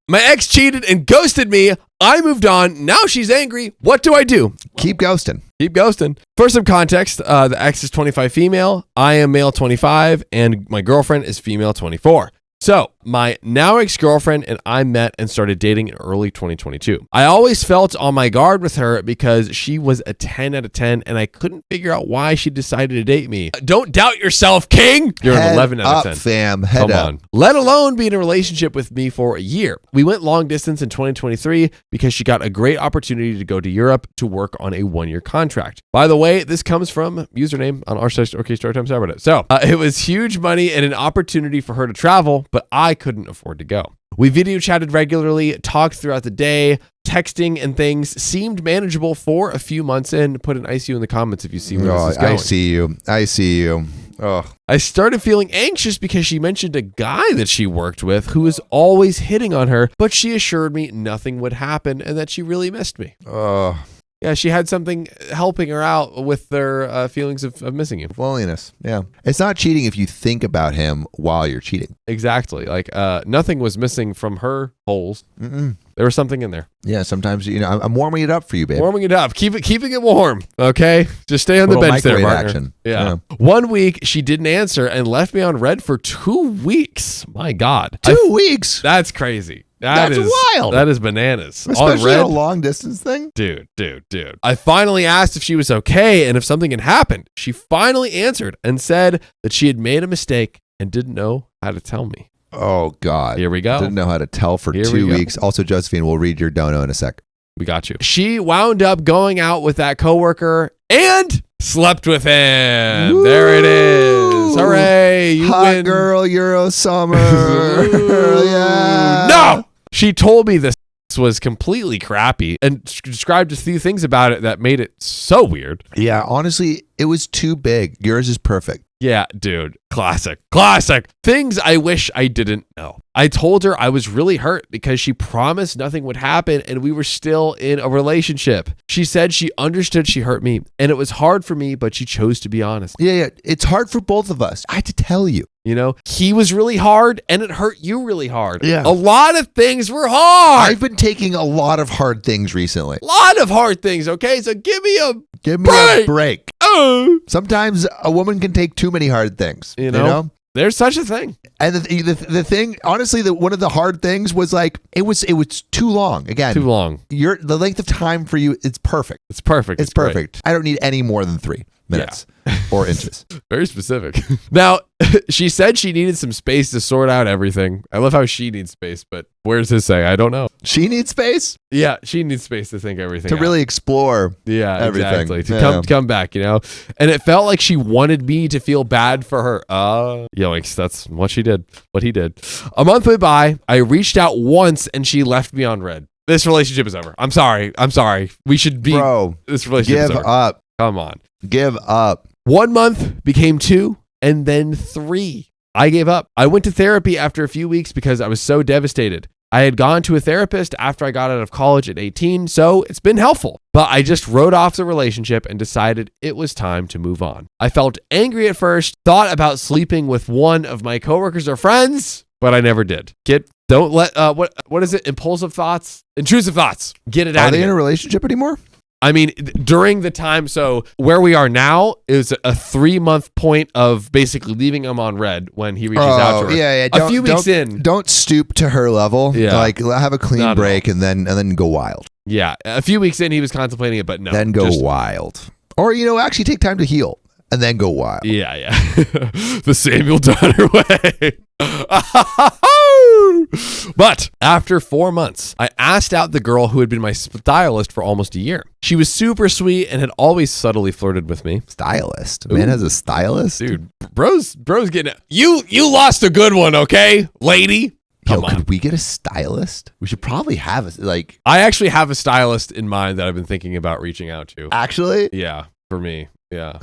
My ex cheated and ghosted me. I moved on. Now she's angry. What do I do? Keep ghosting. Keep ghosting. For some context, the ex is 25 female. I am male 25, and my girlfriend is female 24. So, my now ex-girlfriend and I met and started dating in early 2022. I always felt on my guard with her because she was a 10 out of 10 and I couldn't figure out why she decided to date me. Don't doubt yourself, King! You're an 11 out of 10. Fam. Head up. On. Let alone be in a relationship with me for a year. We went long distance in 2023 because she got a great opportunity to go to Europe to work on a 1-year contract. By the way, this comes from username on our Storytime subreddit. So, it was huge money and an opportunity for her to travel, but I couldn't afford to go. We video chatted regularly, talked throughout the day, texting and things seemed manageable for a few months in. Put an ICU in the comments if you see where this is going. I see you. Oh. I started feeling anxious because she mentioned a guy that she worked with who was always hitting on her, but she assured me nothing would happen and that she really missed me. Oh. Yeah, she had something helping her out with their feelings of missing you. Loneliness. Yeah. It's not cheating if you think about him while you're cheating. Exactly. Like nothing was missing from her holes. Mm-mm. There was something in there. Yeah, sometimes, I'm warming it up for you, babe. Warming it up. Keeping it warm, okay? Just stay on the bench there, partner. Action. Yeah. 1 week, she didn't answer and left me on red for 2 weeks. My God. 2 weeks? That's crazy. That's wild. That is bananas. Especially on a long distance thing. Dude. I finally asked if she was okay and if something had happened. She finally answered and said that she had made a mistake and didn't know how to tell me. Oh, God. Here we go. Didn't know how to tell for 2 weeks. Also, Josephine, we'll read your dono in a sec. We got you. She wound up going out with that coworker and slept with him. Woo! There it is. Hooray. You Hot win. girl Euro summer. Yeah. No! She told me this was completely crappy and described a few things about it that made it so weird. Yeah, honestly, it was too big. Yours is perfect. Yeah, dude. Classic. Things I wish I didn't know. I told her I was really hurt because she promised nothing would happen and we were still in a relationship. She said she understood she hurt me and it was hard for me, but she chose to be honest. Yeah. It's hard for both of us. I had to tell you. He was really hard and it hurt you really hard. Yeah. A lot of things were hard. I've been taking a lot of hard things recently. A lot of hard things, okay? So give me a break. Sometimes a woman can take too many hard things. You know? There's such a thing. And the thing, honestly, one of the hard things was like, it was too long. Again. Too long. The length of time for you, it's perfect. It's perfect. It's perfect. I don't need any more than 3 minutes or inches. Very specific. Now, she said she needed some space to sort out everything. I love how she needs space, but where's his say? I don't know. She needs space? Yeah, she needs space to think everything out. Really explore everything. Exactly. To come back, And it felt like she wanted me to feel bad for her. Yoinks, that's what she did. What he did. A month went by. I reached out once and she left me on red. This relationship is over. I'm sorry. We should be. Bro, this relationship is over. Give up. Come on. Give up. 1 month became 2 and then 3. I gave up. I went to therapy after a few weeks because I was so devastated. I had gone to a therapist after I got out of college at 18, so it's been helpful. But I just wrote off the relationship and decided it was time to move on. I felt angry at first, thought about sleeping with one of my coworkers or friends, but I never did. Don't let, what is it? Impulsive thoughts? Intrusive thoughts. Get it out of here. Are they in a relationship anymore? I mean, during the time, so where we are now is a 3-month point of basically leaving him on red when he reaches out to her. Yeah. A few weeks in. Don't stoop to her level. Yeah. Like, have a clean break and then go wild. Yeah. A few weeks in, he was contemplating it, but no. Then go wild. Or, actually take time to heal and then go wild. Yeah. The Samuel Donner way. But after 4 months, I asked out the girl who had been my stylist for almost a year. She was super sweet and had always subtly flirted with me. Stylist? Man has a stylist? Dude, bro's getting it. You lost a good one, okay, lady? Come on. Could we get a stylist? We should probably have I actually have a stylist in mind that I've been thinking about reaching out to. Actually? Yeah, for me. Yeah.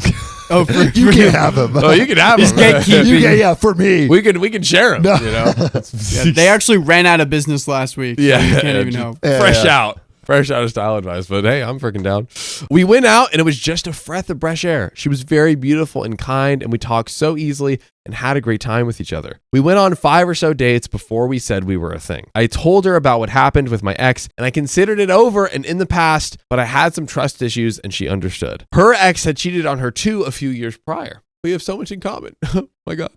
Oh, you can have him. Oh, you can have him. Gatekeeping. For me. We can share him. No. They actually ran out of business last week. Yeah. So you can't even know. Fresh out. Fresh out of style advice, but hey, I'm freaking down. We went out and it was just a breath of fresh air. She was very beautiful and kind, and we talked so easily and had a great time with each other. We went on 5 or so dates before we said we were a thing. I told her about what happened with my ex, and I considered it over and in the past, but I had some trust issues and she understood. Her ex had cheated on her too a few years prior. We have so much in common. Oh my God.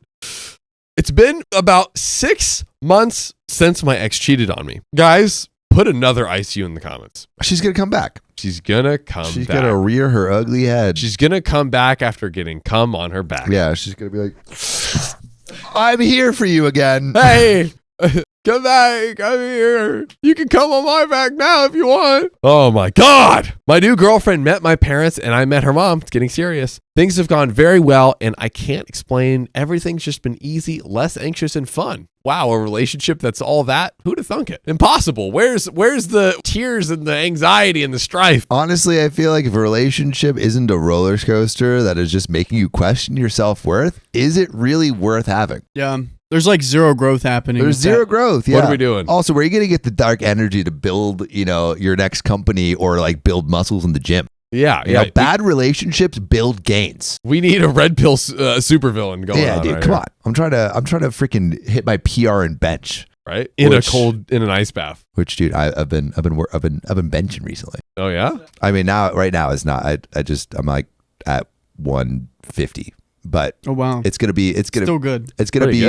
It's been about 6 months since my ex cheated on me. Guys, put another ICU in the comments. She's going to come back. She's gonna come back. She's going to rear her ugly head. She's gonna come back after getting cum on her back. Yeah, she's going to be like, I'm here for you again. Hey, come back. I'm here. You can come on my back now if you want. Oh my God. My new girlfriend met my parents and I met her mom. It's getting serious. Things have gone very well and I can't explain. Everything's just been easy, less anxious and fun. Wow, a relationship that's all that? Who'd have thunk it? Impossible. Where's the tears and the anxiety and the strife? Honestly, I feel like if a relationship isn't a roller coaster that is just making you question your self-worth, is it really worth having? Yeah. There's like zero growth happening. There's zero growth. Yeah. What are we doing? Also, where are you going to get the dark energy to build, your next company or like build muscles in the gym? Yeah. You know, bad relationships build gains. We need a red pill supervillain going on. Yeah, dude, right come here. on. I'm trying to freaking hit my PR and bench. Right? In an ice bath. Which, dude, I've been benching recently. Oh yeah? I mean, right now it's not. I'm like at 150. But oh wow, it's gonna still good. It's gonna be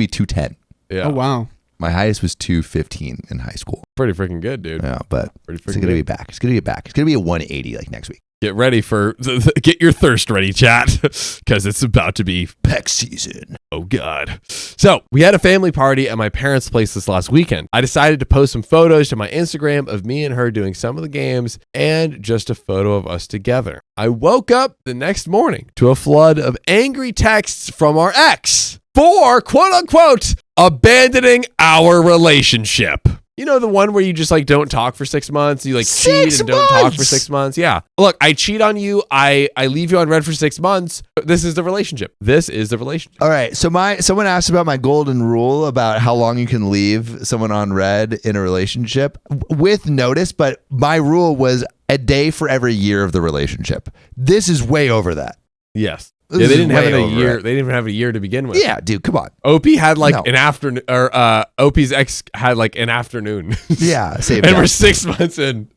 210. Yeah. Oh wow. My highest was 215 in high school. Pretty freaking good, dude. Yeah, but it's gonna be back. It's gonna be back. It's gonna be a 180 like next week. Get ready get your thirst ready, chat, because it's about to be peck season. Oh God. So we had a family party at my parents' place this last weekend. I decided to post some photos to my Instagram of me and her doing some of the games and just a photo of us together. I woke up the next morning to a flood of angry texts from our ex for quote unquote abandoning our relationship. You know, the one where you just like don't talk for 6 months. You like cheat and don't talk for 6 months. Yeah. Look, I cheat on you. I leave you on red for 6 months. This is the relationship. All right. So someone asked about my golden rule about how long you can leave someone on red in a relationship with notice. But my rule was a day for every year of the relationship. This is way over that. Yes. Yeah, they didn't have a year. They didn't even have a year to begin with. Yeah, dude, come on. OP had like an afternoon, or OP's ex had like an afternoon. Yeah, same. And we're 6 months in.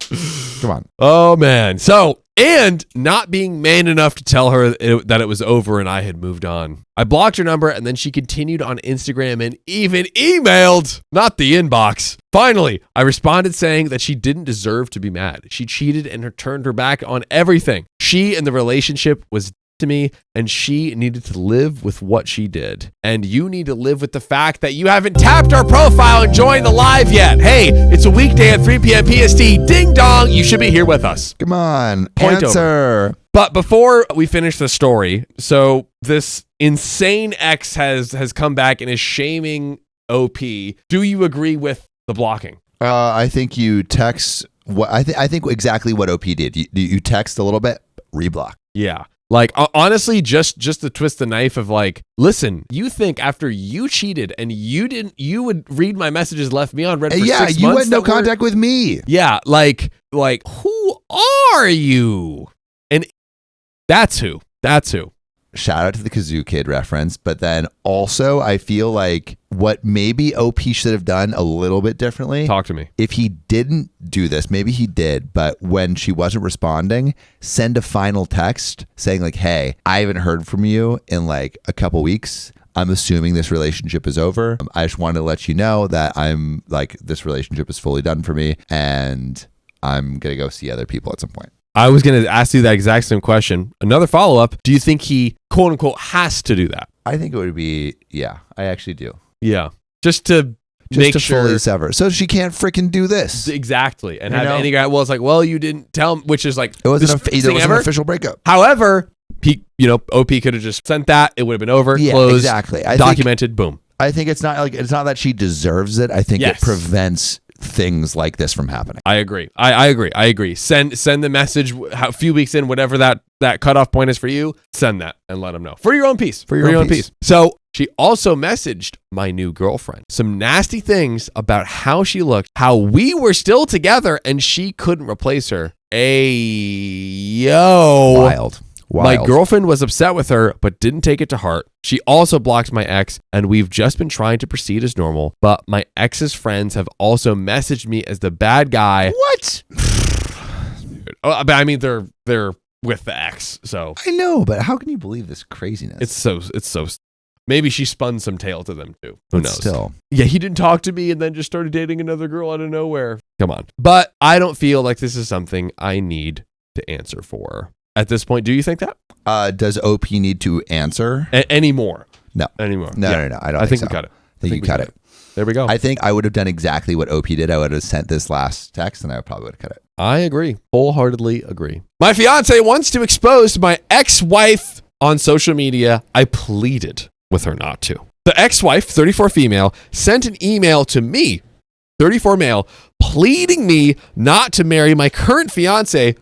Come on. Oh man. So, and not being man enough to tell her that it was over and I had moved on. I blocked her number and then she continued on Instagram and even emailed, not the inbox. Finally, I responded saying that she didn't deserve to be mad. She cheated and turned her back on everything. She and the relationship was to me, and she needed to live with what she did. And you need to live with the fact that you haven't tapped our profile and joined the live yet. Hey, it's a weekday at 3 p.m. PST. Ding dong, you should be here with us. Come on, Point answer. Over. But before we finish the story, so this insane ex has come back and is shaming OP. Do you agree with the blocking? I think you text. I think exactly what OP did. You text a little bit, reblock. Yeah. Like, honestly, just to twist the knife of like, listen, you think after you cheated and you would read my messages, left me on red for 6 months. Yeah, you had no contact with me. Yeah, like, who are you? And that's who. Shout out to the Kazoo Kid reference. But then also, I feel like what maybe OP should have done a little bit differently. Talk to me. If he didn't do this, maybe he did, but when she wasn't responding, send a final text saying like, hey, I haven't heard from you in like a couple weeks. I'm assuming this relationship is over. I just wanted to let you know that I'm like, this relationship is fully done for me and I'm going to go see other people at some point. I was going to ask you that exact same question. Another follow-up. Do you think he, quote unquote, has to do that? I think it would be, yeah, I actually do. Yeah. Just to make sure. Fully sever. So she can't freaking do this. Exactly. And have any guy, well, it's like, well, you didn't tell him, which is like, it wasn't an official breakup. However, OP could have just sent that. It would have been over, closed, exactly. Documented, boom. I think it's not that she deserves it. I think it prevents things like this from happening. I agree. I agree. Send the message a few weeks in, whatever that cutoff point is for you. Send that and let them know for your own peace. For your own peace. So She also messaged my new girlfriend some nasty things about how she looked, how we were still together, and she couldn't replace her. Wild. My girlfriend was upset with her, but didn't take it to heart. She also blocked my ex, and we've just been trying to proceed as normal. But my ex's friends have also messaged me as the bad guy. What? But I mean, they're with the ex, so I know, but how can you believe this craziness? it's so. Maybe she spun some tale to them too. Who knows? Still. Yeah, he didn't talk to me and then just started dating another girl out of nowhere. Come on. But I don't feel like this is something I need to answer for. At this point, do you think that? Does OP need to answer? Anymore? No. Anymore. No. I think we so. cut it. I think you cut it. There we go. I think I would have done exactly what OP did. I would have sent this last text and I probably would have cut it. I agree. Wholeheartedly agree. My fiance wants to expose my ex-wife on social media. I pleaded with her not to. The ex-wife, 34 female, sent an email to me, 34 male, pleading me not to marry my current fiance,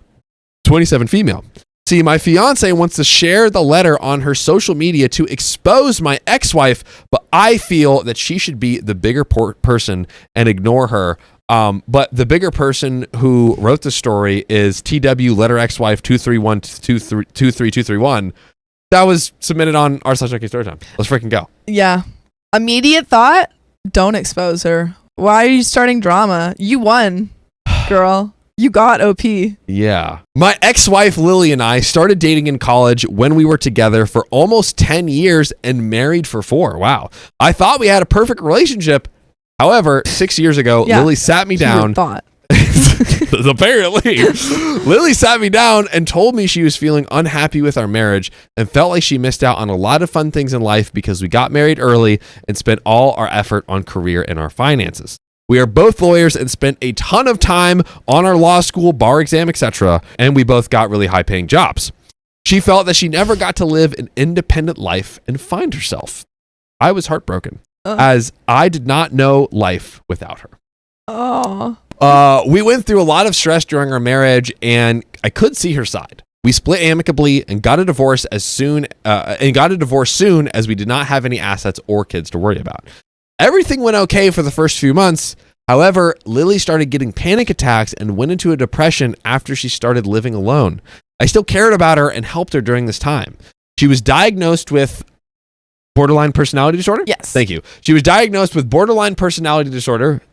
27 female. See, my fiance wants to share the letter on her social media to expose my ex-wife, but I feel that she should be the bigger person and ignore her. But the bigger person who wrote the story is TW letter ex-wife 231232231. That was submitted on r/OK Storytime. Let's freaking go. Yeah. Immediate thought, don't expose her. Why are you starting drama? You won, girl. You got OP. Yeah. My ex-wife Lily and I started dating in college when we were together for almost 10 years and married for 4. Wow. I thought we had a perfect relationship. However, 6 years ago, Lily sat me down. Thought. Apparently, Lily sat me down and told me she was feeling unhappy with our marriage and felt like she missed out on a lot of fun things in life because we got married early and spent all our effort on career and our finances. We are both lawyers and spent a ton of time on our law school, bar exam, etc., and we both got really high-paying jobs. She felt that she never got to live an independent life and find herself. I was heartbroken, as I did not know life without her. Oh. We went through a lot of stress during our marriage, and I could see her side. We split amicably and got a divorce soon as we did not have any assets or kids to worry about. Everything went okay for the first few months. However, Lily started getting panic attacks and went into a depression after she started living alone. I still cared about her and helped her during this time. She was diagnosed with borderline personality disorder? Yes. Thank you. She was diagnosed with borderline personality disorder,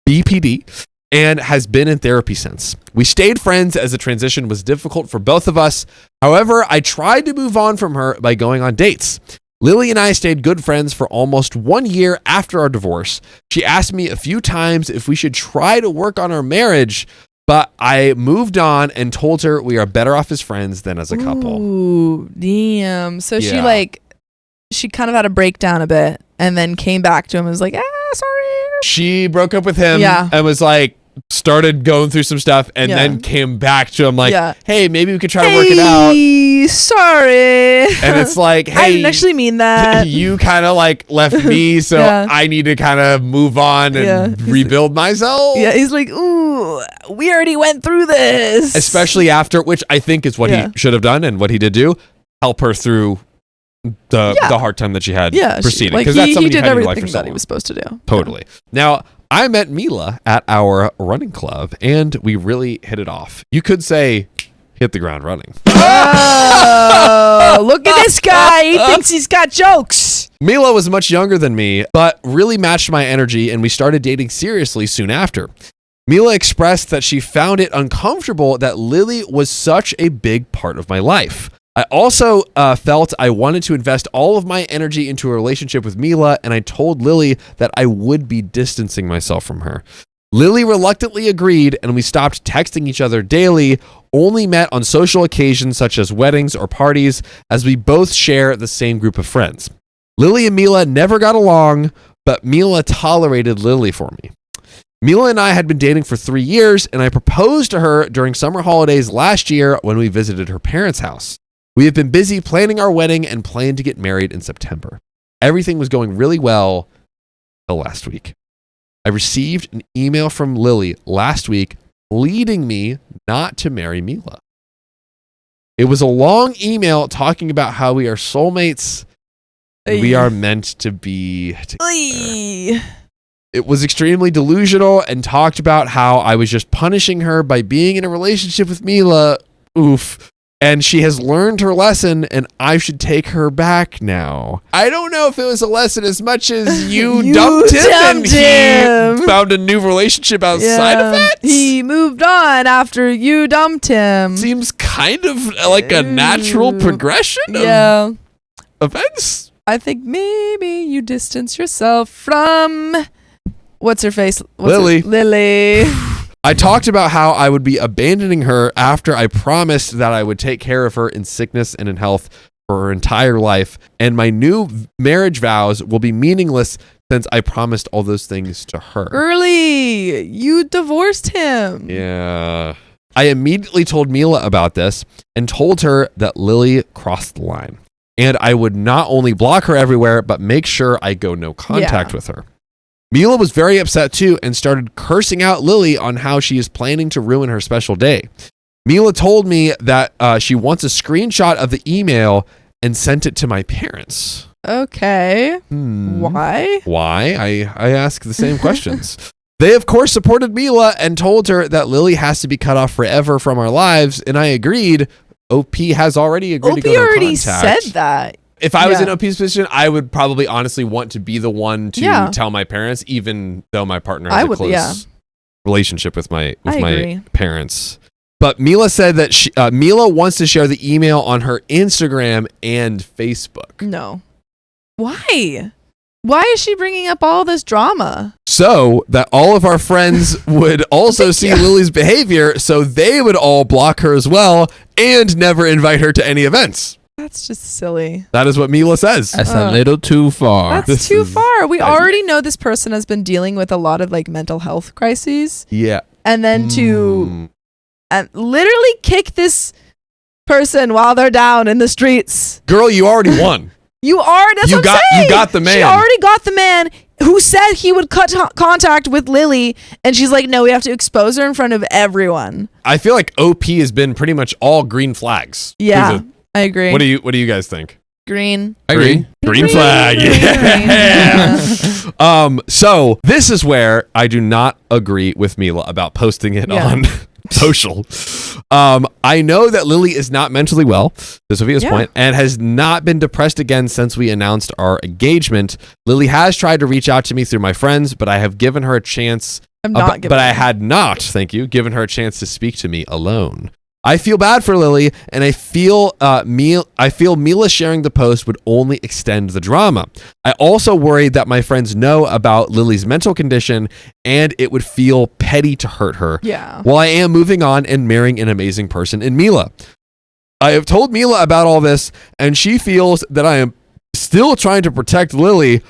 BPD, and has been in therapy since. We stayed friends as the transition was difficult for both of us. However, I tried to move on from her by going on dates. Lily and I stayed good friends for almost 1 year after our divorce. She asked me a few times if we should try to work on our marriage, but I moved on and told her we are better off as friends than as a couple. Ooh, damn. So Yeah. she kind of had a breakdown a bit and then came back to him and was like, sorry. She broke up with him Yeah. and was like, started going through some stuff and Yeah. then came back to him like, Yeah. hey, maybe we could try to work it out. Sorry. And it's like, hey, I didn't actually mean that. you kind of like left me, so Yeah. I need to kind of move on and rebuild myself. Yeah, he's like, ooh, we already went through this. Especially after, which I think is what he should have done and what he did do, help her through the hard time that she had proceeding. Because that's something he did you had in your life everything for so that he long. was supposed to do. Totally. Now, I met Mila at our running club and we really hit it off. You could say hit the ground running. Oh, look at this guy. He thinks he's got jokes. Mila was much younger than me, but really matched my energy and we started dating seriously soon after. Mila expressed that she found it uncomfortable that Lily was such a big part of my life. I also felt I wanted to invest all of my energy into a relationship with Mila, and I told Lily that I would be distancing myself from her. Lily reluctantly agreed, and we stopped texting each other daily, only met on social occasions such as weddings or parties, as we both share the same group of friends. Lily and Mila never got along, but Mila tolerated Lily for me. Mila and I had been dating for 3 years, and I proposed to her during summer holidays last year when we visited her parents' house. We have been busy planning our wedding and plan to get married in September. Everything was going really well till last week. I received an email from Lily last week leading me not to marry Mila. It was a long email talking about how we are soulmates We are meant to be together. Ay. It was extremely delusional and talked about how I was just punishing her by being in a relationship with Mila. Oof. And she has learned her lesson and I should take her back now. I don't know if it was a lesson as much as you dumped him and he found a new relationship outside of that. He moved on after you dumped him. Seems kind of like a natural progression of events. I think maybe you distance yourself from what's her face? Lily. Lily. I talked about how I would be abandoning her after I promised that I would take care of her in sickness and in health for her entire life, and my new marriage vows will be meaningless since I promised all those things to her. Girly, you divorced him. Yeah. I immediately told Mila about this and told her that Lily crossed the line, and I would not only block her everywhere, but make sure I go no contact with her. Mila was very upset too and started cursing out Lily on how she is planning to ruin her special day. Mila told me that she wants a screenshot of the email and sent it to my parents. Okay. Why? Why? I ask the same questions. They, of course, supported Mila and told her that Lily has to be cut off forever from our lives, and I agreed. OP has already agreed to go no already contact. said that. If I was in OP's position, I would probably honestly want to be the one to tell my parents, even though my partner has a close relationship with my parents. But Mila said that Mila wants to share the email on her Instagram and Facebook. No. Why? Why is she bringing up all this drama? So that all of our friends would also see Lily's behavior, so they would all block her as well and never invite her to any events. That's just silly. That is what Mila says. That's a little too far. That's too far. We already know this person has been dealing with a lot of like mental health crises. Yeah. And then to literally kick this person while they're down in the streets. Girl, you already won. You got the man. She already got the man who said he would cut contact with Lily, and she's like, no, we have to expose her in front of everyone. I feel like OP has been pretty much all green flags. Yeah, I agree. What do you guys think? Green. I agree. Green flag. Yeah. So this is where I do not agree with Mila about posting it on social. I know that Lily is not mentally well, to Sophia's point, and has not been depressed again since we announced our engagement. Lily has tried to reach out to me through my friends, but I have given her a chance. But I had not, thank you, given her a chance to speak to me alone. I feel bad for Lily, and I feel Mila sharing the post would only extend the drama. I also worried that my friends know about Lily's mental condition, and it would feel petty to hurt her. Yeah. While I am moving on and marrying an amazing person in Mila. I have told Mila about all this, and she feels that I am still trying to protect Lily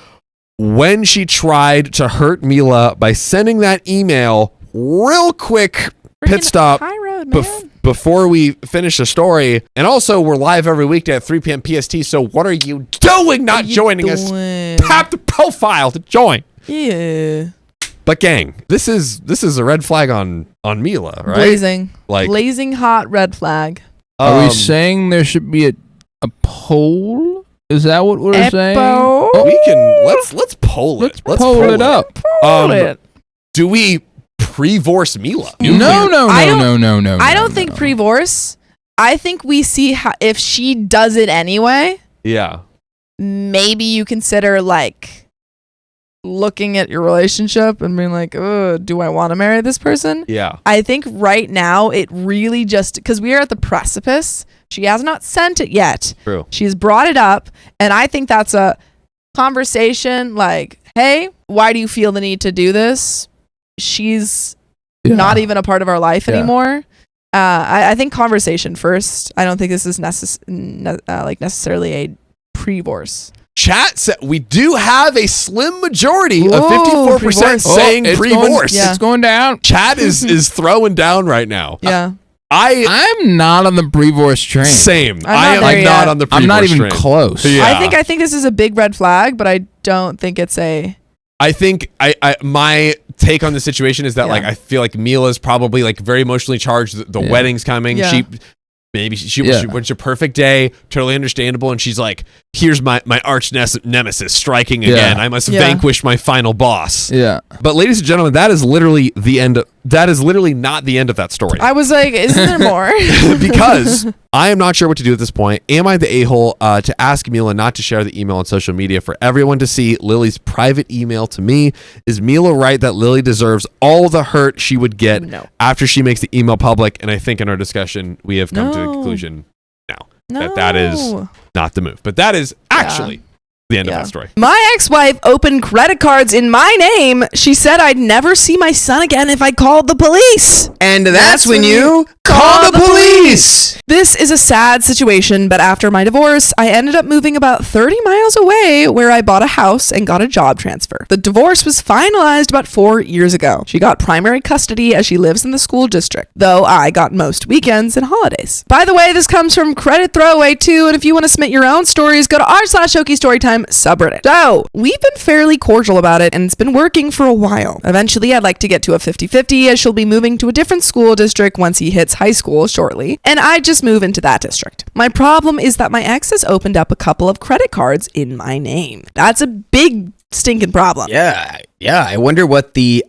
when she tried to hurt Mila by sending that email real quick. Pit stop before we finish the story. And also, we're live every weekday at 3 p.m. PST. So what are you doing not joining us? Tap the profile to join. Yeah. But gang, this is a red flag on Mila, right? Blazing hot red flag. Are we saying there should be a poll? Is that what we're saying? We can let's poll it. Let's poll it up. Do we pre-vorce Mila? No. I don't think pre-vorce. I think we see if she does it anyway. Yeah. Maybe you consider like looking at your relationship and being like, oh, do I want to marry this person? Yeah. I think right now it really just because we are at the precipice. She has not sent it yet. True. She's brought it up, and I think that's a conversation like, hey, why do you feel the need to do this? She's not even a part of our life anymore. I think conversation first. I don't think this is necessarily a pre-vorce. Chat said we do have a slim majority of 54% saying pre-vorce. It's going down. Chat is throwing down right now. Yeah. I'm not on the pre-vorce train. Same. I am not on the pre-vorce train. I'm not even close. Yeah. I think this is a big red flag, but I don't think it's a. I think my take on the situation is that like I feel like Mila's probably like very emotionally charged. The wedding's coming. Yeah. She wants your perfect day. Totally understandable. And she's like, here's my arch nemesis striking again. I must vanquish my final boss. Yeah. But ladies and gentlemen, that is literally the end. That is literally not the end of that story. I was like, isn't there more? Because I am not sure what to do at this point. Am I the a-hole to ask Mila not to share the email on social media for everyone to see Lily's private email to me? Is Mila right that Lily deserves all the hurt she would get after she makes the email public? And I think in our discussion, we have come to the conclusion now that is not the move. But that is actually the end of that story. My ex-wife opened credit cards in my name. She said I'd never see my son again if I called the police. And that's when you call the police. This is a sad situation, but after my divorce, I ended up moving about 30 miles away where I bought a house and got a job transfer. The divorce was finalized about 4 years ago. She got primary custody as she lives in the school district, though I got most weekends and holidays. By the way, this comes from Credit Throwaway 2, and if you want to submit your own stories, go to r/Shoki Storytime subreddit. So, we've been fairly cordial about it, and it's been working for a while. Eventually, I'd like to get to a 50-50 as she'll be moving to a different school district once he hits high school shortly, and I just move into that district. My problem is that my ex has opened up a couple of credit cards in my name. That's a big stinking problem. Yeah. I wonder what the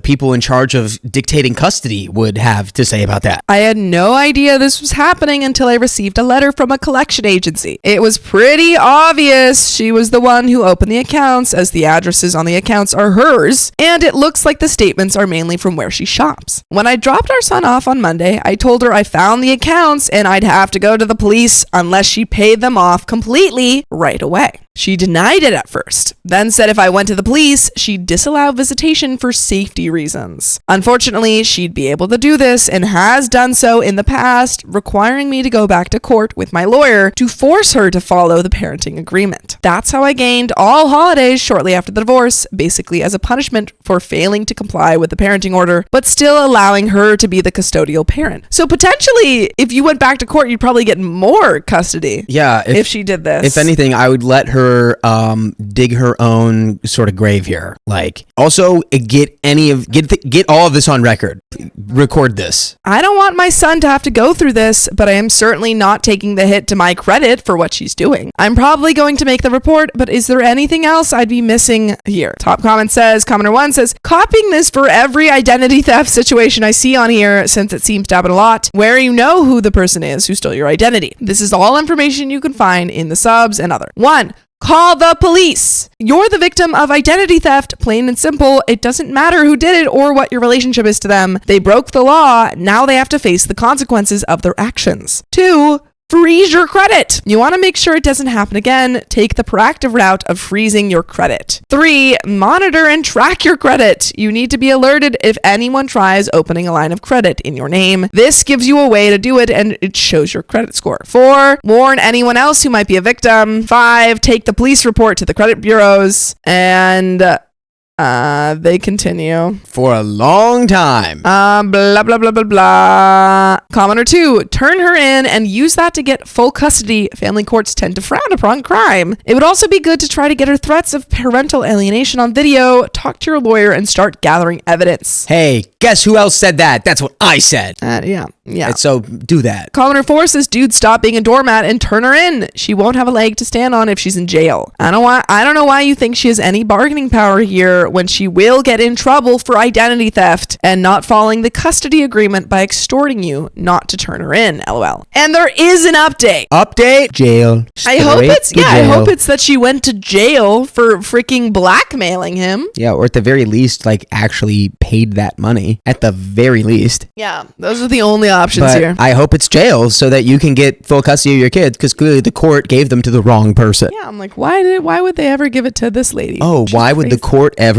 people in charge of dictating custody would have to say about that. I had no idea this was happening until I received a letter from a collection agency. It was pretty obvious she was the one who opened the accounts, as the addresses on the accounts are hers, and it looks like the statements are mainly from where she shops. When I dropped our son off on Monday, I told her I found the accounts and I'd have to go to the police unless she paid them off completely right away. She denied it at first, then said if I went to the police, she'd disallow visitation for safety reasons. Unfortunately, she'd be able to do this and has done so in the past, requiring me to go back to court with my lawyer to force her to follow the parenting agreement. That's how I gained all holidays shortly after the divorce, basically as a punishment for failing to comply with the parenting order, but still allowing her to be the custodial parent. So potentially, if you went back to court, you'd probably get more custody. Yeah. If she did this. If anything, I would let her dig her own sort of grave here. Like, also get all of this on record. Record this. I don't want my son to have to go through this, but I am certainly not taking the hit to my credit for what she's doing. I'm probably going to make the report, but is there anything else I'd be missing here? Top comment says, commenter 1 says, copying this for every identity theft situation I see on here, since it seems to happen a lot, where you know who the person is who stole your identity. This is all information you can find in the subs and other. 1. Call the police. You're the victim of identity theft, plain and simple. It doesn't matter who did it or what your relationship is to them. They broke the law. Now they have to face the consequences of their actions. 2. Freeze your credit. You want to make sure it doesn't happen again. Take the proactive route of freezing your credit. 3. Monitor and track your credit. You need to be alerted if anyone tries opening a line of credit in your name. This gives you a way to do it, and it shows your credit score. 4. Warn anyone else who might be a victim. 5. Take the police report to the credit bureaus. And they continue for a long time. Blah, blah, blah, blah, blah. Commenter 2, turn her in and use that to get full custody. Family courts tend to frown upon crime. It would also be good to try to get her threats of parental alienation on video. Talk to your lawyer and start gathering evidence. Hey, guess who else said that? That's what I said. Yeah. And so do that. Commenter 4 says, dude, stop being a doormat and turn her in. She won't have a leg to stand on if she's in jail. I don't know why you think she has any bargaining power here when she will get in trouble for identity theft and not following the custody agreement by extorting you not to turn her in, lol. And there is an update. Jail. I hope it's that she went to jail for freaking blackmailing him. Yeah, or at the very least, like, actually paid that money. At the very least. Yeah, those are the only options but here. I hope it's jail so that you can get full custody of your kids, because clearly the court gave them to the wrong person. Yeah, I'm like, why would they ever give it to this lady? Oh, why would the court ever?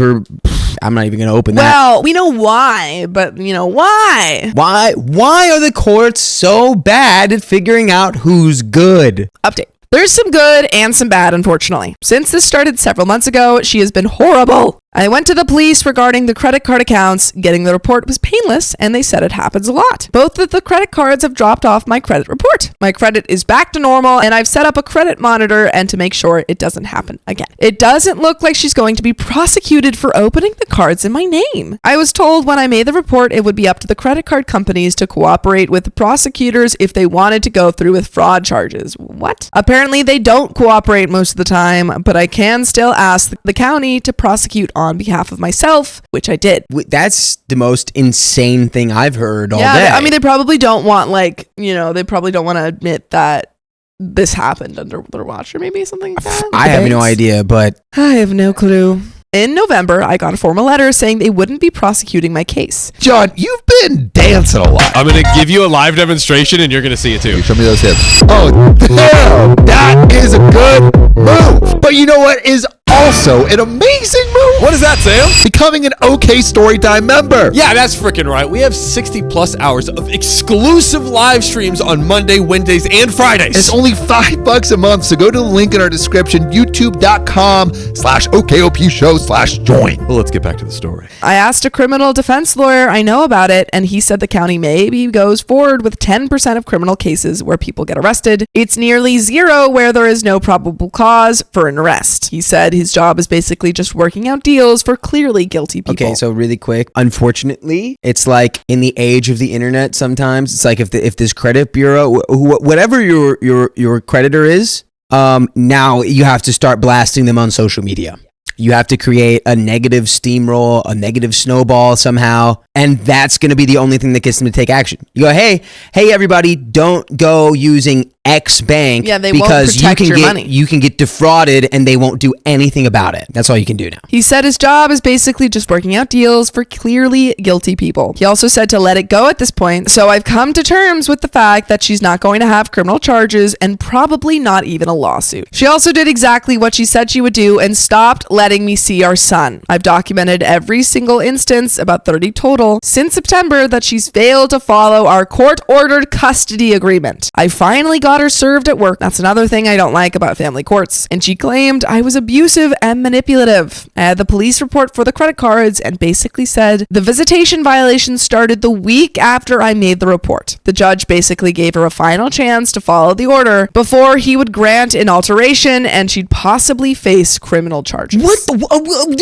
I'm not even going to open that. Well, we know why, but why? Why are the courts so bad at figuring out who's good? Update. There's some good and some bad, unfortunately. Since this started several months ago, she has been horrible. I went to the police regarding the credit card accounts. Getting the report was painless, and they said it happens a lot. Both of the credit cards have dropped off my credit report. My credit is back to normal, and I've set up a credit monitor and to make sure it doesn't happen again. It doesn't look like she's going to be prosecuted for opening the cards in my name. I was told when I made the report it would be up to the credit card companies to cooperate with the prosecutors if they wanted to go through with fraud charges. What? Apparently they don't cooperate most of the time, but I can still ask the county to prosecute on behalf of myself, which I did. That's the most insane thing I've heard all day. I mean, they probably don't want, they probably don't want to admit that this happened under their watch or maybe something like that. I have no idea, but I have no clue. In November, I got a formal letter saying they wouldn't be prosecuting my case. John, you've been dancing a lot. I'm going to give you a live demonstration and you're going to see it too. Show me those hips. Oh, damn. That is a good move. But you know what is also an amazing move? What is that, Sam? Becoming an OK Storytime member. Yeah, that's freaking right. We have 60 plus hours of exclusive live streams on Monday, Wednesdays, and Fridays. It's only $5 a month, so go to the link in our description, youtube.com/OKOP show/join. Well, let's get back to the story. I asked a criminal defense lawyer I know about it, and he said the county maybe goes forward with 10% of criminal cases where people get arrested. It's nearly zero where there is no probable cause for an arrest. He said his job is basically just working out deals for clearly guilty people. Okay, so really quick. Unfortunately, it's like in the age of the internet sometimes, it's like if this credit bureau, whatever your creditor is, now you have to start blasting them on social media. You have to create a negative steamroll, a negative snowball somehow, and that's going to be the only thing that gets them to take action. You go, hey, everybody, don't go using X bank because you can get defrauded and they won't do anything about it. That's all you can do now. He said his job is basically just working out deals for clearly guilty people. He also said to let it go at this point. So I've come to terms with the fact that she's not going to have criminal charges and probably not even a lawsuit. She also did exactly what she said she would do and stopped letting me see our son. I've documented every single instance, about 30 total, since September that she's failed to follow our court-ordered custody agreement. I finally got her served at work. That's another thing I don't like about family courts. And she claimed I was abusive and manipulative. I had the police report for the credit cards and basically said the visitation violation started the week after I made the report. The judge basically gave her a final chance to follow the order before he would grant an alteration and she'd possibly face criminal charges. What? How many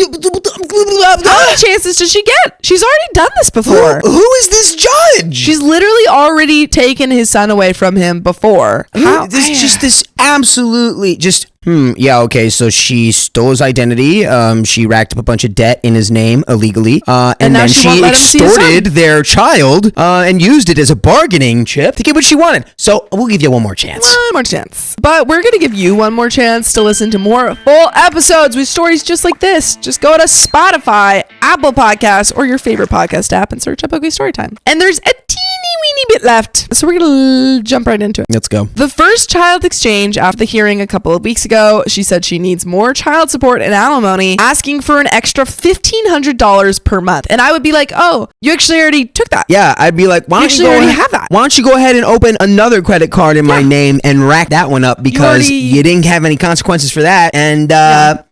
chances does she get? She's already done this before. Who is this judge? She's literally already taken his son away from him before. This absolutely just yeah, okay, so she stole his identity, she racked up a bunch of debt in his name illegally, and then she extorted their child and used it as a bargaining chip to get what she wanted. So we'll give you one more chance. One more chance. But we're gonna give you one more chance to listen to more full episodes with stories just like this. Just go to Spotify, Apple Podcasts, or your favorite podcast app and search up OK Storytime. And there's a teeny bit left, so we're gonna jump right into it. Let's go. The first child exchange after the hearing a couple of weeks ago, she said she needs more child support and alimony, asking for an extra $1,500 per month. And I would be like, oh, you actually already took that. Yeah, I'd be like, why don't you already have that? Why don't you go ahead and open another credit card in my name and rack that one up because you didn't have any consequences for that. And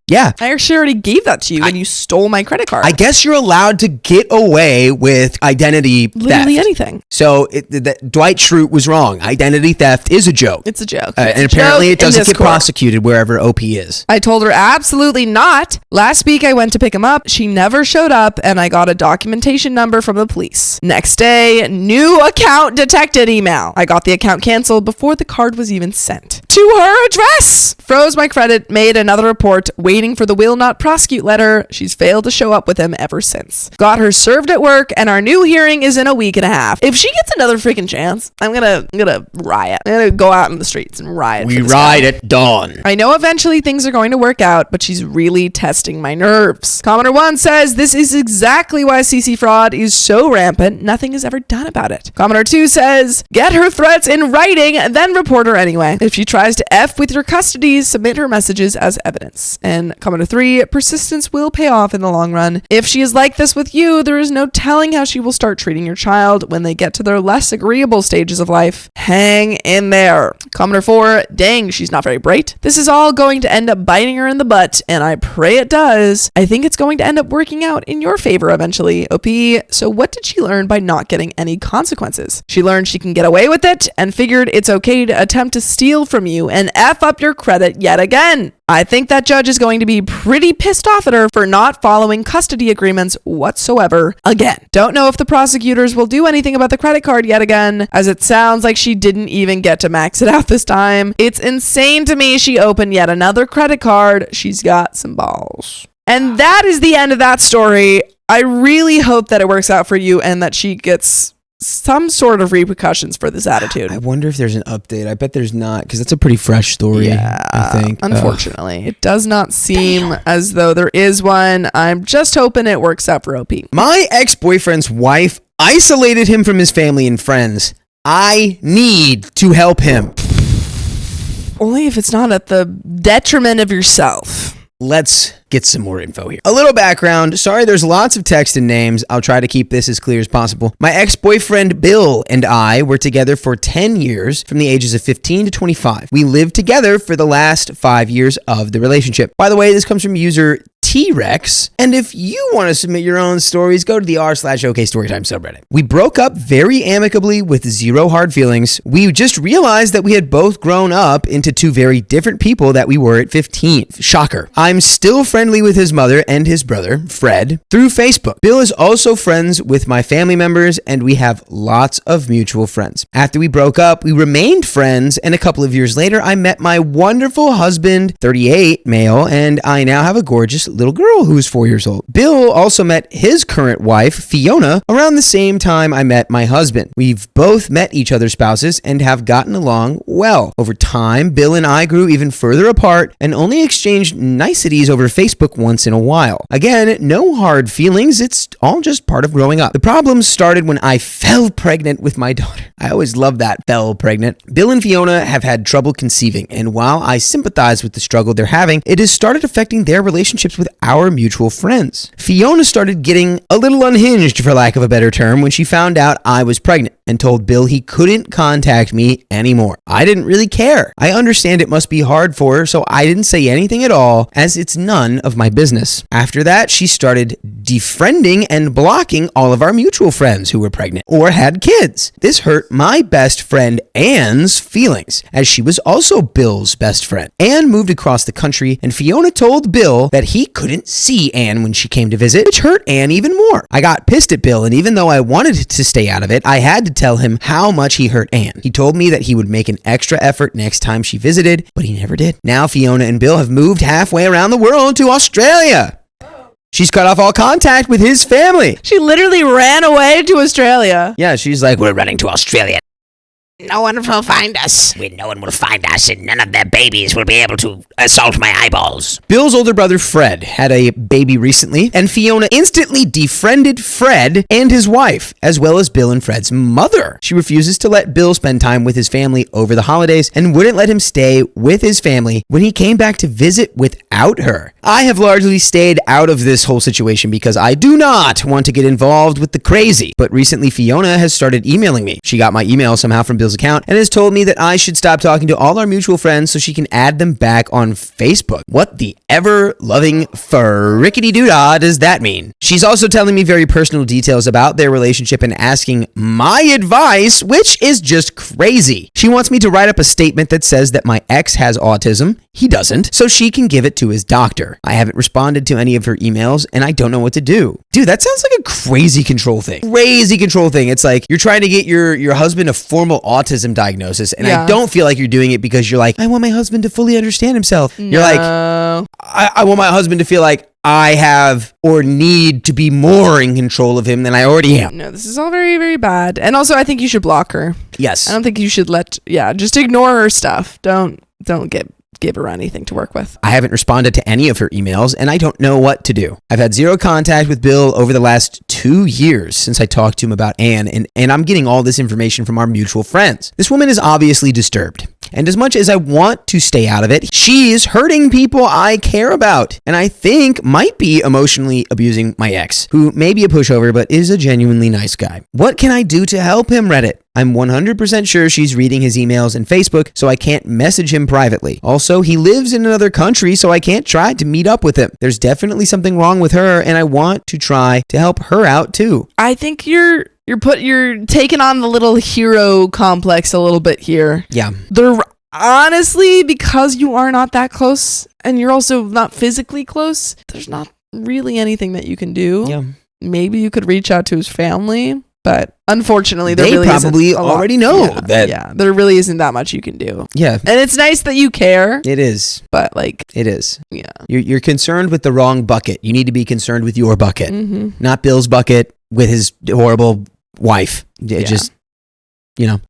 yeah. I actually already gave that to you when you stole my credit card. I guess you're allowed to get away with identity Literally theft. anything. So Dwight Schrute was wrong. Identity theft is a joke. It's a joke. And apparently it doesn't get prosecuted wherever OP is. I told her absolutely not. Last week I went to pick him up. She never showed up and I got a documentation number from the police. Next day, new account detected email. I got the account canceled before the card was even sent to her address. Froze my credit, made another report, waiting for the will not prosecute letter. She's failed to show up with him ever since. Got her served at work and our new hearing is in a week and a half. If she gets another freaking chance, I'm gonna riot. I'm gonna go out in the streets and riot. We ride at dawn. I know eventually things are going to work out, but she's really testing my nerves. Commenter 1 says this is exactly why CC fraud is so rampant. Nothing is ever done about it. Commenter 2 says get her threats in writing, then report her anyway. If she tries to F with your custody, submit her messages as evidence. And And comment 3, persistence will pay off in the long run. If she is like this with you, there is no telling how she will start treating your child when they get to their less agreeable stages of life. Hang in there. Commenter 4, dang, she's not very bright. This is all going to end up biting her in the butt, and I pray it does. I think it's going to end up working out in your favor eventually. OP, so what did she learn by not getting any consequences? She learned she can get away with it and figured it's okay to attempt to steal from you and F up your credit yet again. I think that judge is going to be pretty pissed off at her for not following custody agreements whatsoever again. Don't know if the prosecutors will do anything about the credit card yet again, as it sounds like she didn't even get to max it out this time. It's insane to me she opened yet another credit card. She's got some balls. And that is the end of that story. I really hope that it works out for you and that she gets some sort of repercussions for this attitude. I wonder if there's an update. I bet there's not, because that's a pretty fresh story. Yeah, I think. Unfortunately, it does not seem as though there is one. I'm just hoping it works out for OP. My ex-boyfriend's wife isolated him from his family and friends. I need to help him. Only if it's not at the detriment of yourself. Let's get some more info here. A little background. Sorry, there's lots of text and names. I'll try to keep this as clear as possible. My ex-boyfriend Bill and I were together for 10 years from the ages of 15 to 25. We lived together for the last 5 years of the relationship. By the way, this comes from user T-Rex. And if you want to submit your own stories, go to the r/OK Storytime subreddit. We broke up very amicably with zero hard feelings. We just realized that we had both grown up into two very different people that we were at 15. Shocker. I'm still friendly with his mother and his brother, Fred, through Facebook. Bill is also friends with my family members, and we have lots of mutual friends. After we broke up, we remained friends, and a couple of years later, I met my wonderful husband, 38, male, and I now have a gorgeous little girl who is 4 years old. Bill also met his current wife, Fiona, around the same time I met my husband. We've both met each other's spouses and have gotten along well. Over time, Bill and I grew even further apart and only exchanged niceties over Facebook once in a while. Again, no hard feelings. It's all just part of growing up. The problems started when I fell pregnant with my daughter. I always love that, fell pregnant. Bill and Fiona have had trouble conceiving, and while I sympathize with the struggle they're having, it has started affecting their relationships with our mutual friends. Fiona started getting a little unhinged, for lack of a better term, when she found out I was pregnant and told Bill he couldn't contact me anymore. I didn't really care. I understand it must be hard for her, so I didn't say anything at all, as it's none of my business. After that, she started defriending and blocking all of our mutual friends who were pregnant or had kids. This hurt my best friend Anne's feelings, as she was also Bill's best friend. Anne moved across the country, and Fiona told Bill that he couldn't see Anne when she came to visit, which hurt Anne even more. I got pissed at Bill, and even though I wanted to stay out of it, I had to tell him how much he hurt Anne. He told me that he would make an extra effort next time she visited, but he never did. Now Fiona and Bill have moved halfway around the world to Australia. She's cut off all contact with his family. She literally ran away to Australia. Yeah, she's like, we're running to Australia. No one will find us. No one will find us, and none of their babies will be able to assault my eyeballs. Bill's older brother, Fred, had a baby recently, and Fiona instantly defriended Fred and his wife, as well as Bill and Fred's mother. She refuses to let Bill spend time with his family over the holidays and wouldn't let him stay with his family when he came back to visit without her. I have largely stayed out of this whole situation because I do not want to get involved with the crazy. But recently, Fiona has started emailing me. She got my email somehow from Bill's account and has told me that I should stop talking to all our mutual friends so she can add them back on Facebook. What the ever-loving frickety-doo-dah does that mean? She's also telling me very personal details about their relationship and asking my advice, which is just crazy. She wants me to write up a statement that says that my ex has autism, he doesn't, so she can give it to his doctor. I haven't responded to any of her emails and I don't know what to do. Dude, that sounds like a crazy control thing. Crazy control thing. It's like you're trying to get your husband a formal autism diagnosis, and I don't feel like you're doing it because you're like, I want my husband to fully understand himself. You're like, I want my husband to feel like I have or need to be more in control of him than I already am. No, this is all very, very bad. And also, I think you should block her. Yes. I don't think you should just ignore her stuff. Don't give her anything to work with. I haven't responded to any of her emails, and I don't know what to do. I've had zero contact with Bill over the last 2 years since I talked to him about Anne, and I'm getting all this information from our mutual friends. This woman is obviously disturbed, And as much as I want to stay out of it, she's hurting people I care about, and I think might be emotionally abusing my ex, who may be a pushover but is a genuinely nice guy. What can I do to help him, Reddit? I'm 100% sure she's reading his emails and Facebook, so I can't message him privately. Also, he lives in another country, so I can't try to meet up with him. There's definitely something wrong with her, and I want to try to help her out too. I think you're taking on the little hero complex a little bit here. Yeah. They're honestly, because you are not that close and you're also not physically close, there's not really anything that you can do. Yeah. Maybe you could reach out to his family, but unfortunately there They really probably isn't a lot. already know that. Yeah, there really isn't that much you can do. Yeah. And it's nice that you care, It is. but like, It is. yeah. You're concerned with the wrong bucket. You need to be concerned with your bucket, Mm-hmm. not Bill's bucket with his horrible wife. Just,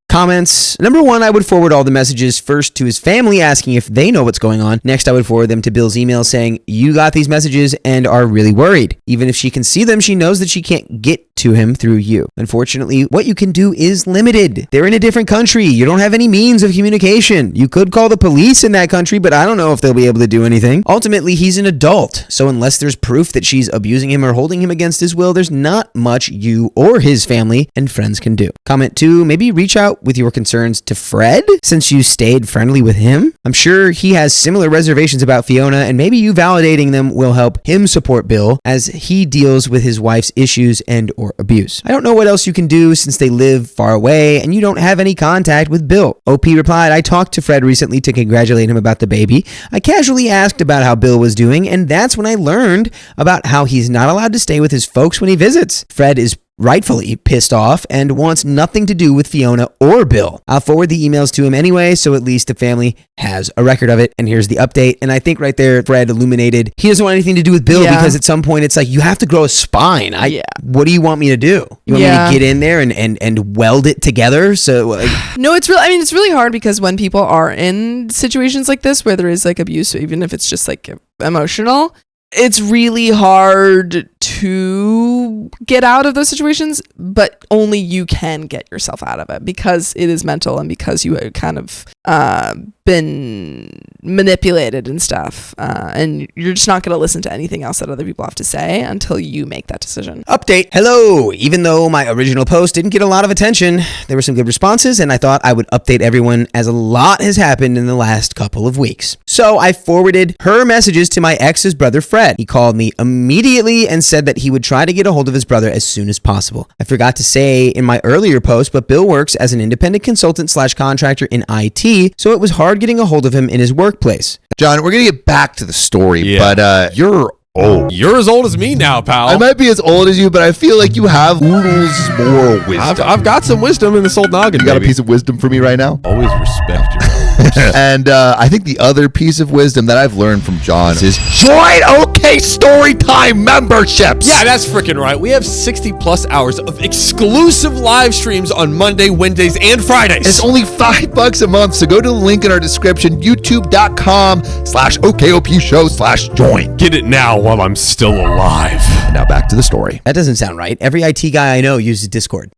comments. Number 1, I would forward all the messages first to his family asking if they know what's going on. Next, I would forward them to Bill's email saying, you got these messages and are really worried. Even if she can see them, she knows that she can't get to him through you. Unfortunately, what you can do is limited. They're in a different country. You don't have any means of communication. You could call the police in that country, but I don't know if they'll be able to do anything. Ultimately, he's an adult. So unless there's proof that she's abusing him or holding him against his will, there's not much you or his family and friends can do. Comment 2, maybe reach out with your concerns to Fred since you stayed friendly with him. I'm sure he has similar reservations about Fiona, and maybe you validating them will help him support Bill as he deals with his wife's issues and or abuse. I don't know what else you can do since they live far away and you don't have any contact with Bill. OP replied, I talked to Fred recently to congratulate him about the baby. I casually asked about how Bill was doing, and that's when I learned about how he's not allowed to stay with his folks when he visits. Fred is rightfully pissed off and wants nothing to do with Fiona or Bill. I'll forward the emails to him anyway, so at least the family has a record of it. And here's the update. And I think right there, Fred illuminated, he doesn't want anything to do with Bill because at some point it's like, you have to grow a spine. What do you want me to do? You want me to get in there and weld it together? So No, it's really hard because when people are in situations like this where there is like abuse, even if it's just like emotional, it's really hard to get out of those situations, but only you can get yourself out of it because it is mental and because you have kind of been manipulated and stuff. And you're just not going to listen to anything else that other people have to say until you make that decision. Update. Hello. Even though my original post didn't get a lot of attention, there were some good responses, and I thought I would update everyone as a lot has happened in the last couple of weeks. So I forwarded her messages to my ex's brother, Fred. He called me immediately and said that he would try to get a hold of his brother as soon as possible. I forgot to say in my earlier post, but Bill works as an independent consultant / contractor in IT, so it was hard getting a hold of him in his workplace. John, we're going to get back to the story, but you're old. You're as old as me now, pal. I might be as old as you, but I feel like you have oodles moral wisdom. I've got some wisdom in this old noggin. You got a piece of wisdom for me right now? Always respect your And I think the other piece of wisdom that I've learned from John is join OK Storytime memberships. Yeah, that's freaking right. We have 60 plus hours of exclusive live streams on Monday, Wednesdays, and Fridays. It's only $5 a month, so go to the link in our description, youtube.com/OKOP show/join. Get it now while I'm still alive. Now back to the story. That doesn't sound right. Every IT guy I know uses Discord.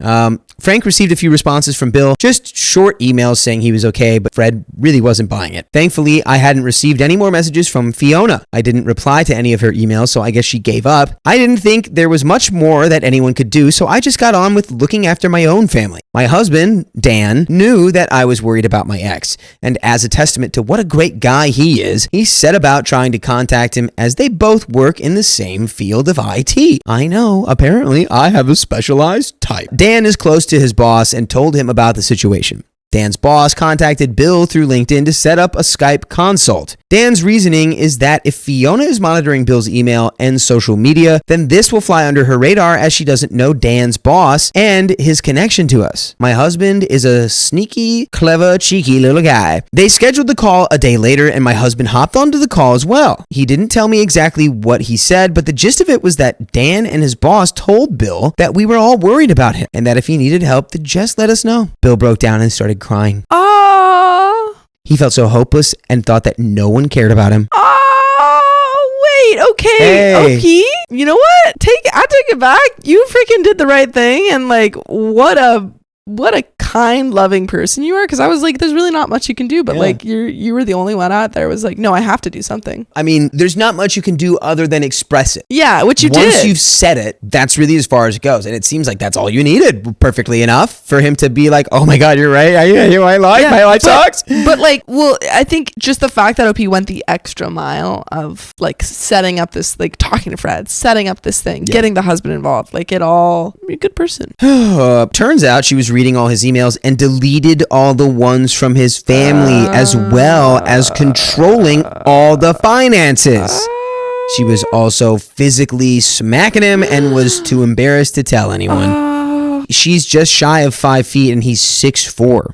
Frank received a few responses from Bill, just short emails saying he was okay, but Fred really wasn't buying it. Thankfully, I hadn't received any more messages from Fiona. I didn't reply to any of her emails, so I guess she gave up. I didn't think there was much more that anyone could do, so I just got on with looking after my own family. My husband, Dan, knew that I was worried about my ex, and as a testament to what a great guy he is, he set about trying to contact him as they both work in the same field of IT. I know, apparently I have a specialized type. Dan is close to his boss and told him about the situation. Dan's boss contacted Bill through LinkedIn to set up a Skype consult. Dan's reasoning is that if Fiona is monitoring Bill's email and social media, then this will fly under her radar as she doesn't know Dan's boss and his connection to us. My husband is a sneaky, clever, cheeky little guy. They scheduled the call a day later and my husband hopped onto the call as well. He didn't tell me exactly what he said, but the gist of it was that Dan and his boss told Bill that we were all worried about him and that if he needed help, to just let us know. Bill broke down and started crying. He felt so hopeless and thought that no one cared about him. Wait, okay, Hey. OP. You know what? I take it back. You freaking did the right thing, and like, what a kind, loving person you are. Because I was like, there's really not much you can do, but like you were the only one out there was like, no, I have to do something. I mean, there's not much you can do other than express it. Yeah, which you Once did. you've said it, that's really as far as it goes. And it seems like that's all you needed, perfectly enough, for him to be like, oh my God, you're right. My life sucks. But like, well, I think just the fact that OP went the extra mile of like setting up this, like talking to Fred, setting up this thing, getting the husband involved, like it all, you're a good person. Turns out she was reading all his emails and deleted all the ones from his family, as well as controlling all the finances. She was also physically smacking him and was too embarrassed to tell anyone. She's just shy of 5 feet and he's 6'4".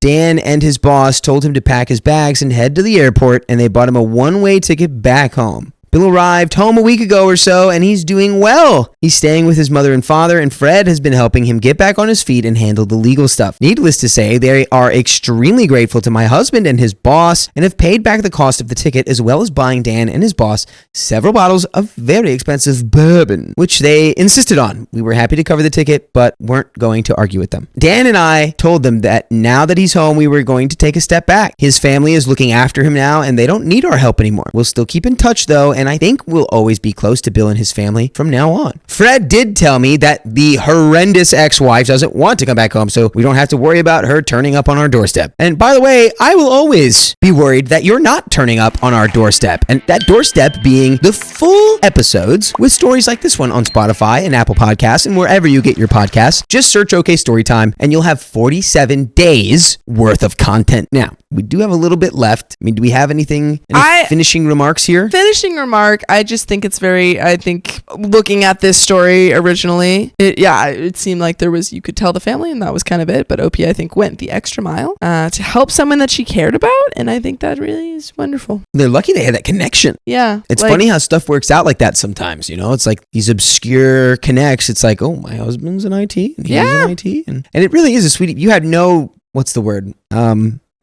Dan and his boss told him to pack his bags and head to the airport, and they bought him a one-way ticket back home. Bill arrived home a week ago or so, and he's doing well. He's staying with his mother and father, and Fred has been helping him get back on his feet and handle the legal stuff. Needless to say, they are extremely grateful to my husband and his boss, and have paid back the cost of the ticket, as well as buying Dan and his boss several bottles of very expensive bourbon, which they insisted on. We were happy to cover the ticket, but weren't going to argue with them. Dan and I told them that now that he's home, we were going to take a step back. His family is looking after him now, and they don't need our help anymore. We'll still keep in touch, though, and I think we'll always be close to Bill and his family from now on. Fred did tell me that the horrendous ex-wife doesn't want to come back home, so we don't have to worry about her turning up on our doorstep. And by the way, I will always be worried that you're not turning up on our doorstep, and that doorstep being the full episodes with stories like this one on Spotify and Apple Podcasts and wherever you get your podcasts. Just search OK Storytime and you'll have 47 days worth of content. Now, we do have a little bit left. I mean, do we have any finishing remarks here? Finishing remark, I just think it's I think looking at this story originally, it seemed like you could tell the family and that was kind of it. But OP, I think, went the extra mile to help someone that she cared about. And I think that really is wonderful. They're lucky they had that connection. Yeah. It's funny how stuff works out like that sometimes, you know? It's like these obscure connects. It's like, oh, my husband's in IT and he's in IT. And it really is a sweetie. You had no, what's the word?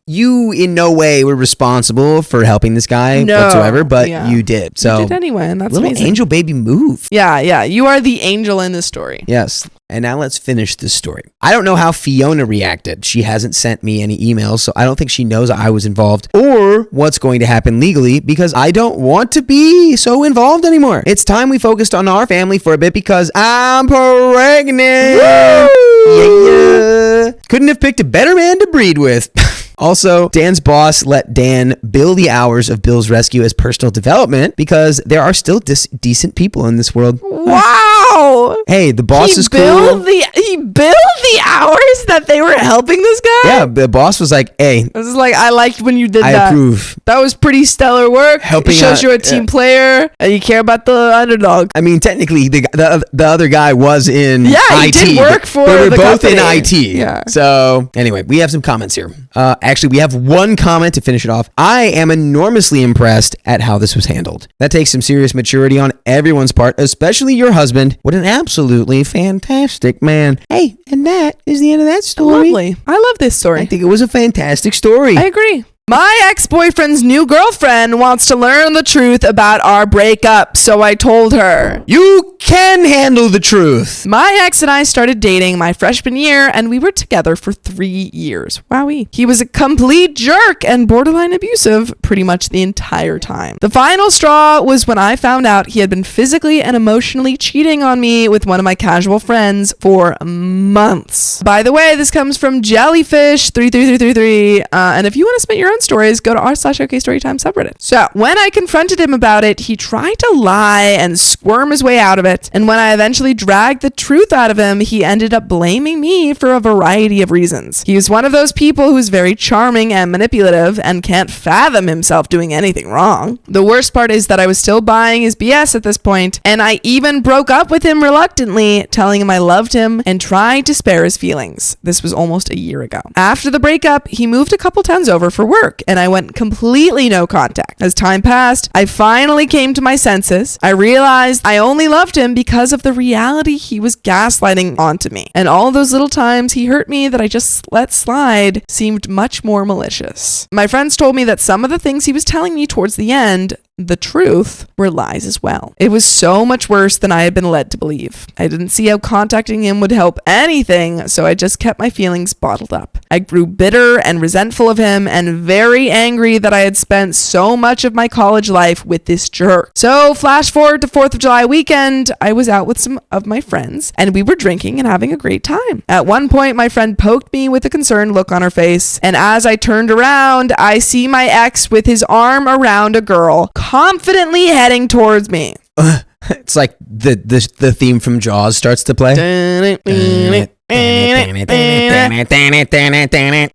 You in no way were responsible for helping this guy whatsoever, but you did. So you did anyway, and that's little amazing. Angel baby move. Yeah. You are the angel in this story. Yes. And now let's finish this story. I don't know how Fiona reacted. She hasn't sent me any emails, so I don't think she knows I was involved or what's going to happen legally, because I don't want to be so involved anymore. It's time we focused on our family for a bit because I'm pregnant. Yeah. Couldn't have picked a better man to breed with. Also, Dan's boss let Dan bill the hours of Bill's rescue as personal development because there are still decent people in this world. Wow. Hey, the boss is cool. He billed the hours that they were helping this guy? Yeah, the boss was like, hey. This is like, I liked when you did that. I approve. That was pretty stellar work. Helping it shows out, you're a team player and you care about the underdog. I mean, technically, the other guy was in IT. Yeah, he did work for the both company. in IT. Yeah. So, anyway, we have some comments here. Actually, we have one comment to finish it off. I am enormously impressed at how this was handled. That takes some serious maturity on everyone's part, especially your husband. What an absolutely fantastic man. Hey, and that is the end of that story. Lovely. I love this story. I think it was a fantastic story. I agree. My ex-boyfriend's new girlfriend wants to learn the truth about our breakup, so I told her. You can handle the truth. My ex and I started dating my freshman year, and we were together for 3 years. Wowee. He was a complete jerk and borderline abusive pretty much the entire time. The final straw was when I found out he had been physically and emotionally cheating on me with one of my casual friends for months. By the way, this comes from Jellyfish33333, and if you want to submit your own stories, go to r/OKStorytime subreddit. So when I confronted him about it, he tried to lie and squirm his way out of it. And when I eventually dragged the truth out of him, he ended up blaming me for a variety of reasons. He was one of those people who's very charming and manipulative and can't fathom himself doing anything wrong. The worst part is that I was still buying his BS at this point, and I even broke up with him reluctantly, telling him I loved him and tried to spare his feelings. This was almost a year ago. After the breakup, he moved a couple towns over for work, and I went completely no contact. As time passed, I finally came to my senses. I realized I only loved him because of the reality he was gaslighting onto me. And all those little times he hurt me that I just let slide seemed much more malicious. My friends told me that some of the things he was telling me towards the end the truth were lies as well. It was so much worse than I had been led to believe. I didn't see how contacting him would help anything, so I just kept my feelings bottled up. I grew bitter and resentful of him and very angry that I had spent so much of my college life with this jerk. So flash forward to 4th of July weekend, I was out with some of my friends and we were drinking and having a great time. At one point, my friend poked me with a concerned look on her face, and as I turned around, I see my ex with his arm around a girl, confidently heading towards me. It's like the theme from Jaws starts to play.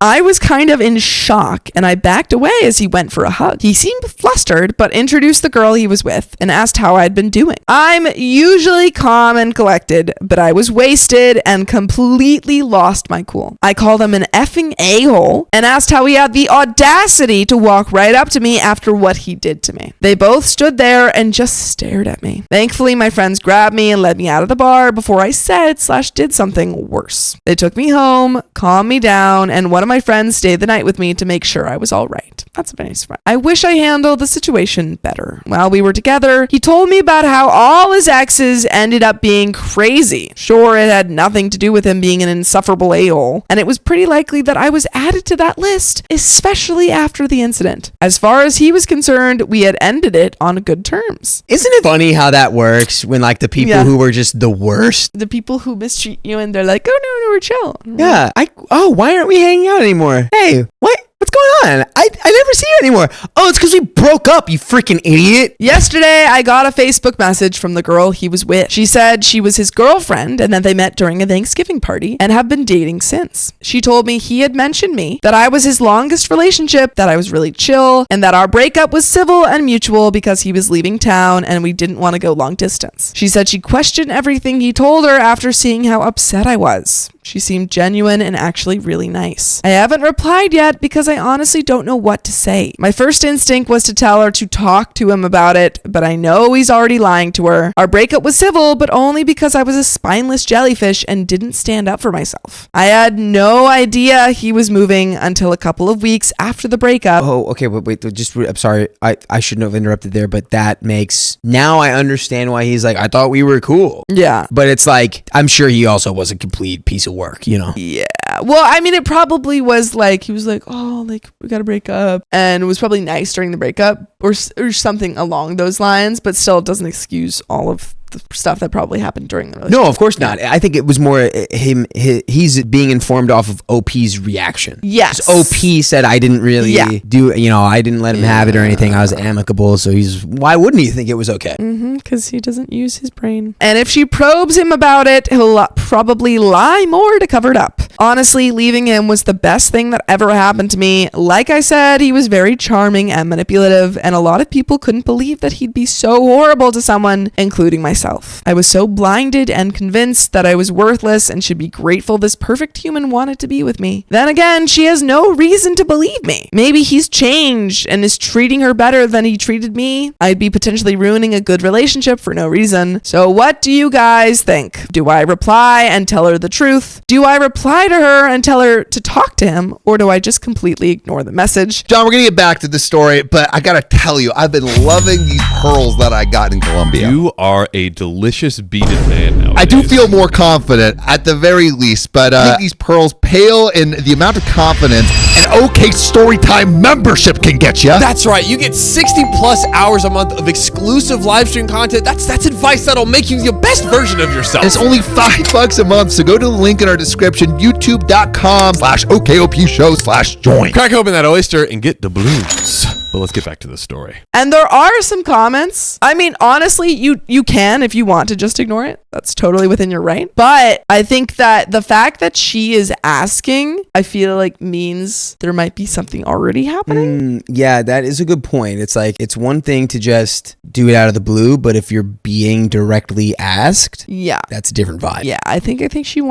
I was kind of in shock and I backed away as he went for a hug. He seemed flustered, but introduced the girl he was with and asked how I'd been doing. I'm usually calm and collected, but I was wasted and completely lost my cool. I called him an effing a-hole and asked how he had the audacity to walk right up to me after what he did to me. They both stood there and just stared at me. Thankfully, my friends grabbed me and led me out of the bar before I said/did something worse. They took me home, calmed me down, and one of my friends stayed the night with me to make sure I was all right. That's a nice friend. I wish I handled the situation better. While we were together, he told me about how all his exes ended up being crazy. Sure, it had nothing to do with him being an insufferable a-hole, and it was pretty likely that I was added to that list, especially after the incident. As far as he was concerned, we had ended it on good terms. Isn't it funny how that works when like the people who were just the worst? The people who mistreat you and they're like, oh no, we're chill. Yeah. Why aren't we hanging out anymore? Hey, what's going on? I never see you anymore. Oh, it's because we broke up, you freaking idiot. Yesterday, I got a Facebook message from the girl he was with. She said she was his girlfriend and that they met during a Thanksgiving party and have been dating since. She told me he had mentioned me, that I was his longest relationship, that I was really chill, and that our breakup was civil and mutual because he was leaving town and we didn't want to go long distance. She said she questioned everything he told her after seeing how upset I was. She seemed genuine and actually really nice. I haven't replied yet because I honestly don't know what to say. My first instinct was to tell her to talk to him about it, but I know he's already lying to her. Our breakup was civil, but only because I was a spineless jellyfish and didn't stand up for myself. I had no idea he was moving until a couple of weeks after the breakup. Oh, okay, wait, I'm sorry. I shouldn't have interrupted there, but that makes, now I understand why he's like, I thought we were cool. Yeah. But it's like, I'm sure he also was a complete piece of work, you know? Yeah. Well, I mean, it probably was like, he was like, oh, like, we gotta break up. And it was probably nice during the breakup or something along those lines, but still it doesn't excuse all of the stuff that probably happened during the relationship. No, of course not. I think it was more he's being informed off of OP's reaction. Yes. OP said I didn't really do, I didn't let him have it or anything. I was amicable. So why wouldn't he think it was okay? Because he doesn't use his brain. And if she probes him about it, he'll probably lie more to cover it up. Honestly, leaving him was the best thing that ever happened to me. Like I said, he was very charming and manipulative, and a lot of people couldn't believe that he'd be so horrible to someone, including myself. I was so blinded and convinced that I was worthless and should be grateful this perfect human wanted to be with me. Then again, she has no reason to believe me. Maybe he's changed and is treating her better than he treated me. I'd be potentially ruining a good relationship for no reason. So what do you guys think? Do I reply and tell her the truth? Do I reply to her and tell her to talk to him? Or do I just completely ignore the message? John, we're going to get back to the story, but I got to tell you, I've been loving these pearls that I got in Colombia. You are a delicious beaded man now. I do feel more confident at the very least, but I think these pearls pale in the amount of confidence an OK Storytime membership can get you. That's right. You get 60 plus hours a month of exclusive live stream content. That's advice that'll make you the best version of yourself. And it's only $5 a month, so go to the link in our description, youtube.com/OKOP show/join. Crack open that oyster and get the blues. But let's get back to the story. And there are some comments. I mean, honestly, you can, if you want to just ignore it. That's totally within your right. But I think that the fact that she is asking, I feel like means there might be something already happening. Yeah, that is a good point. It's like, it's one thing to just do it out of the blue, but if you're being directly asked, that's a different vibe. Yeah, I think she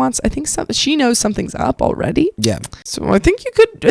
knows something's up already. Yeah. So I think you could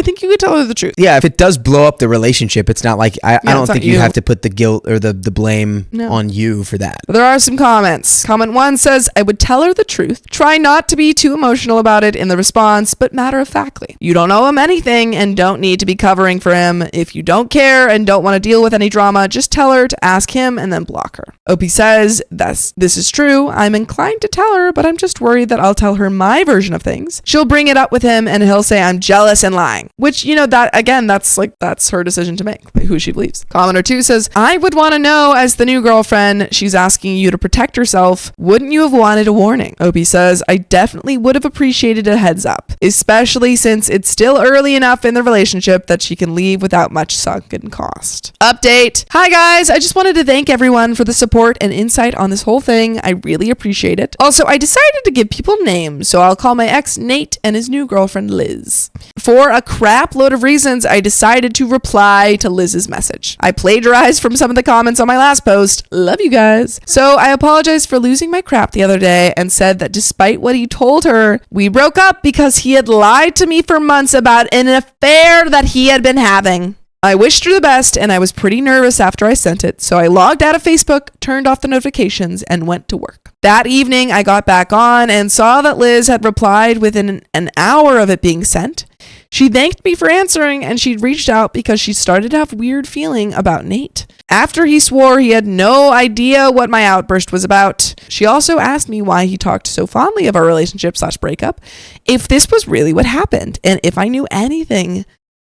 tell her the truth. Yeah, if it does blow up the relationship, it's it's not like I don't it's think not you you. have to put the guilt or the blame No. on you for that. But there are some comments. Comment 1 says, I would tell her the truth. Try not to be too emotional about it in the response, but matter-of-factly. You don't owe him anything and don't need to be covering for him. If you don't care and don't want to deal with any drama, just tell her to ask him and then block her. OP says, this is true. I'm inclined to tell her, but I'm just worried that I'll tell her my version of things. She'll bring it up with him and he'll say I'm jealous and lying. Which, that again, that's her decision to make, who she believes. Commenter 2 says, I would want to know, as the new girlfriend, she's asking you to protect herself. Wouldn't you have wanted a warning? OP says, I definitely would have appreciated a heads up, especially since it's still early enough in the relationship that she can leave without much sunken cost. Update. Hi guys, I just wanted to thank everyone for the support and insight on this whole thing. I really appreciate it. Also, I decided to give people names, so I'll call my ex Nate and his new girlfriend Liz. For a crap load of reasons, I decided to reply to Liz's message. I plagiarized from some of the comments on my last post. Love you guys. So I apologized for losing my crap the other day and said that despite what he told her, we broke up because he had lied to me for months about an affair that he had been having. I wished her the best, and I was pretty nervous after I sent it, so I logged out of Facebook, turned off the notifications, and went to work. That evening, I got back on and saw that Liz had replied within an hour of it being sent. She thanked me for answering, and she'd reached out because she started to have weird feeling about Nate. After he swore he had no idea what my outburst was about, she also asked me why he talked so fondly of our relationship/breakup, if this was really what happened, and if I knew anything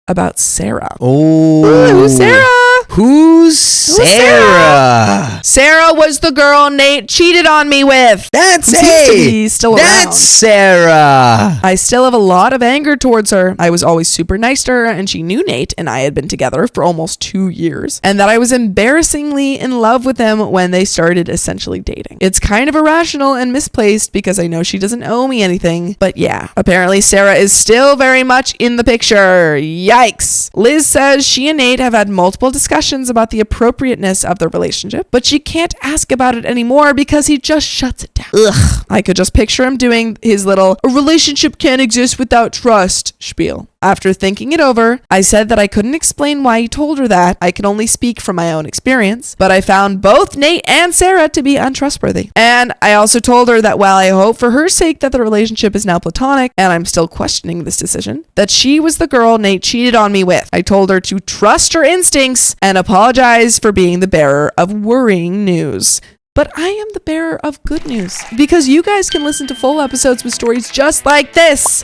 about Sarah. Oh, Who's Sarah? Who's Sarah? Sarah was the girl Nate cheated on me with. That's Seems to be still around. That's Sarah. I still have a lot of anger towards her. I was always super nice to her, and she knew Nate and I had been together for almost 2 years, and that I was embarrassingly in love with him when they started essentially dating. It's kind of irrational and misplaced because I know she doesn't owe me anything, but yeah, apparently Sarah is still very much in the picture. Yikes. Liz says she and Nate have had multiple discussions about the appropriateness of their relationship, but she can't ask about it anymore because he just shuts it down. Ugh. I could just picture him doing his little "a relationship can't exist without trust" spiel. After thinking it over, I said that I couldn't explain why he told her that. I could only speak from my own experience, but I found both Nate and Sarah to be untrustworthy. And I also told her that while I hope for her sake that the relationship is now platonic, and I'm still questioning this decision, that she was the girl Nate cheated on me with. I told her to trust her instincts and apologize for being the bearer of worrying news. But I am the bearer of good news, because you guys can listen to full episodes with stories just like this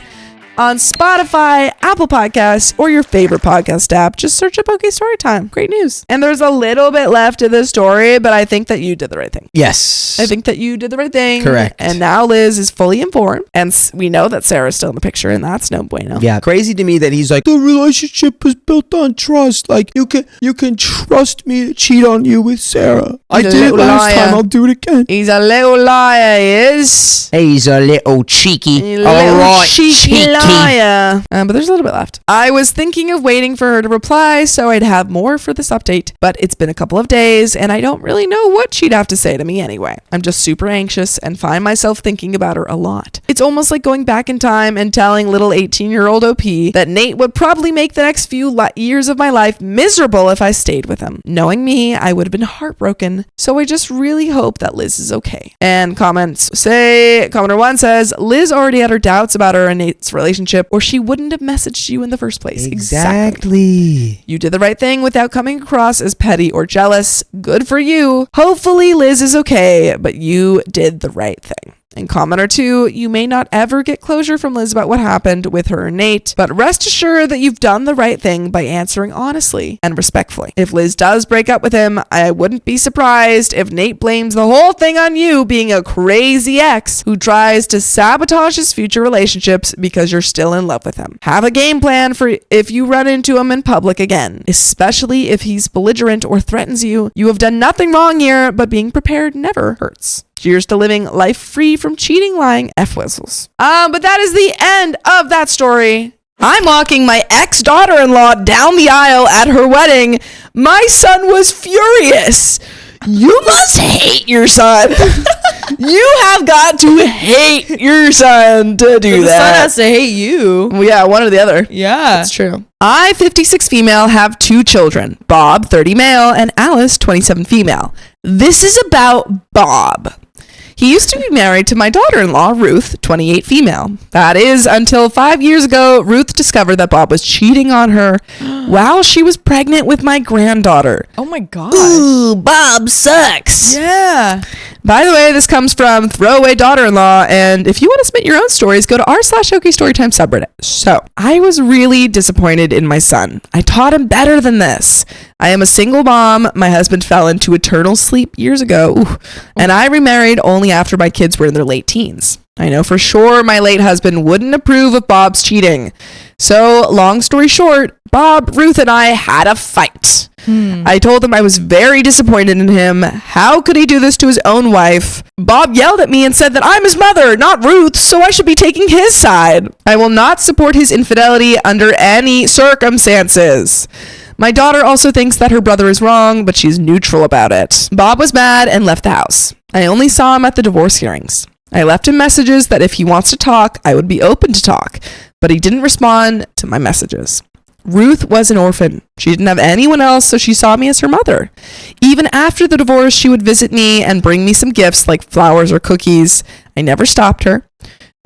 on Spotify, Apple Podcasts, or your favorite podcast app. Just search up OK Storytime. Great news. And there's a little bit left to the story, but I think that you did the right thing. Yes. I think that you did the right thing. Correct. And now Liz is fully informed, and we know that Sarah's still in the picture, and that's no bueno. Yeah, crazy to me that he's like, the relationship is built on trust. Like, you can trust me to cheat on you with Sarah. I did it last time. I'll do it again. He's a little liar, he is. He's a little cheeky. A little cheeky liar. But there's a little bit left. I was thinking of waiting for her to reply so I'd have more for this update, but it's been a couple of days and I don't really know what she'd have to say to me anyway. I'm just super anxious and find myself thinking about her a lot. It's almost like going back in time and telling little 18-year-old OP that Nate would probably make the next few years of my life miserable if I stayed with him. Knowing me, I would have been heartbroken, so I just really hope that Liz is okay. And commenter 1 says, Liz already had her doubts about her and Nate's relationship, or she wouldn't have messaged you in the first place. Exactly. You did the right thing without coming across as petty or jealous. Good for you. Hopefully Liz is okay, but you did the right thing. And commenter 2, you may not ever get closure from Liz about what happened with her and Nate, but rest assured that you've done the right thing by answering honestly and respectfully. If Liz does break up with him, I wouldn't be surprised if Nate blames the whole thing on you being a crazy ex who tries to sabotage his future relationships because you're still in love with him. Have a game plan for if you run into him in public again, especially if he's belligerent or threatens you. You have done nothing wrong here, but being prepared never hurts. Cheers to living life free from cheating, lying, F-whistles. But that is the end of that story. I'm walking my ex-daughter-in-law down the aisle at her wedding. My son was furious. You must hate your son. You have got to hate your son to do The son that. has to hate you. Well, yeah, one or the other. Yeah. That's true. I, 56 female, have 2 children. Bob, 30 male, and Alice, 27 female. This is about Bob. He used to be married to my daughter-in-law, Ruth, 28 female. That is until 5 years ago, Ruth discovered that Bob was cheating on her while she was pregnant with my granddaughter. Oh my gosh. Ooh, Bob sucks. Yeah. By the way, this comes from Throwaway Daughter-in-Law, and if you want to submit your own stories, go to r/OK Storytime subreddit. So, I was really disappointed in my son. I taught him better than this. I am a single mom. My husband fell into eternal sleep years ago, and I remarried only after my kids were in their late teens. I know for sure my late husband wouldn't approve of Bob's cheating. So, long story short, Bob, Ruth, and I had a fight. I told him I was very disappointed in him. How could he do this to his own wife? Bob yelled at me and said that I'm his mother, not Ruth, so I should be taking his side. I will not support his infidelity under any circumstances. My daughter also thinks that her brother is wrong, but she's neutral about it. Bob was mad and left the house. I only saw him at the divorce hearings. I left him messages that if he wants to talk, I would be open to talk, but he didn't respond to my messages. Ruth was an orphan. She didn't have anyone else, so she saw me as her mother. Even after the divorce, she would visit me and bring me some gifts like flowers or cookies. I never stopped her.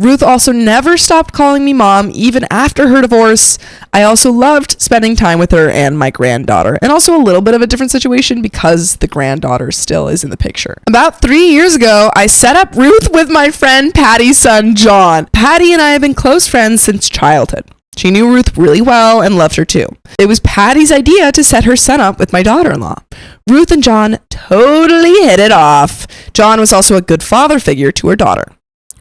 Ruth also never stopped calling me mom, even after her divorce. I also loved spending time with her and my granddaughter, and also a little bit of a different situation because the granddaughter still is in the picture. About 3 years ago, I set up Ruth with my friend Patty's son, John. Patty and I have been close friends since childhood. She knew Ruth really well and loved her too. It was Patty's idea to set her son up with my daughter-in-law. Ruth and John totally hit it off. John was also a good father figure to her daughter.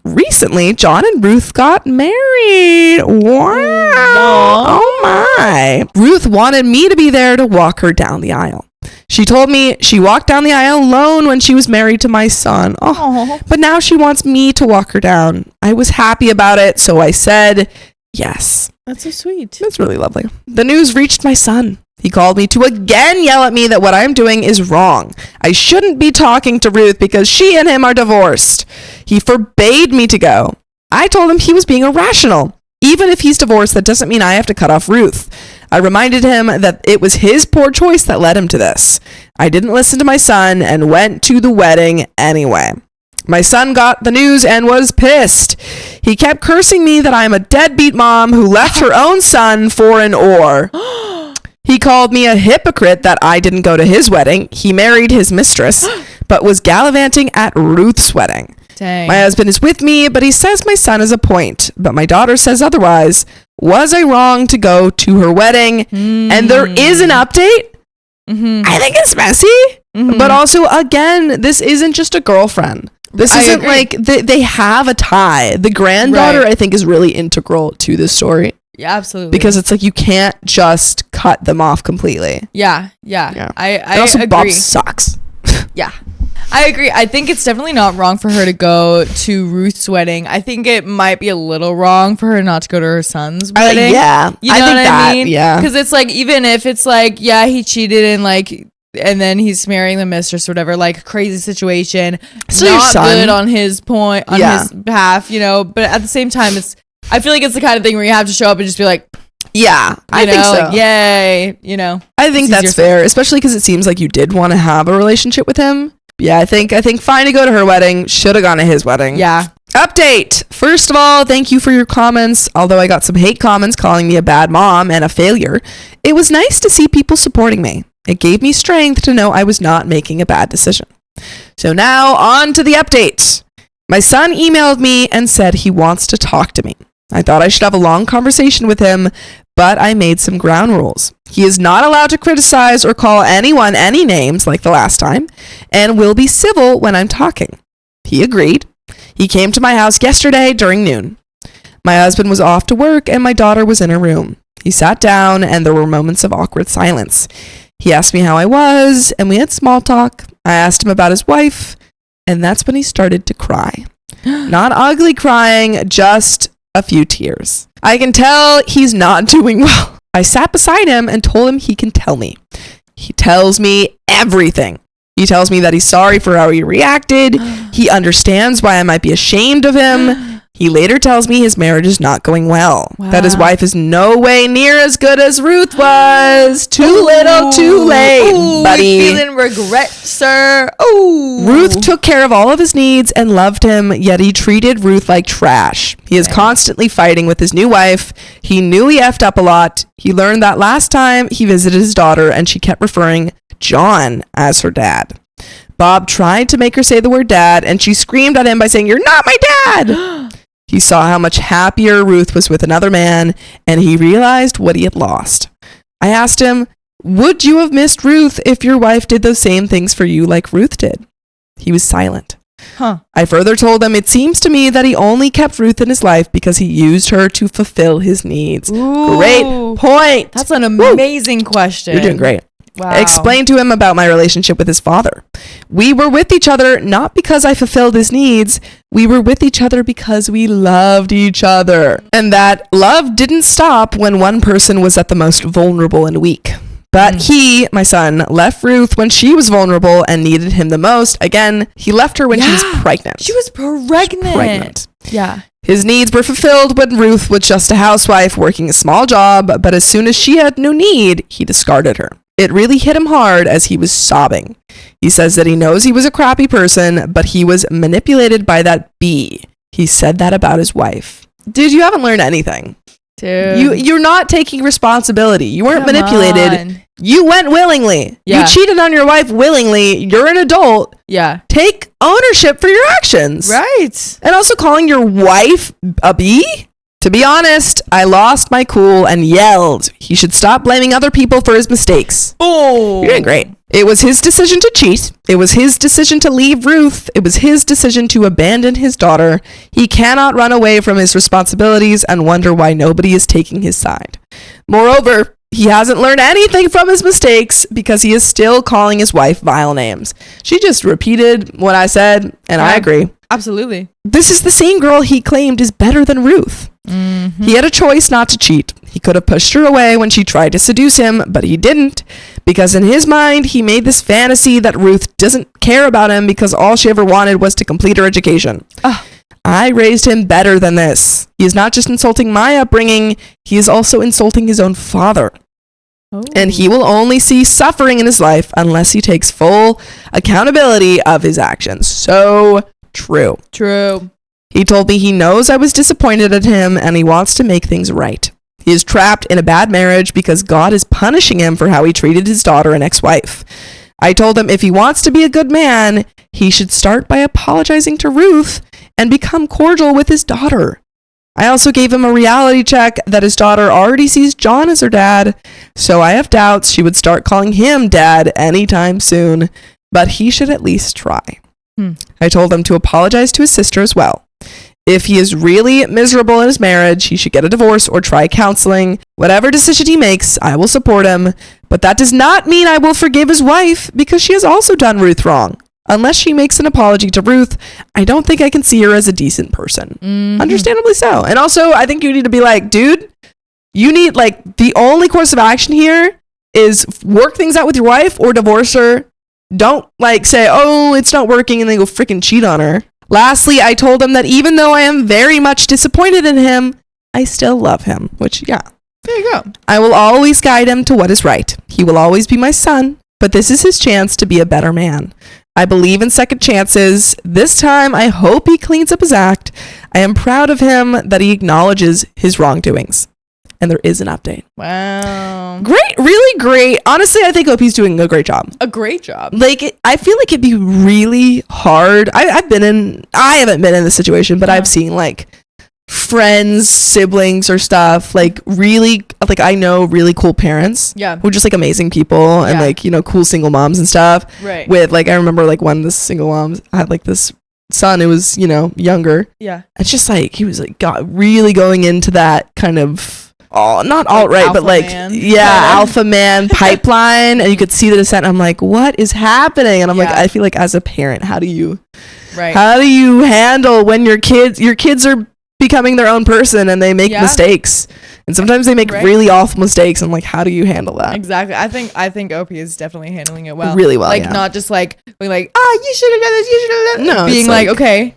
Recently, John and Ruth got married. Wow. Oh my. Ruth wanted me to be there to walk her down the aisle. She told me she walked down the aisle alone when she was married to my son. Oh, but now she wants me to walk her down. I was happy about it, so I said yes. That's so sweet. That's really lovely. The news reached my son. He called me to again yell at me that what I'm doing is wrong. I shouldn't be talking to Ruth because she and him are divorced. He forbade me to go. I told him he was being irrational. Even if he's divorced, that doesn't mean I have to cut off Ruth. I reminded him that it was his poor choice that led him to this. I didn't listen to my son and went to the wedding anyway. My son got the news and was pissed. He kept cursing me that I'm a deadbeat mom who left her own son for an whore. He called me a hypocrite that I didn't go to his wedding. He married his mistress, but was gallivanting at Ruth's wedding. Dang. My husband is with me, but he says my son is a point. But my daughter says otherwise. Was I wrong to go to her wedding? And there is an update. I think it's messy. But also, again, this isn't just a girlfriend. This I isn't agree. like they have a tie. The granddaughter, Right. I think, is really integral to this story Yeah, absolutely. because it's like you can't just cut them off completely. yeah. I And also, agree. Bob sucks. Yeah. I agree. I think it's definitely not wrong for her to go to Ruth's wedding. I think it might be a little wrong for her not to go to her son's wedding. Yeah, You know I think what that. I mean? Yeah, Because it's like, even if it's like, yeah, he cheated and like, and then he's marrying the mistress or whatever, like crazy situation. So your not son- good on his point, on Yeah. his behalf, you know, but at the same time, I feel like it's the kind of thing where you have to show up and just be like, yeah, I think so. like, yay, you know. I think It's that's easier. fair, especially because it seems like you did want to have a relationship with him. Yeah, I think fine to go to her wedding. Should have gone to his wedding. Yeah. Update. First of all, thank you for your comments. Although I got some hate comments calling me a bad mom and a failure, it was nice to see people supporting me. It gave me strength to know I was not making a bad decision. So now on to the update. My son emailed me and said he wants to talk to me. I thought I should have a long conversation with him, but I made some ground rules. He is not allowed to criticize or call anyone any names like the last time, and will be civil when I'm talking. He agreed. He came to my house yesterday during noon. My husband was off to work and my daughter was in her room. He sat down and there were moments of awkward silence. He asked me how I was and we had small talk. I asked him about his wife and that's when he started to cry. Not ugly crying, just a few tears. I can tell he's not doing well. I sat beside him and told him he can tell me. He tells me everything. He tells me that he's sorry for how he reacted. He understands why I might be ashamed of him. He later tells me his marriage is not going well. Wow. That his wife is no way near as good as Ruth was. Too little, too late, Ooh, buddy. Feeling regret, sir. Ooh. Ruth took care of all of his needs and loved him, yet he treated Ruth like trash. He is constantly fighting with his new wife. He knew he effed up a lot. He learned that last time he visited his daughter and she kept referring John as her dad. Bob tried to make her say the word dad and she screamed at him by saying, "You're not my dad." He saw how much happier Ruth was with another man, and he realized what he had lost. I asked him, "Would you have missed Ruth if your wife did those same things for you like Ruth did?" He was silent. I further told him, "It seems to me that he only kept Ruth in his life because he used her to fulfill his needs." Ooh. Great point. That's an amazing question. You're doing great. Wow. I explained to him about my relationship with his father. We were with each other not because I fulfilled his needs. We were with each other because we loved each other. And that love didn't stop when one person was at the most vulnerable and weak. But he, my son, left Ruth when she was vulnerable and needed him the most. Again, he left her when she was pregnant. She was pregnant. Yeah. His needs were fulfilled when Ruth was just a housewife working a small job, but as soon as she had no need, he discarded her. It really hit him hard as he was sobbing. He says that he knows he was a crappy person, but he was manipulated by that bee. He said that about his wife. Dude, you haven't learned anything. Dude. You're not taking responsibility. You weren't Come manipulated. on. You went willingly. Yeah. You cheated on your wife willingly. You're an adult. Yeah. Take ownership for your actions. Right. And also calling your wife a bee? To be honest, I lost my cool and yelled. He should stop blaming other people for his mistakes. Oh. You're doing great. It was his decision to cheat. It was his decision to leave Ruth. It was his decision to abandon his daughter. He cannot run away from his responsibilities and wonder why nobody is taking his side. Moreover, he hasn't learned anything from his mistakes because he is still calling his wife vile names. She just repeated what I said, and I agree. Absolutely. This is the same girl he claimed is better than Ruth. Mm-hmm. He had a choice not to cheat. He could have pushed her away when she tried to seduce him, but he didn't, because in his mind, he made this fantasy that Ruth doesn't care about him because all she ever wanted was to complete her education. I raised him better than this. He is not just insulting my upbringing, he is also insulting his own father. And he will only see suffering in his life unless he takes full accountability of his actions. So true. True. He told me he knows I was disappointed at him and he wants to make things right. He is trapped in a bad marriage because God is punishing him for how he treated his daughter and ex-wife. I told him if he wants to be a good man, he should start by apologizing to Ruth and become cordial with his daughter. I also gave him a reality check that his daughter already sees John as her dad, so I have doubts she would start calling him dad anytime soon, but he should at least try. I told him to apologize to his sister as well. If he is really miserable in his marriage, he should get a divorce or try counseling. Whatever decision he makes, I will support him, but that does not mean I will forgive his wife because she has also done Ruth wrong. Unless she makes an apology to Ruth, I don't think I can see her as a decent person. Understandably so. And also, I think you need to be like, dude, you need, like, the only course of action here is work things out with your wife or divorce her. Don't, like, say, oh, it's not working, and then go freaking cheat on her. Lastly, I told him that even though I am very much disappointed in him, I still love him, which, yeah. There you go. I will always guide him to what is right. He will always be my son, but this is his chance to be a better man. I believe in second chances. This time, I hope he cleans up his act. I am proud of him that he acknowledges his wrongdoings. And there is an update. Wow. Great, really great. Honestly, I think OP's doing a great job. A great job. Like, I feel like it'd be really hard. I haven't been in this situation, but I've seen, like, friends, siblings or stuff, like, really, like, I know really cool parents. Yeah. Who are just, like, amazing people and, like, you know, cool single moms and stuff. Right. With, like, I remember, like, one of the single moms had, like, this son who was, you know, younger. Yeah. It's just, like, he was, like, really going into that kind of, not alt-right, like but like, man. alpha man pipeline, and you could see the descent. I'm like, what is happening? And I'm like, I feel like as a parent, how do you handle when your kids are becoming their own person and they make mistakes. And sometimes they make really awful mistakes. And like, how do you handle that? Exactly. I think OP is definitely handling it well. Really well. Like not just like being like, you should have done this, you should have done that. No, being like, okay,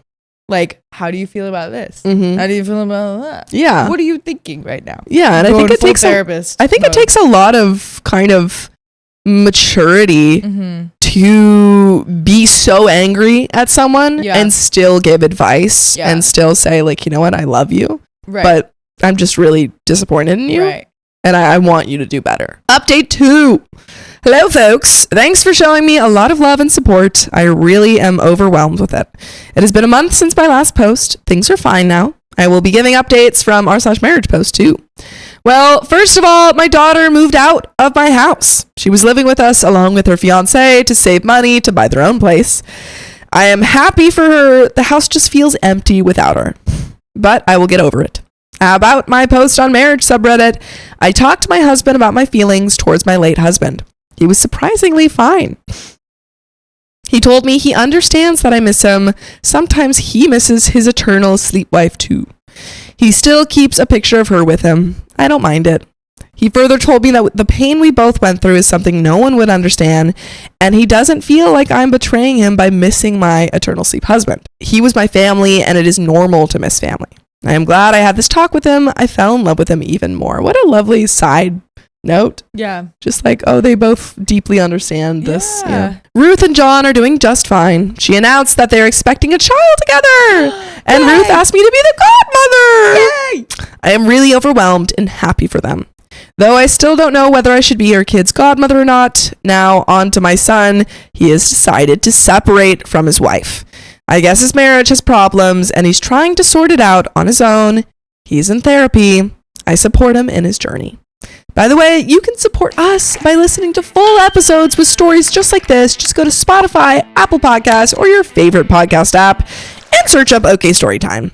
like, how do you feel about this? Mm-hmm. How do you feel about that? Yeah. What are you thinking right now? Yeah, and I think it takes therapist. I think it takes a lot of kind of maturity to be so angry at someone and still give advice and still say like, you know what, I love you, but I'm just really disappointed in you, and I want you to do better. Update 2. Hello, folks. Thanks for showing me a lot of love and support. I really am overwhelmed with it. It has been a month since my last post. Things are fine now. I will be giving updates from r/marriage post too. Well, first of all, my daughter moved out of my house. She was living with us along with her fiancé to save money to buy their own place. I am happy for her. The house just feels empty without her, but I will get over it. About my post on marriage subreddit, I talked to my husband about my feelings towards my late husband. He was surprisingly fine. He told me he understands that I miss him. Sometimes he misses his eternal sleep wife too. He still keeps a picture of her with him. I don't mind it. He further told me that the pain we both went through is something no one would understand, and he doesn't feel like I'm betraying him by missing my eternal sleep husband. He was my family, and it is normal to miss family. I am glad I had this talk with him. I fell in love with him even more. What a lovely side note. Yeah. Just like, oh, they both deeply understand this. Yeah. Ruth and John are doing just fine. She announced that they're expecting a child together. And Yay. Ruth asked me to be the godmother. Yay. I am really overwhelmed and happy for them. Though I still don't know whether I should be her kid's godmother or not. Now, on to my son. He has decided to separate from his wife. I guess his marriage has problems, and he's trying to sort it out on his own. He's in therapy. I support him in his journey. By the way, you can support us by listening to full episodes with stories just like this. Just go to Spotify, Apple Podcasts, or your favorite podcast app and search up OK Storytime.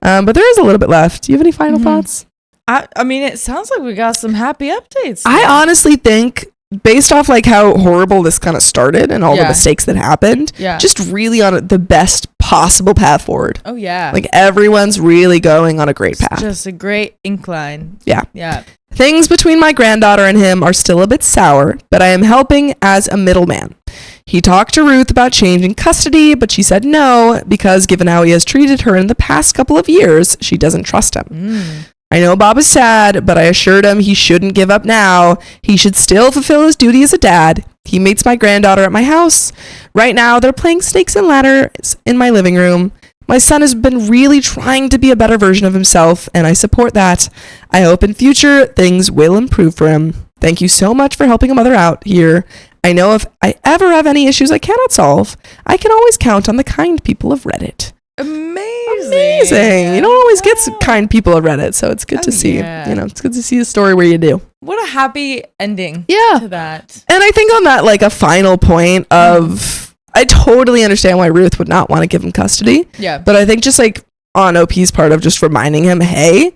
But there is a little bit left. Do you have any final thoughts? I mean, it sounds like we got some happy updates. I honestly think, based off like how horrible this kind of started and all the mistakes that happened, just really on the best possible path forward. Oh, yeah. Like everyone's really going on a great path. Just a great incline. Yeah. Yeah. Things between my granddaughter and him are still a bit sour, but I am helping as a middleman. He talked to Ruth about changing custody, but she said no, because given how he has treated her in the past couple of years, she doesn't trust him. I know Bob is sad, but I assured him he shouldn't give up now. He should still fulfill his duty as a dad. He meets my granddaughter at my house. Right now, they're playing snakes and ladders in my living room. My son has been really trying to be a better version of himself, and I support that. I hope in future things will improve for him. Thank you so much for helping a mother out here. I know if I ever have any issues I cannot solve, I can always count on the kind people of Reddit. Amazing. You don't always get some kind people at Reddit, so it's good to see. You know, it's good to see a story where you do. What a happy ending to that. And I think on that, like, a final point of, I totally understand why Ruth would not want to give him custody. Yeah. But I think just like on OP's part of just reminding him, hey,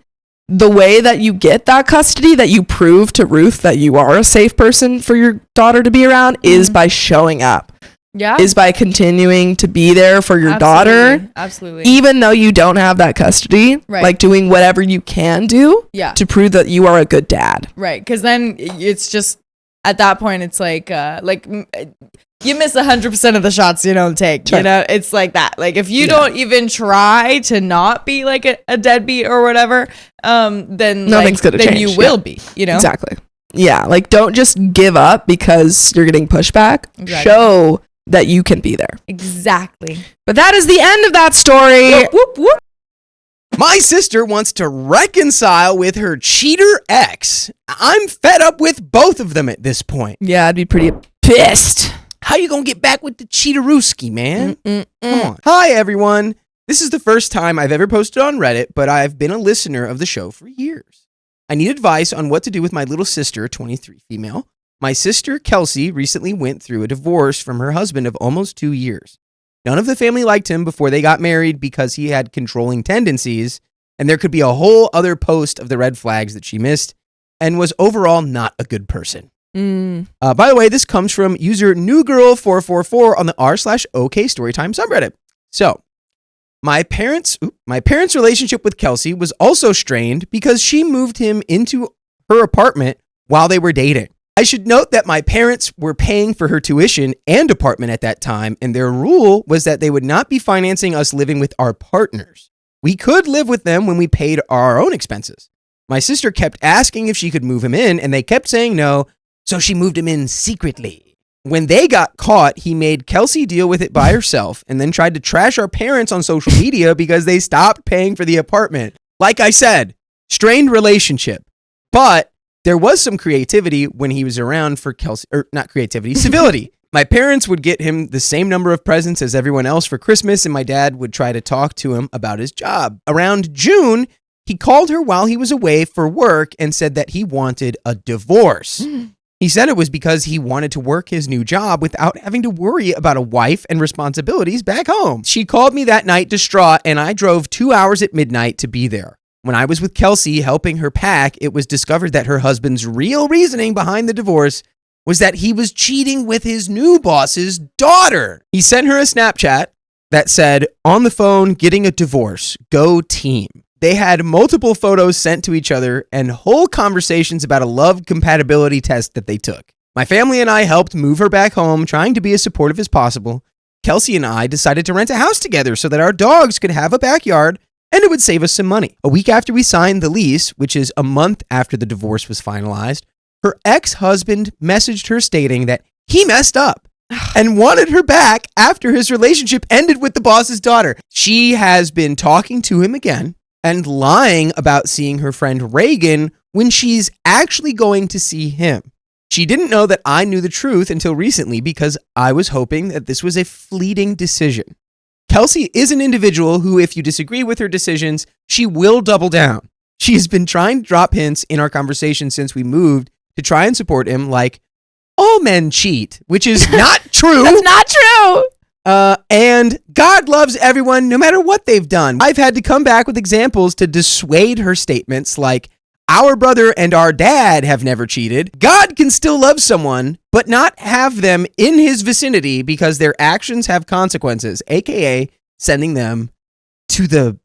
the way that you get that custody, that you prove to Ruth that you are a safe person for your daughter to be around, is by showing up. Yeah. Is by continuing to be there for your daughter. Absolutely. Even though you don't have that custody. Right. Like doing whatever you can do to prove that you are a good dad. Right. Because then it's just, at that point, it's like you miss 100% of the shots you don't take. Sure. You know, it's like that. Like if you don't even try to not be like a deadbeat or whatever, then nothing's gonna change. Then you will be. You know. Exactly. Yeah. Like don't just give up because you're getting pushback. Exactly. Show that you can be there. Exactly. But that is the end of that story. Whoop, whoop, whoop. My sister wants to reconcile with her cheater ex. I'm fed up with both of them at this point. Yeah, I'd be pretty pissed. How you gonna get back with the cheaterooski, man? Come on. Hi, everyone. This is the first time I've ever posted on Reddit, but I've been a listener of the show for years. I need advice on what to do with my little sister, 23 female. My sister, Kelsey, recently went through a divorce from her husband of almost 2 years. None of the family liked him before they got married because he had controlling tendencies, and there could be a whole other post of the red flags that she missed, and was overall not a good person. By the way, this comes from user newgirl444 on the r/OK Storytime subreddit. So, My parents' relationship with Kelsey was also strained because she moved him into her apartment while they were dating. I should note that my parents were paying for her tuition and apartment at that time, and their rule was that they would not be financing us living with our partners. We could live with them when we paid our own expenses. My sister kept asking if she could move him in, and they kept saying no, so she moved him in secretly. When they got caught, he made Kelsey deal with it by herself and then tried to trash our parents on social media because they stopped paying for the apartment. Like I said, strained relationship. But there was some creativity when he was around for Kelsey, or not creativity, civility. My parents would get him the same number of presents as everyone else for Christmas, and my dad would try to talk to him about his job. Around June, he called her while he was away for work and said that he wanted a divorce. He said it was because he wanted to work his new job without having to worry about a wife and responsibilities back home. She called me that night distraught, and I drove 2 hours at midnight to be there. When I was with Kelsey helping her pack, it was discovered that her husband's real reasoning behind the divorce was that he was cheating with his new boss's daughter. He sent her a Snapchat that said, "On the phone, getting a divorce. Go team." They had multiple photos sent to each other and whole conversations about a love compatibility test that they took. My family and I helped move her back home, trying to be as supportive as possible. Kelsey and I decided to rent a house together so that our dogs could have a backyard and it would save us some money. A week after we signed the lease, which is a month after the divorce was finalized, her ex-husband messaged her stating that he messed up and wanted her back after his relationship ended with the boss's daughter. She has been talking to him again and lying about seeing her friend Reagan when she's actually going to see him. She didn't know that I knew the truth until recently because I was hoping that this was a fleeting decision. Kelsey is an individual who, if you disagree with her decisions, she will double down. She has been trying to drop hints in our conversation since we moved to try and support him, like, all men cheat, which is not true. That's not true. And God loves everyone no matter what they've done. I've had to come back with examples to dissuade her statements like, our brother and our dad have never cheated. God can still love someone, but not have them in his vicinity because their actions have consequences, aka sending them to the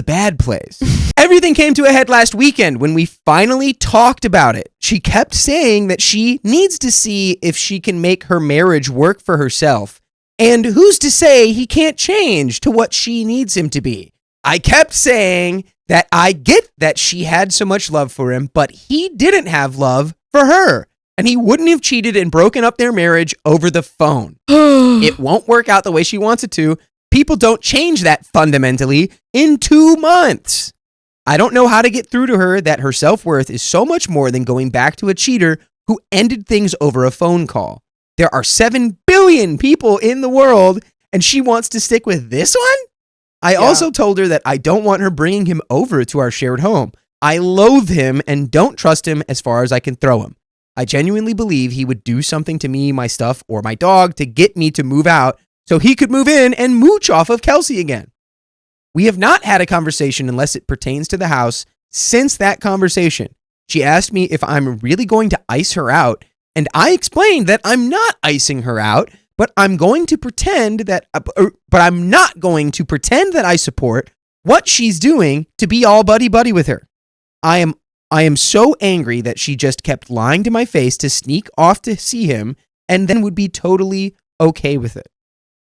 bad place. Everything came to a head last weekend when we finally talked about it. She kept saying that she needs to see if she can make her marriage work for herself. And who's to say he can't change to what she needs him to be? I kept saying that I get that she had so much love for him, but he didn't have love for her. And he wouldn't have cheated and broken up their marriage over the phone. It won't work out the way she wants it to. People don't change that fundamentally in 2 months. I don't know how to get through to her that her self-worth is so much more than going back to a cheater who ended things over a phone call. There are 7 billion people in the world, and she wants to stick with this one? I also told her that I don't want her bringing him over to our shared home. I loathe him and don't trust him as far as I can throw him. I genuinely believe he would do something to me, my stuff, or my dog to get me to move out so he could move in and mooch off of Kelsey again. We have not had a conversation unless it pertains to the house since that conversation. She asked me if I'm really going to ice her out, and I explained that I'm not icing her out, but I'm going to pretend that, I'm not going to pretend that I support what she's doing to be all buddy-buddy with her. I am so angry that she just kept lying to my face to sneak off to see him and then would be totally okay with it.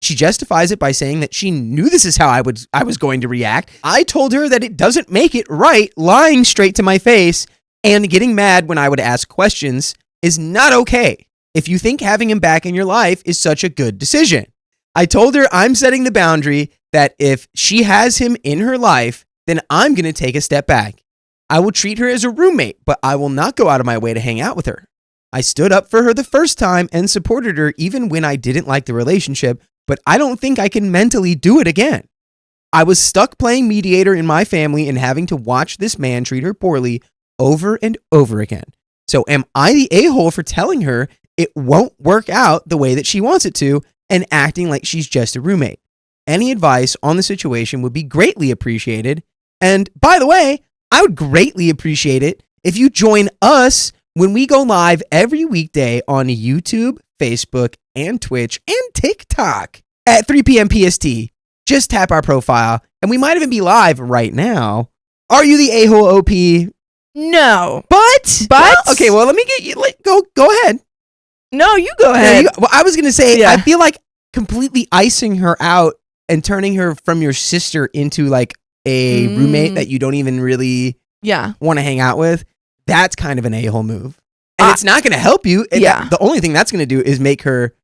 She justifies it by saying that she knew this is how I was going to react. I told her that it doesn't make it right lying straight to my face and getting mad when I would ask questions is not okay if you think having him back in your life is such a good decision. I told her I'm setting the boundary that if she has him in her life, then I'm going to take a step back. I will treat her as a roommate, but I will not go out of my way to hang out with her. I stood up for her the first time and supported her even when I didn't like the relationship, but I don't think I can mentally do it again. I was stuck playing mediator in my family and having to watch this man treat her poorly over and over again. So am I the a-hole for telling her it won't work out the way that she wants it to and acting like she's just a roommate? Any advice on the situation would be greatly appreciated. And by the way, I would greatly appreciate it if you join us when we go live every weekday on YouTube, Facebook, and Twitch, and TikTok at 3 p.m. PST. Just tap our profile and we might even be live right now. Are you the a-hole OP? No. But okay, well, let me get you. Go ahead. No, you go ahead. Well, I was gonna say, Yeah. I feel like completely icing her out and turning her from your sister into like a roommate that you don't even really want to hang out with. That's kind of an a-hole move, and it's not gonna help you. The only thing that's gonna do is make her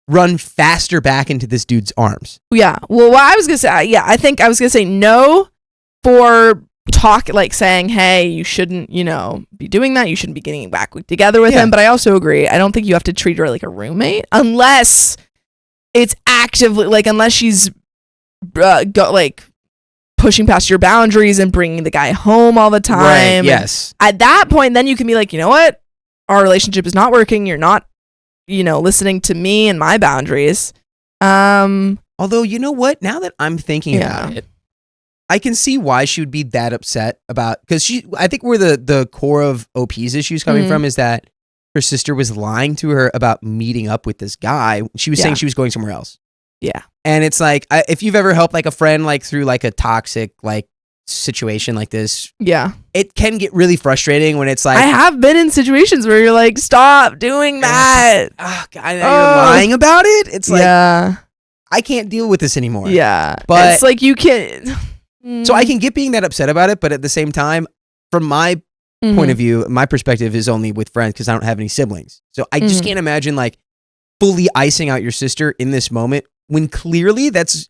run faster back into this dude's arms. Yeah. Well, what I was gonna say, I think I was gonna say no for saying, hey, you shouldn't, be doing that. You shouldn't be getting back together with him. But I also agree. I don't think you have to treat her like a roommate unless it's actively unless she's pushing past your boundaries and bringing the guy home all the time. Right. Yes. At that point, then you can be like, you know what? Our relationship is not working. You're not, listening to me and my boundaries. Although, you know what? Now that I'm thinking about it, I can see why she would be that upset about, because I think where the core of OP's issues coming from is that her sister was lying to her about meeting up with this guy. She was saying she was going somewhere else. Yeah. And it's like, if you've ever helped like a friend through a toxic situation like this, it can get really frustrating when it's like, I have been in situations where you're like, stop doing that. Oh God, you're lying about it. It's like, I can't deal with this anymore. Yeah. But it's like you can't. So I can get being that upset about it, but at the same time, from my point of view, my perspective is only with friends because I don't have any siblings. So I just can't imagine fully icing out your sister in this moment when clearly that's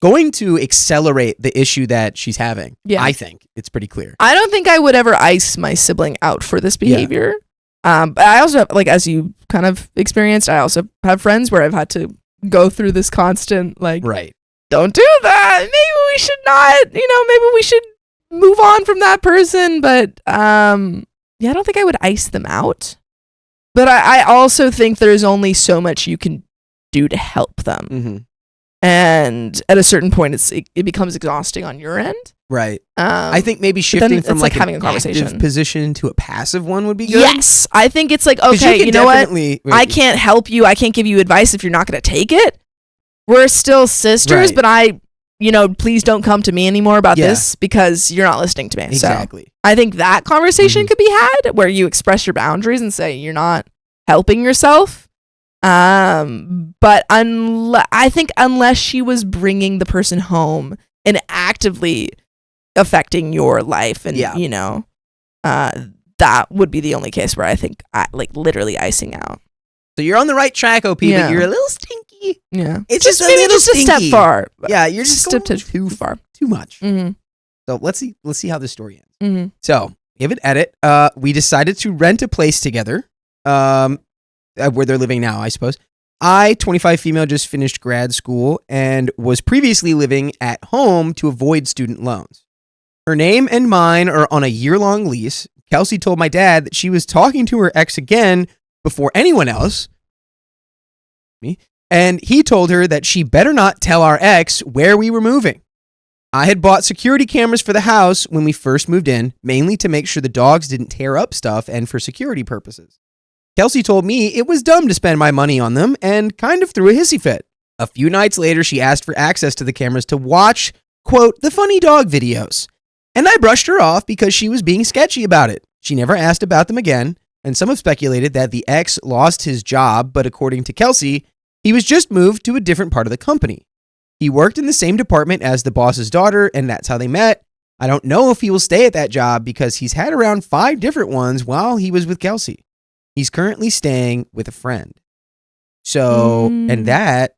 going to accelerate the issue that she's having. Yeah. I think it's pretty clear. I don't think I would ever ice my sibling out for this behavior. But I also have, as you kind of experienced, I also have friends where I've had to go through this constant right. Don't do that. Maybe we should not, maybe we should move on from that person. But I don't think I would ice them out. But I also think there's only so much you can do to help them. Mm-hmm. And at a certain point, it becomes exhausting on your end. Right. I think maybe shifting from having a an conversation active position to a passive one would be good. Yes. I think it's okay, you know what? I can't help you. I can't give you advice if you're not going to take it. We're still sisters, but please don't come to me anymore about this because you're not listening to me. Exactly. So I think that conversation could be had where you express your boundaries and say you're not helping yourself. But I think unless she was bringing the person home and actively affecting your life and, that would be the only case where I think literally icing out. So you're on the right track, OP, but you're a little stinky. Yeah. It's just maybe little just a step stinky. far. Yeah, you're just step going too far. Too much. Mm-hmm. So let's see how this story ends. Mm-hmm. So, give it edit. We decided to rent a place together. Where they're living now, I suppose. I, 25 female, just finished grad school and was previously living at home to avoid student loans. Her name and mine are on a year-long lease. Kelsey told my dad that she was talking to her ex again before anyone else. Me. And he told her that she better not tell our ex where we were moving. I had bought security cameras for the house when we first moved in, mainly to make sure the dogs didn't tear up stuff and for security purposes. Kelsey told me it was dumb to spend my money on them and kind of threw a hissy fit. A few nights later, she asked for access to the cameras to watch, quote, the funny dog videos. And I brushed her off because she was being sketchy about it. She never asked about them again, and some have speculated that the ex lost his job, but according to Kelsey, he was just moved to a different part of the company. He worked in the same department as the boss's daughter, and that's how they met. I don't know if he will stay at that job because he's had around 5 different ones while he was with Kelsey. He's currently staying with a friend. So, and that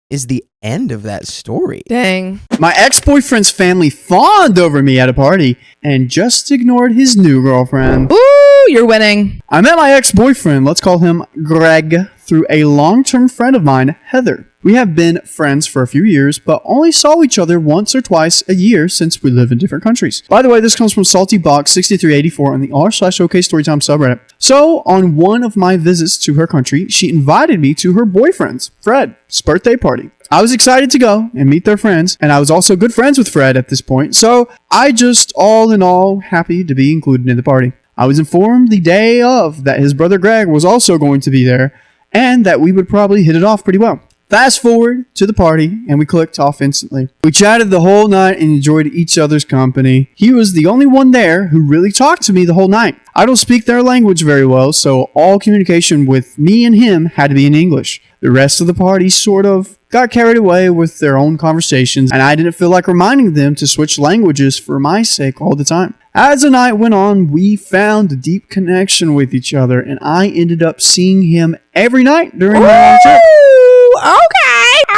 is the end of that story. Dang. My ex-boyfriend's family fawned over me at a party and just ignored his new girlfriend. Ooh, you're winning. I met my ex-boyfriend, let's call him Greg, through a long-term friend of mine, Heather. We have been friends for a few years, but only saw each other once or twice a year since we live in different countries. By the way, this comes from SaltyBox6384 on the r/OK Storytime subreddit. So, on one of my visits to her country, she invited me to her boyfriend's, Fred's, birthday party. I was excited to go and meet their friends, and I was also good friends with Fred at this point, so I just, all in all, happy to be included in the party. I was informed the day of that his brother Greg was also going to be there, and that we would probably hit it off pretty well. Fast forward to the party, and we clicked off instantly. We chatted the whole night and enjoyed each other's company. He was the only one there who really talked to me the whole night. I don't speak their language very well, so all communication with me and him had to be in English. The rest of the party sort of got carried away with their own conversations, and I didn't feel like reminding them to switch languages for my sake all the time. As the night went on, we found a deep connection with each other, and I ended up seeing him every night during my trip.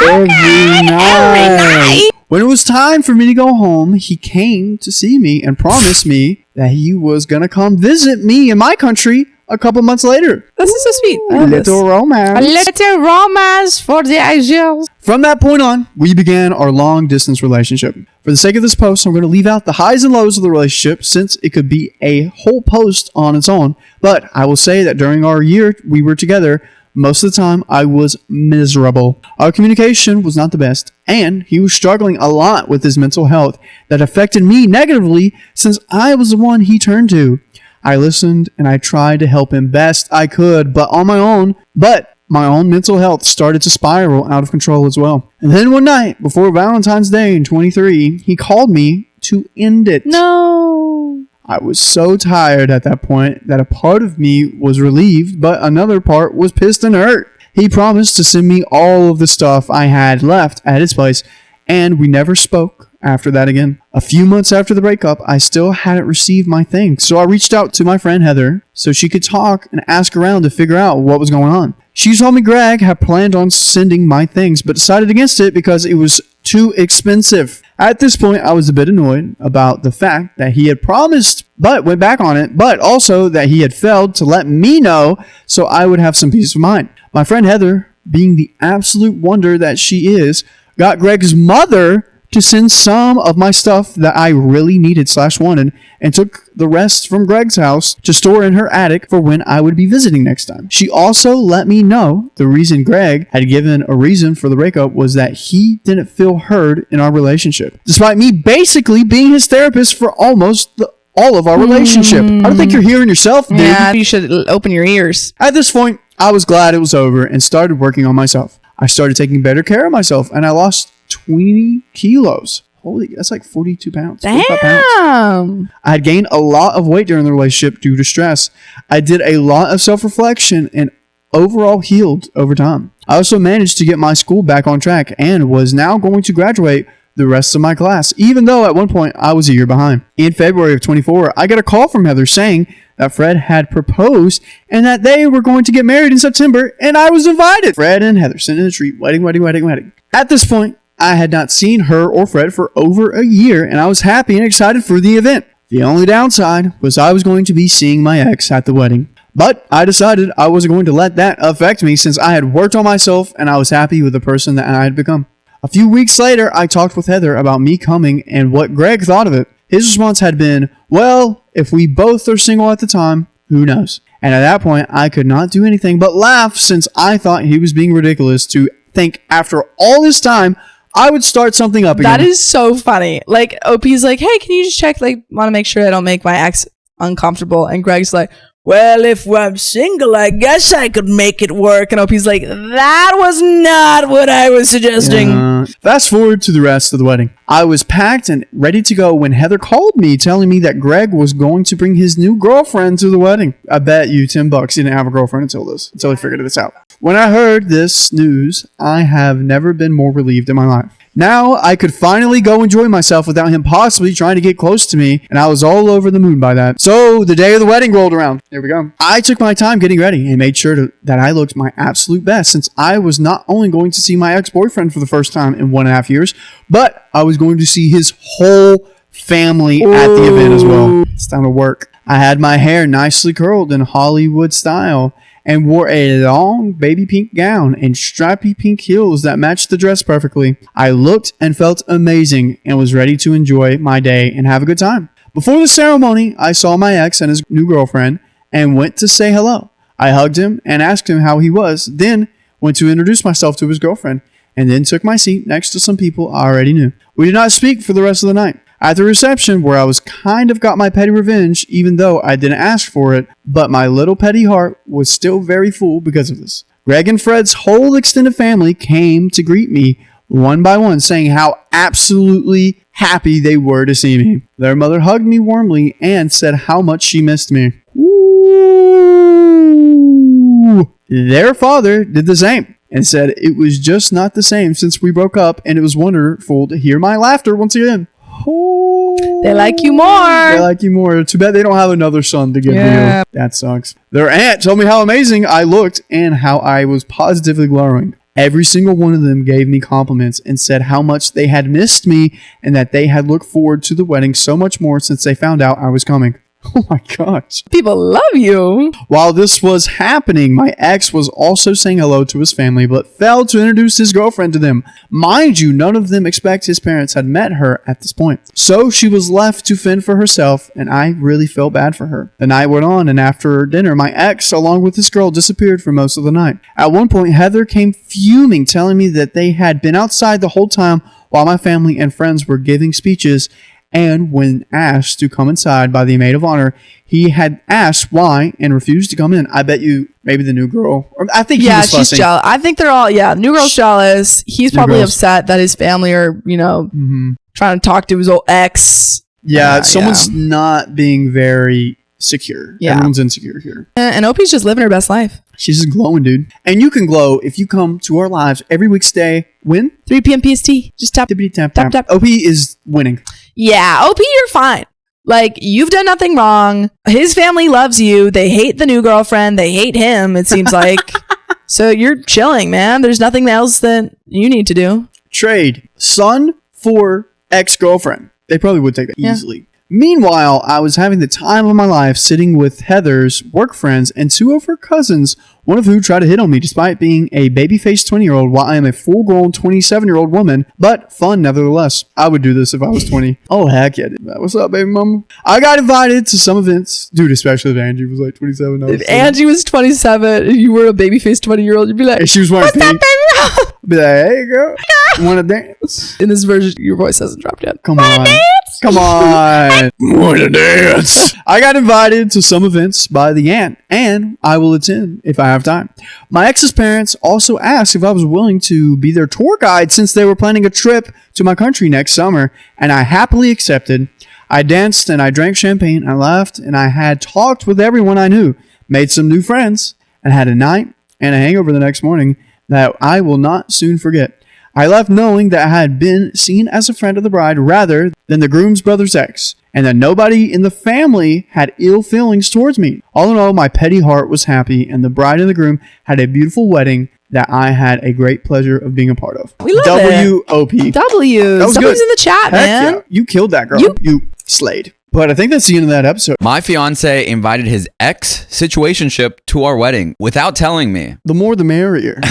Every night. When it was time for me to go home, he came to see me and promised me that he was going to come visit me in my country a couple months later. This is so sweet. A little romance. A little romance for the Exes. From that point on, we began our long distance relationship. For the sake of this post, I'm going to leave out the highs and lows of the relationship since it could be a whole post on its own. But I will say that during our year we were together, most of the time I was miserable. Our communication was not the best, and he was struggling a lot with his mental health that affected me negatively since I was the one he turned to. I listened and I tried to help him best I could, but my own mental health started to spiral out of control as well. And then one night, before Valentine's Day in 23, he called me to end it. No. I was so tired at that point that a part of me was relieved, but another part was pissed and hurt. He promised to send me all of the stuff I had left at his place, and we never spoke after that again. A few months after the breakup, I still hadn't received my things, so I reached out to my friend Heather so she could talk and ask around to figure out what was going on. She told me Greg had planned on sending my things, but decided against it because it was too expensive. At this point, I was a bit annoyed about the fact that he had promised but went back on it, but also that he had failed to let me know so I would have some peace of mind. My friend Heather, being the absolute wonder that she is, got Greg's mother to send some of my stuff that I really needed / wanted and took the rest from Greg's house to store in her attic for when I would be visiting next time. She also let me know the reason Greg had given a reason for the breakup was that he didn't feel heard in our relationship, despite me basically being his therapist for almost all of our relationship. I don't think you're hearing yourself, dude. Yeah, you should open your ears. At this point, I was glad it was over and started working on myself. I started taking better care of myself and I lost 20 kilos. Holy, that's like 42 pounds. 45 pounds. Damn. I had gained a lot of weight during the relationship due to stress. I did a lot of self-reflection and overall healed over time. I also managed to get my school back on track and was now going to graduate the rest of my class, even though at one point I was a year behind. In February of 24, I got a call from Heather saying that Fred had proposed and that they were going to get married in September, and I was invited. Fred and Heather sent in a treat. Wedding. At this point, I had not seen her or Fred for over a year, and I was happy and excited for the event. The only downside was I was going to be seeing my ex at the wedding. But I decided I wasn't going to let that affect me since I had worked on myself and I was happy with the person that I had become. A few weeks later, I talked with Heather about me coming and what Greg thought of it. His response had been, well, if we both are single at the time, who knows? And at that point, I could not do anything but laugh since I thought he was being ridiculous to think after all this time, I would start something up again. That is so funny. Like, OP's like, hey, can you just check, like, want to make sure I don't make my ex uncomfortable? And Greg's like, well, if I'm single, I guess I could make it work. And OP's like, that was not what I was suggesting. Fast forward to the rest of the wedding. I was packed and ready to go when Heather called me telling me that Greg was going to bring his new girlfriend to the wedding. I bet you $10 he didn't have a girlfriend until he figured this out. When I heard this news, I have never been more relieved in my life. Now I could finally go enjoy myself without him possibly trying to get close to me, and I was all over the moon by that. So the day of the wedding rolled around. Here we go. I took my time getting ready and made sure that I looked my absolute best since I was not only going to see my ex-boyfriend for the first time in 1.5 years, but I was going to see his whole family at the event as well. It's time to work. I had my hair nicely curled in Hollywood style and wore a long baby pink gown and stripy pink heels that matched the dress perfectly. I looked and felt amazing and was ready to enjoy my day and have a good time. Before the ceremony, I saw my ex and his new girlfriend and went to say hello. I hugged him and asked him how he was, then went to introduce myself to his girlfriend, and then took my seat next to some people I already knew. We did not speak for the rest of the night. At the reception, where I was kind of got my petty revenge, even though I didn't ask for it, but my little petty heart was still very full because of this. Greg and Fred's whole extended family came to greet me one by one, saying how absolutely happy they were to see me. Their mother hugged me warmly and said how much she missed me. Ooh. Their father did the same and said it was just not the same since we broke up, and it was wonderful to hear my laughter once again. Oh, They like you more. They like you more. Too bad they don't have another son to give Yeah. you. That sucks. Their aunt told me how amazing I looked and how I was positively glowing. Every single one of them gave me compliments and said how much they had missed me and that they had looked forward to the wedding so much more since they found out I was coming. Oh my gosh. People love you. While this was happening, my ex was also saying hello to his family, but failed to introduce his girlfriend to them. Mind you, none of them expect his parents had met her at this point. So she was left to fend for herself, and I really felt bad for her. The night went on, and after dinner, my ex, along with this girl, disappeared for most of the night. At one point, Heather came fuming, telling me that they had been outside the whole time while my family and friends were giving speeches, and when asked to come inside by the maid of honor, he had asked why and refused to come in. I bet you maybe the new girl, or I think he was she's fussing. jealous. I think they're all, new girl's jealous. He's probably girls. upset that his family are, trying to talk to his old ex. Yeah, someone's not being very secure. Yeah. Everyone's insecure here. And Opie's just living her best life. She's just glowing, dude. And you can glow if you come to our lives every weekday. When? 3 p.m. PST. Just tap. Tippity tap Tap, tap. tap. OP is winning. Yeah, OP, you're fine. Like, you've done nothing wrong. His family loves you. They hate the new girlfriend. They hate him, it seems like. So you're chilling, man. There's nothing else that you need to do. Trade son for ex-girlfriend. They probably would take that easily. Meanwhile, I was having the time of my life sitting with Heather's work friends and two of her cousins, one of who tried to hit on me despite being a baby-faced 20-year-old while I am a full-grown 27-year-old woman, but fun nevertheless. I would do this if I was 20. Oh, heck yeah. What's up, baby mama? I got invited to some events. Dude, especially if Angie was like 27. If Angie was 27 and you were a baby-faced 20-year-old, you'd be like, and she was wearing what's pink. up, baby? I'd be like, hey, girl. Want to dance? In this version, your voice hasn't dropped yet. Come on. Come on. Want to dance? I got invited to some events by the aunt, and I will attend if I have time. My ex's parents also asked if I was willing to be their tour guide since they were planning a trip to my country next summer, and I happily accepted. I danced and I drank champagne. I laughed, and I had talked with everyone I knew, made some new friends, and had a night and a hangover the next morning that I will not soon forget. I left knowing that I had been seen as a friend of the bride rather than the groom's brother's ex, and that nobody in the family had ill feelings towards me. All in all, my petty heart was happy, and the bride and the groom had a beautiful wedding that I had a great pleasure of being a part of. We love W-O-P. W. That was Someone's good. in the chat, Heck man. yeah. You killed that girl. You slayed. But I think that's the end of that episode. My fiance invited his ex situationship to our wedding without telling me, The more the merrier.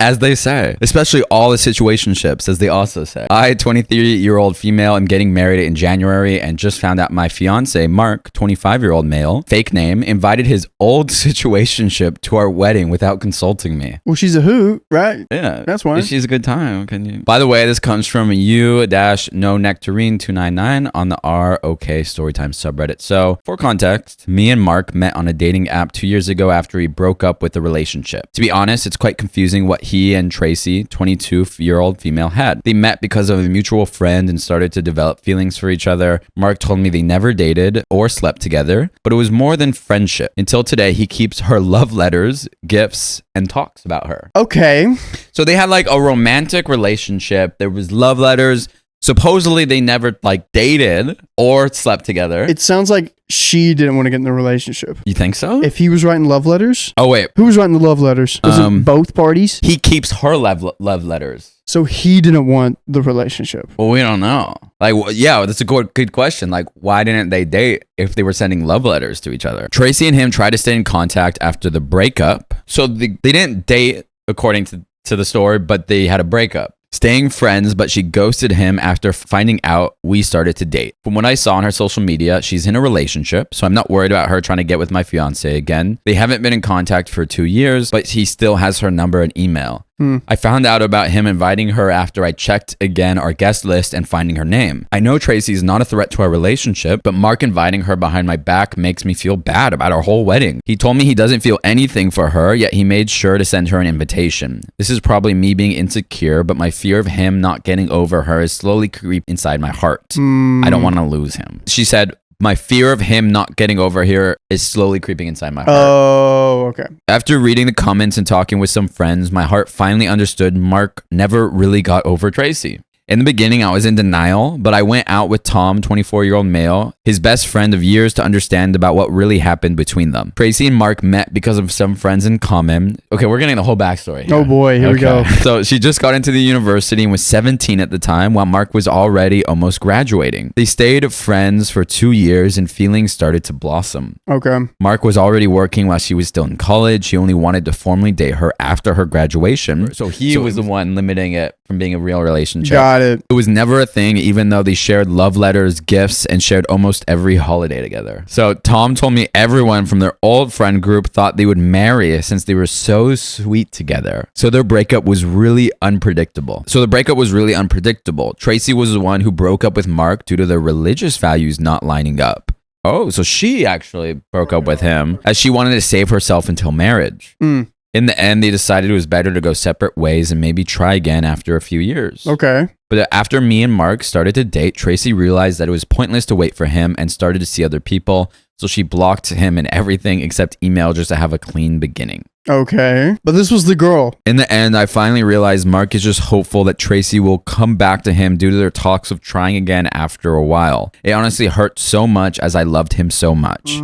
as they say, especially all the situationships, as they also say. I, 23-year-old female, am getting married in January and just found out my fiance, Mark, 25-year-old male, fake name, invited his old situationship to our wedding without consulting me. Well, she's a hoot, right? Yeah, That's why. She's a good time. Can you? By the way, this comes from u-no-nectarine299 on the ROK Storytime subreddit. So, for context, me and Mark met on a dating app 2 years ago after he broke up with the relationship. To be honest, it's quite confusing what he and Tracy, 22-year-old female, had. They met because of a mutual friend and started to develop feelings for each other. Mark told me they never dated or slept together, but it was more than friendship. Until today, he keeps her love letters, gifts, and talks about her. Okay. So they had like a romantic relationship. There was love letters. Supposedly they never like dated or slept together. It sounds like she didn't want to get in the relationship. You think so? If he was writing love letters, Oh wait, who was writing the love letters? Was it both parties? he keeps her love letters. So he didn't want the relationship. Well, we don't know. Like, yeah, that's a good question. Like, why didn't they date if they were sending love letters to each other? Tracy and him tried to stay in contact after the breakup. So they didn't date according to the story, but they had a breakup. Staying friends, but she ghosted him after finding out we started to date. From what I saw on her social media, she's in a relationship, so I'm not worried about her trying to get with my fiance again. They haven't been in contact for 2 years, but he still has her number and email. I found out about him inviting her after I checked again our guest list and finding her name. I know Tracy's not a threat to our relationship, but Mark inviting her behind my back makes me feel bad about our whole wedding. He told me he doesn't feel anything for her, yet he made sure to send her an invitation. This is probably me being insecure, but my fear of him not getting over her is slowly creeping inside my heart. I don't want to lose him. She said, my fear of him not getting over here is slowly creeping inside my heart. Oh, okay. After reading the comments and talking with some friends, my heart finally understood Mark never really got over Tracy. In the beginning, I was in denial, but I went out with Tom, 24-year-old male, his best friend of years, to understand about what really happened between them. Tracy and Mark met because of some friends in common. Okay, we're getting the whole backstory here. Oh boy, here we go. So she just got into the university and was 17 at the time, while Mark was already almost graduating. They stayed friends for 2 years and feelings started to blossom. Okay. Mark was already working while she was still in college. He only wanted to formally date her after her graduation. So he was the one limiting it from being a real relationship. Got it. It was never a thing, even though they shared love letters, gifts, and shared almost every holiday together. So Tom told me everyone from their old friend group thought they would marry since they were so sweet together. So their breakup was really unpredictable. Tracy was the one who broke up with Mark due to their religious values not lining up. Oh, so she actually broke up with him as she wanted to save herself until marriage. In the end, they decided it was better to go separate ways and maybe try again after a few years. Okay. But after me and Mark started to date, Tracy realized that it was pointless to wait for him and started to see other people. So she blocked him and everything except email just to have a clean beginning. Okay. But this was the girl. In the end, I finally realized Mark is just hopeful that Tracy will come back to him due to their talks of trying again after a while. It honestly hurt so much as I loved him so much.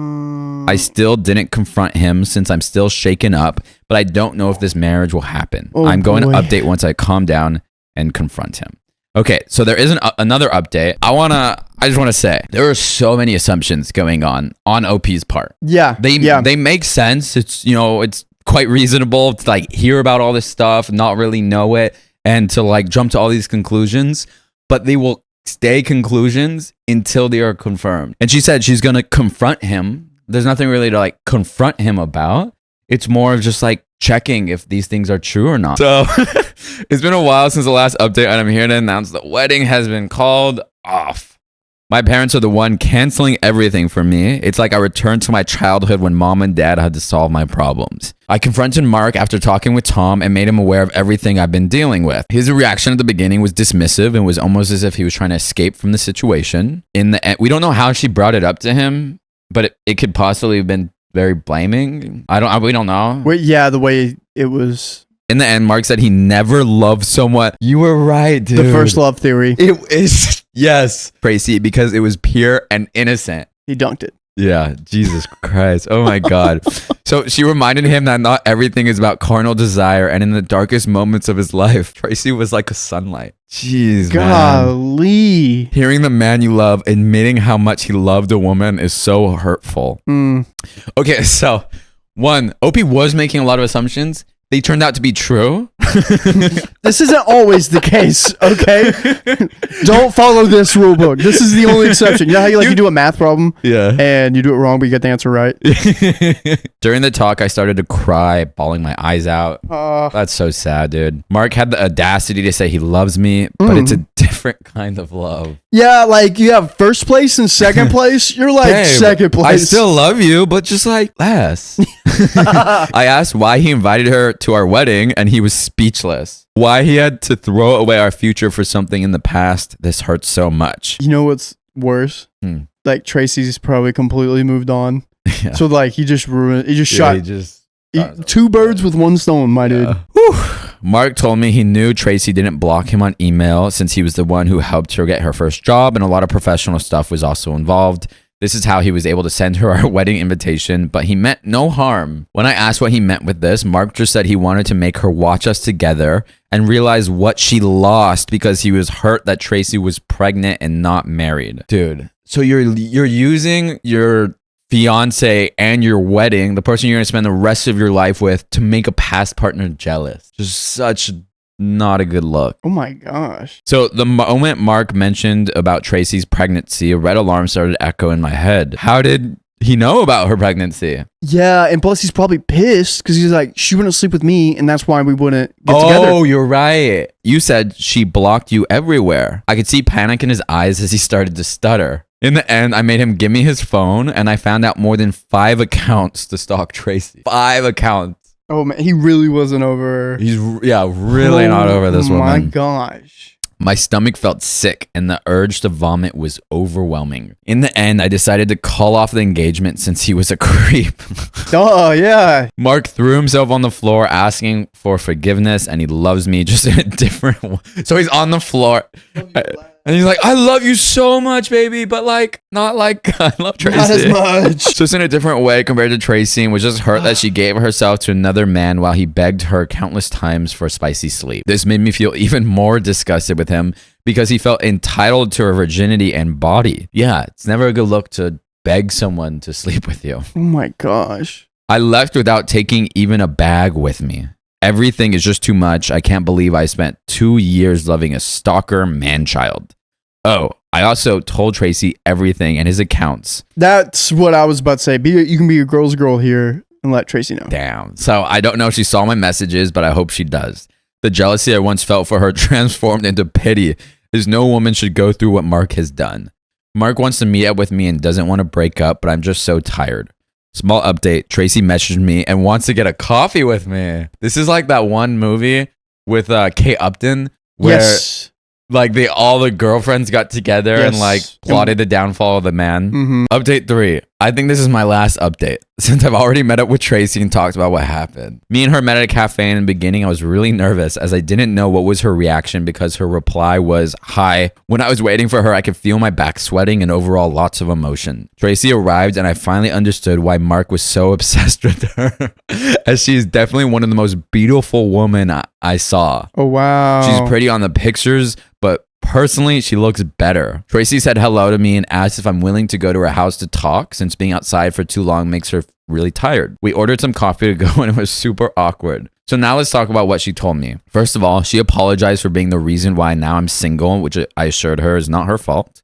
I still didn't confront him since I'm still shaken up, but I don't know if this marriage will happen. I'm going to update once I calm down and confront him. Okay, so there is another update. I just want to say there are so many assumptions going on OP's part. Yeah. They make sense. It's quite reasonable to like hear about all this stuff, not really know it, and to like jump to all these conclusions, but they will stay conclusions until they are confirmed. And she said she's going to confront him. There's nothing really to like confront him about. It's more of just like checking if these things are true or not. So it's been a while since the last update, and I'm here to announce the wedding has been called off. My parents are the one canceling everything for me. It's like I returned to my childhood when mom and dad had to solve my problems. I confronted Mark after talking with Tom and made him aware of everything I've been dealing with. His reaction at the beginning was dismissive and was almost as if he was trying to escape from the situation. In the end, we don't know how she brought it up to him, but it could possibly have been very blaming. We don't know. Wait, yeah, the way it was. In the end, Mark said he never loved someone. You were right, dude. The first love theory. It is, yes. Tracy, because it was pure and innocent. He dunked it. Yeah, Jesus Christ. Oh my God. So she reminded him that not everything is about carnal desire, and in the darkest moments of his life, Tracy was like a sunlight. Jeez, golly. Man. Hearing the man you love admitting how much he loved a woman is so hurtful. Okay, so one, OP was making a lot of assumptions. They turned out to be true. This isn't always the case, okay? Don't follow this rule book. This is the only exception. You know how you do a math problem? Yeah. And you do it wrong, but you get the answer right? During the talk, I started to cry, bawling my eyes out. That's so sad, dude. Mark had the audacity to say he loves me, but it's a different kind of love. Yeah, like you have first place and second place. You're like Babe, second place. I still love you, but just like less. I asked why he invited her to our wedding, and he was speechless. Why he had to throw away our future for something in the past. This hurts so much. You know what's worse? Like Tracy's probably completely moved on. Yeah. So like he just shot two birds with one stone, my dude. Mark told me he knew Tracy didn't block him on email since he was the one who helped her get her first job, and a lot of professional stuff was also involved. This is how he was able to send her our wedding invitation, but he meant no harm. When I asked what he meant with this, Mark just said he wanted to make her watch us together and realize what she lost because he was hurt that Tracy was pregnant and not married. Dude, so you're using your fiance and your wedding, the person you're going to spend the rest of your life with, to make a past partner jealous. Just such not a good look. Oh my gosh. So the moment Mark mentioned about Tracy's pregnancy, a red alarm started to echo in my head. How did he know about her pregnancy? Yeah, and plus he's probably pissed because he's like, she wouldn't sleep with me, and that's why we wouldn't get together. Oh, you're right. You said she blocked you everywhere. I could see panic in his eyes as he started to stutter. In the end, I made him give me his phone, and I found out more than 5 accounts to stalk Tracy. 5 accounts. Oh man, he really wasn't over. He's really not over this woman. Oh my gosh. My stomach felt sick and the urge to vomit was overwhelming. In the end, I decided to call off the engagement since he was a creep. Oh, yeah. Mark threw himself on the floor asking for forgiveness and he loves me just in a different way. So he's on the floor and he's like, I love you so much, baby, but like, not like I love Tracy. Not as much. Just in a different way compared to Tracy, and was just hurt that she gave herself to another man while he begged her countless times for spicy sleep. This made me feel even more disgusted with him because he felt entitled to her virginity and body. Yeah, it's never a good look to beg someone to sleep with you. Oh my gosh. I left without taking even a bag with me. Everything is just too much. I can't believe I spent 2 years loving a stalker man-child. Oh, I also told Tracy everything and his accounts. That's what I was about to say. You can be a girl's girl here and let Tracy know. Damn. So I don't know if she saw my messages, but I hope she does. The jealousy I once felt for her transformed into pity, as no woman should go through what Mark has done. Mark wants to meet up with me and doesn't want to break up, but I'm just so tired. Small update, Tracy messaged me and wants to get a coffee with me. This is like that one movie with Kate Upton where like all the girlfriends got together and like plotted the downfall of the man. Mm-hmm. Update 3. I think this is my last update since I've already met up with Tracy and talked about what happened. Me and her met at a cafe in the beginning. I was really nervous as I didn't know what was her reaction because her reply was hi. When I was waiting for her, I could feel my back sweating and overall lots of emotion. Tracy arrived and I finally understood why Mark was so obsessed with her as she is definitely one of the most beautiful women I saw. Oh, wow. She's pretty on the pictures, but personally, she looks better. Tracy said hello to me and asked if I'm willing to go to her house to talk since being outside for too long makes her really tired. We ordered some coffee to go and it was super awkward. So now let's talk about what she told me. First of all, she apologized for being the reason why now I'm single, which I assured her is not her fault.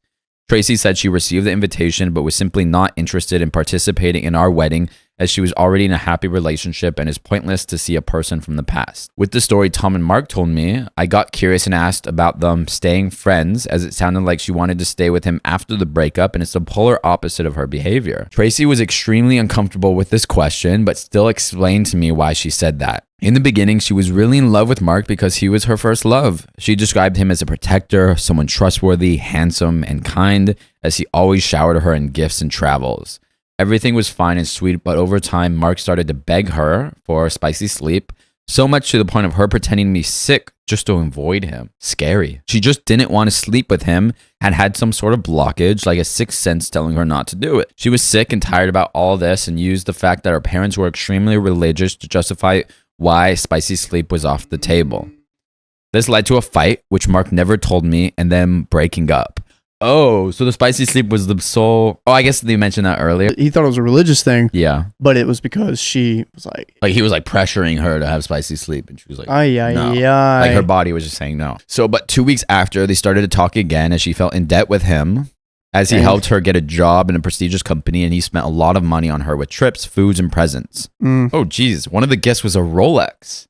Tracy said she received the invitation but was simply not interested in participating in our wedding as she was already in a happy relationship and it's pointless to see a person from the past. With the story Tom and Mark told me, I got curious and asked about them staying friends as it sounded like she wanted to stay with him after the breakup and it's the polar opposite of her behavior. Tracy was extremely uncomfortable with this question but still explained to me why she said that. In the beginning, she was really in love with Mark because he was her first love. She described him as a protector, someone trustworthy, handsome, and kind, as he always showered her in gifts and travels. Everything was fine and sweet, but over time, Mark started to beg her for spicy sleep, so much to the point of her pretending to be sick just to avoid him. Scary. She just didn't want to sleep with him and had some sort of blockage, like a sixth sense telling her not to do it. She was sick and tired about all this and used the fact that her parents were extremely religious to justify why spicy sleep was off the table. This led to a fight, which Mark never told me, and then breaking up. Oh, so the spicy sleep was the sole... Oh, I guess they mentioned that earlier. He thought it was a religious thing. Yeah. But it was because she was like... Like, he was, like, pressuring her to have spicy sleep, and she was like, no. Ay. Like, her body was just saying no. So, but 2 weeks after, they started to talk again as she felt in debt with him, as he helped her get a job in a prestigious company, and he spent a lot of money on her with trips, foods, and presents. Oh, geez. One of the gifts was a Rolex.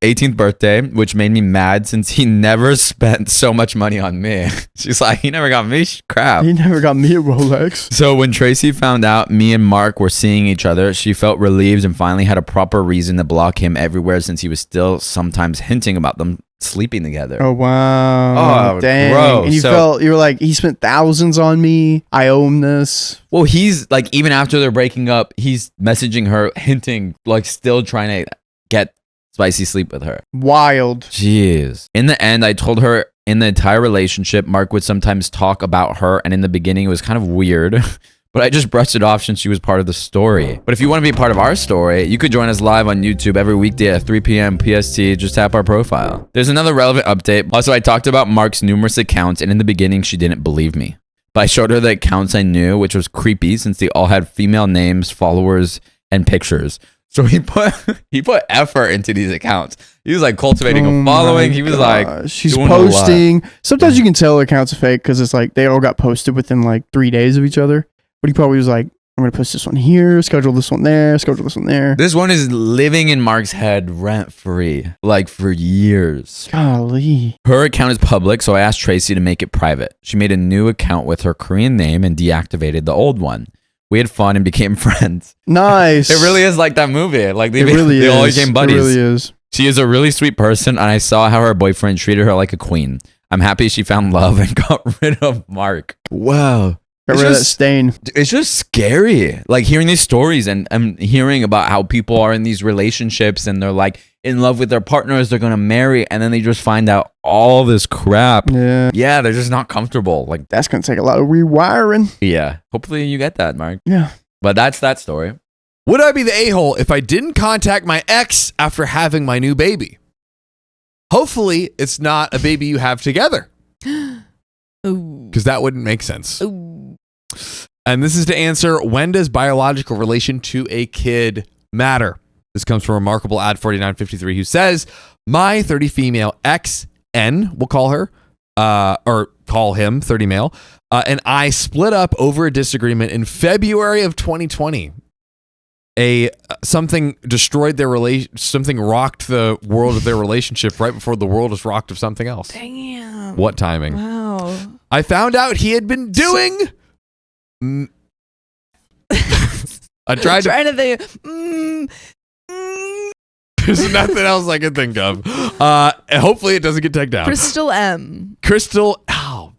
18th birthday, which made me mad since he never spent so much money on me. She's like, he never got me crap. He never got me a Rolex. So when Tracy found out me and Mark were seeing each other, she felt relieved and finally had a proper reason to block him everywhere since he was still sometimes hinting about them sleeping together. Oh, wow. Oh, dang. gross. And you were like, he spent thousands on me. I owe him this. Well, he's like, even after they're breaking up, he's messaging her, hinting, like still trying to get spicy sleep with her. Wild. Jeez. In the end, I told her in the entire relationship, Mark would sometimes talk about her, and in the beginning, it was kind of weird. But I just brushed it off since she was part of the story. But if you want to be a part of our story, you could join us live on YouTube every weekday at 3 p.m. PST. Just tap our profile. There's another relevant update. Also, I talked about Mark's numerous accounts, and in the beginning, she didn't believe me. But I showed her the accounts I knew, which was creepy since they all had female names, followers, and pictures. So he put effort into these accounts. He was like cultivating a following. He was like, she's posting. Sometimes you can tell accounts are fake because it's like they all got posted within like 3 days of each other. But he probably was like I'm going to post this one here, schedule this one there, schedule this one there. This one is living in Mark's head rent free, like for years. Golly. Her account is public, so I asked Tracy to make it private. She made a new account with her Korean name and deactivated the old one. We had fun and became friends. Nice. It really is like that movie. Like they really all is. became buddies. It really is. She is a really sweet person, and I saw how her boyfriend treated her like a queen. I'm happy she found love and got rid of Mark. Wow. Got rid of that stain. It's just scary. Like hearing these stories and hearing about how people are in these relationships and they're like in love with their partners they're going to marry, and then they just find out all this crap. Yeah, they're just not comfortable. Like that's going to take a lot of rewiring. Yeah. Hopefully you get that, Mark. Yeah. But that's that story. Would I be the a-hole if I didn't contact my ex after having my new baby? Hopefully it's not a baby you have together. Because that wouldn't make sense. Ooh. And this is to answer, when does biological relation to a kid matter? This comes from Remarkable Ad 4953, who says, my 30 female ex, N, we'll call her, or call him 30 male, and I split up over a disagreement in February of 2020. Something destroyed their something rocked the world of their relationship right before the world was rocked of something else. Damn. What timing? Wow. I found out he had been doing. I tried to. Trying to think. There's nothing else I can think of. Hopefully it doesn't get taken down. Crystal M. Crystal. Oh,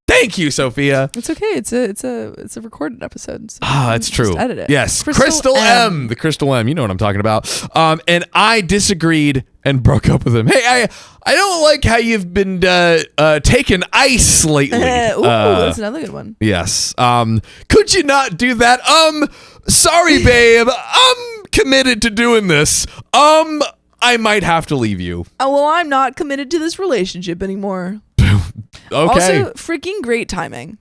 thank you, Sophia. It's okay. It's a recorded episode. So it's true. Just edit it. Yes, Crystal M. The Crystal M. You know what I'm talking about. And I disagreed and broke up with him. Hey, I don't like how you've been taking ice lately. Ooh, that's another good one. Yes. Could you not do that? Sorry, babe. I'm committed to doing this. I might have to leave you. Well, I'm not committed to this relationship anymore. Okay. Also, freaking great timing.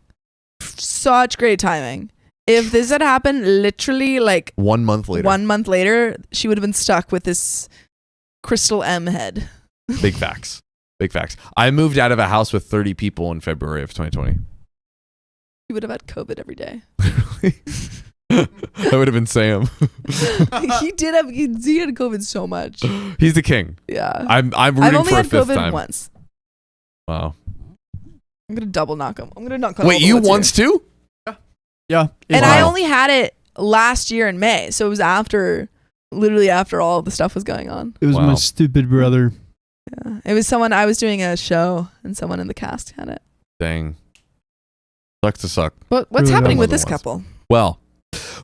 Such great timing. If this had happened literally like 1 month later. 1 month later, she would have been stuck with this Crystal M head. Big facts. Big facts. I moved out of a house with 30 people in February of 2020. He would have had COVID every day. That would have been Sam. He had COVID so much. He's the king. Yeah. I'm I've rooting only for a had fifth COVID time. once. Wow. I'm gonna double knock him. I'm gonna knock on. Wait, you once too? Yeah. And I only had it last year in May, so it was literally after all of the stuff was going on. It was my stupid brother. Yeah, it was someone. I was doing a show, and someone in the cast had it. Dang. Sucks to suck. But what's Really happening more with than this once. couple? Well,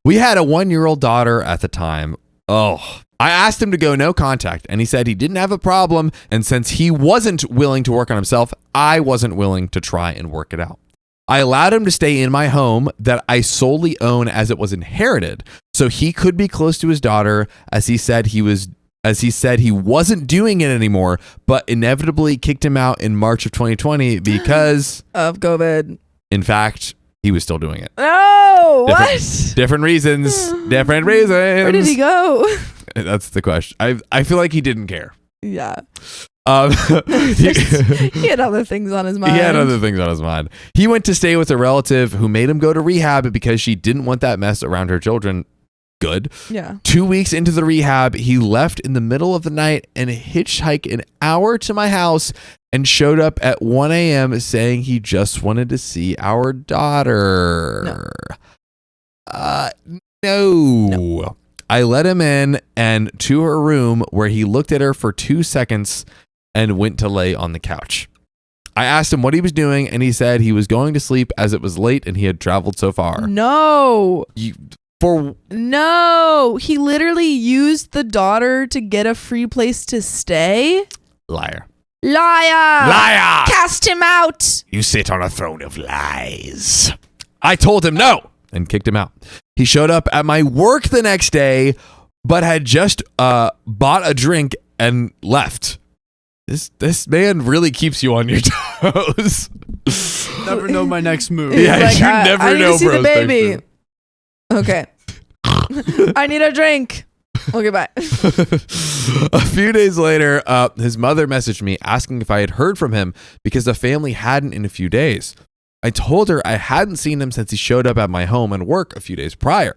we had a 1-year-old daughter at the time. Oh, I asked him to go no contact, and he said he didn't have a problem. And since he wasn't willing to work on himself, I wasn't willing to try and work it out. I allowed him to stay in my home that I solely own as it was inherited, so he could be close to his daughter, as he said he wasn't doing it anymore, but inevitably kicked him out in March of 2020 because Of COVID. in fact, he was still doing it. No, what? Different reasons. Different reasons. Where did he go? That's the question. I feel like he didn't care. Yeah. He had other things on his mind. He had other things on his mind. He went to stay with a relative who made him go to rehab because she didn't want that mess around her children. Good. Yeah. 2 weeks into the rehab, he left in the middle of the night and hitchhiked an hour to my house and showed up at 1 a.m. saying he just wanted to see our daughter. No. I let him in and to her room where he looked at her for 2 seconds and went to lay on the couch. I asked him what he was doing, and he said he was going to sleep as it was late and he had traveled so far. No. No. He literally used the daughter to get a free place to stay. Liar. Liar! Cast him out! You sit on a throne of lies. I told him no and kicked him out. He showed up at my work the next day, but had just bought a drink and left. This man really keeps you on your toes. Never know my next move. Yeah, Like, you never I need know, to see bro. the baby. Okay. I need a drink. Okay, bye. A few days later, his mother messaged me asking if I had heard from him because the family hadn't in a few days. I told her I hadn't seen him since he showed up at my home and work a few days prior.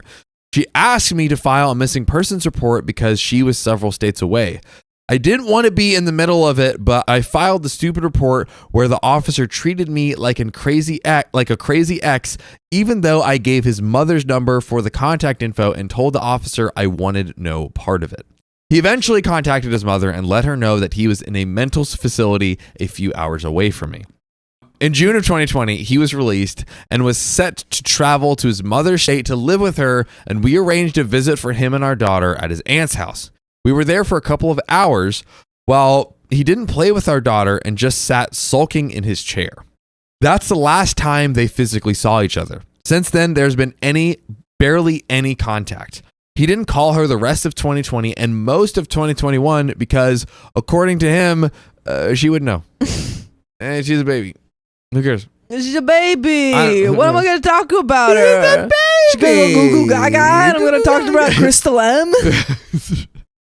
She asked me to file a missing persons report because she was several states away. I didn't want to be in the middle of it, but I filed the stupid report where the officer treated me like a crazy ex, even though I gave his mother's number for the contact info and told the officer I wanted no part of it. He eventually contacted his mother and let her know that he was in a mental facility a few hours away from me. In June of 2020, he was released and was set to travel to his mother's state to live with her, and we arranged a visit for him and our daughter at his aunt's house. We were there for a couple of hours while he didn't play with our daughter and just sat sulking in his chair. That's the last time they physically saw each other. Since then, there's been barely any contact. He didn't call her the rest of 2020 and most of 2021 because, according to him, she would know. And she's a baby. Who cares? She's a baby. What am I going to talk about her? She's a baby. She's going to go goo goo gaga and I'm going to talk about Crystal M.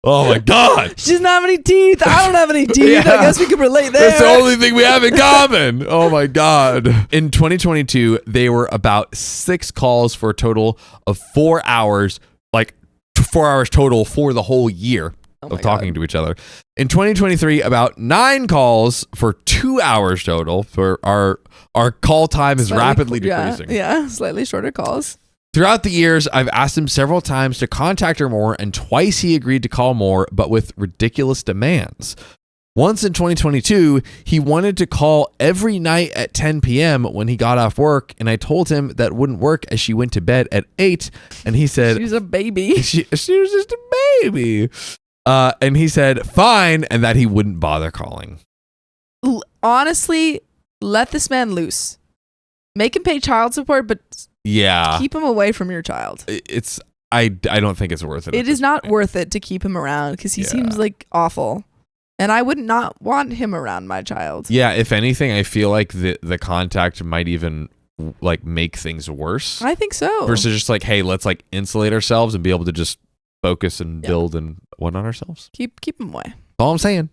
Oh my God. She doesn't have any teeth. I don't have any teeth. Yeah. I guess we can relate there. That's the only thing we have in common. Oh my God. In 2022, they were about 6 calls for a total of 4 hours, like 4 hours total for the whole year of talking to each other. In 2023, about 9 calls for 2 hours total. For our call time is rapidly decreasing. Yeah, slightly shorter calls. Throughout the years, I've asked him several times to contact her more, and twice he agreed to call more, but with ridiculous demands. Once in 2022, he wanted to call every night at 10 p.m. when he got off work, and I told him that wouldn't work as she went to bed at 8, and he said... She's a baby. She was just a baby. And he said, fine, and that he wouldn't bother calling. Honestly, let this man loose. Make him pay child support, but... Yeah. Keep him away from your child. I don't think it's worth it. It is not worth it to keep him around because he seems like awful. And I would not want him around my child. Yeah, if anything, I feel like the contact might even like make things worse. I think so. Versus just like, hey, let's like insulate ourselves and be able to just focus and build and what on ourselves. Keep him away. That's all I'm saying.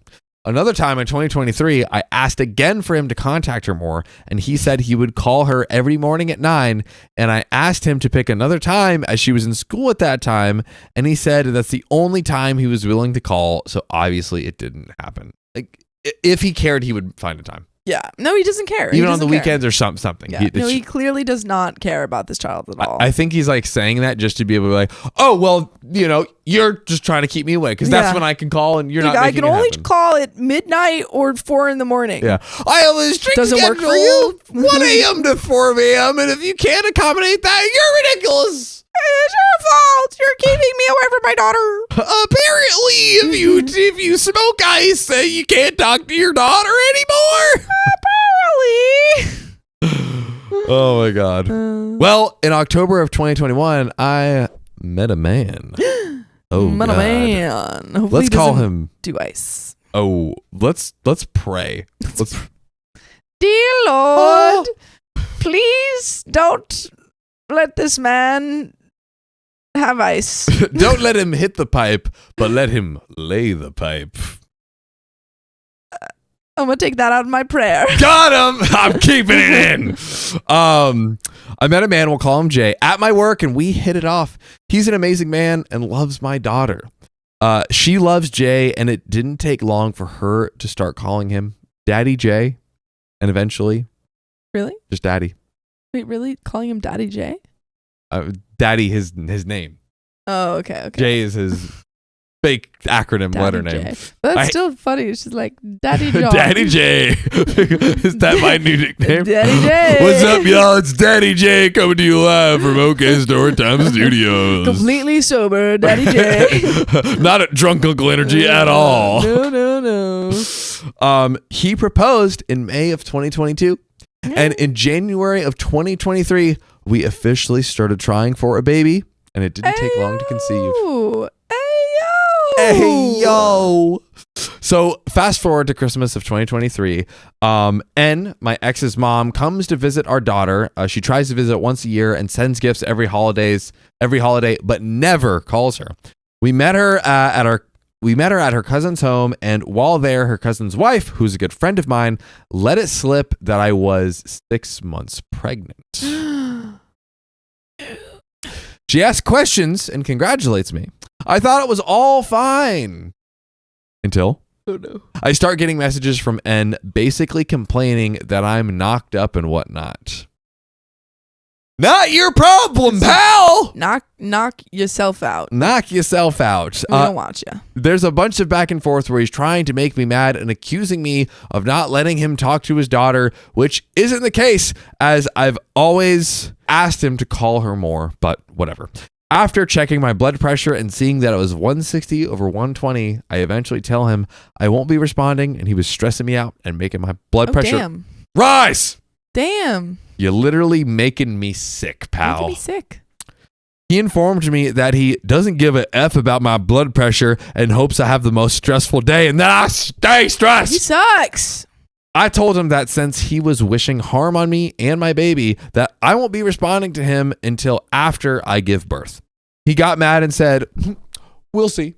Another time in 2023, I asked again for him to contact her more, and he said he would call her every morning at 9, and I asked him to pick another time as she was in school at that time, and he said that's the only time he was willing to call, so obviously it didn't happen. Like, if he cared, he would find a time. Yeah. No, he doesn't care. Even on the weekends or something. Yeah. He clearly does not care about this child at all. I think he's like saying that just to be able to be like, oh, well, you know, you're just trying to keep me away because that's when I can call and you're not making I can only call at midnight or 4 a.m. Yeah. I have a strict Doesn't work for you? 1 a.m. to 4 a.m. And if you can't accommodate that, you're ridiculous. It's your fault. You're keeping me away from my daughter. Apparently, if you smoke ice, you can't talk to your daughter anymore. Apparently. Oh my God. Well, in October of 2021, I met a man. Oh, met a man. Hopefully let's call him. Do ice. Oh, let's pray. Dear Lord, please don't let this man have ice. Don't let him hit the pipe, but let him lay the pipe. I'm gonna take that out of my prayer. Got him. I'm keeping it in. I met a man, we'll call him Jay, at my work, and we hit it off. He's an amazing man and loves my daughter. She loves Jay, and it didn't take long for her to start calling him Daddy Jay, and eventually, really, just Daddy. Wait, really? Calling him Daddy Jay? Daddy, his name. Oh, okay. Jay is his fake acronym Daddy letter Jay. name. But that's still funny. It's just like Daddy John. Daddy Jay. Is that my new nickname? Daddy Jay. What's up, y'all? It's Daddy Jay coming to you live from OK Storytime Studios. Completely sober, Daddy Jay. Not a drunk Uncle Energy at all. No. He proposed in May of 2022. And in January of 2023, we officially started trying for a baby, and it didn't take long to conceive. Hey, yo. So fast forward to Christmas of 2023. N, my ex's mom, comes to visit our daughter. She tries to visit once a year and sends gifts every holiday, but never calls her. We met her at We met her at her cousin's home, and while there, her cousin's wife, who's a good friend of mine, let it slip that I was 6 months pregnant. She asks questions and congratulates me. I thought it was all fine. Until I start getting messages from N basically complaining that I'm knocked up and whatnot. Not your problem, pal! Knock yourself out. Knock yourself out. We don't want you. There's a bunch of back and forth where he's trying to make me mad and accusing me of not letting him talk to his daughter, which isn't the case, as I've always asked him to call her more, but whatever. After checking my blood pressure and seeing that it was 160 over 120, I eventually tell him I won't be responding, and he was stressing me out and making my blood pressure rise. Damn. You're literally making me sick, pal. Making me sick. He informed me that he doesn't give a F about my blood pressure and hopes I have the most stressful day and that I stay stressed. He sucks. I told him that since he was wishing harm on me and my baby, that I won't be responding to him until after I give birth. He got mad and said, we'll see.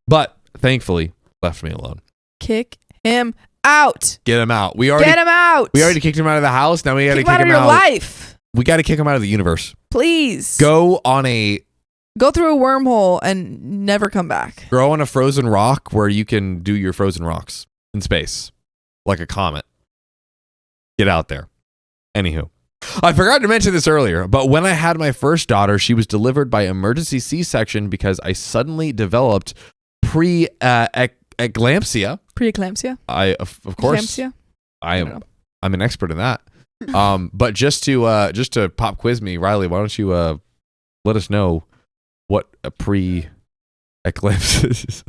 But thankfully, left me alone. Kick him out. Get him out. Get him out. We already kicked him out of the house. Now we got to kick him out of your life. We got to kick him out of the universe. Please. Go through a wormhole and never come back. Grow on a frozen rock where you can do your frozen rocks in space. Like a comet. Get out there. Anywho. I forgot to mention this earlier, but when I had my first daughter, she was delivered by emergency C-section because I suddenly developed preeclampsia. Preeclampsia? Of course. I'm an expert in that. But just to pop quiz me, Riley, why don't you let us know what a preeclampsia is?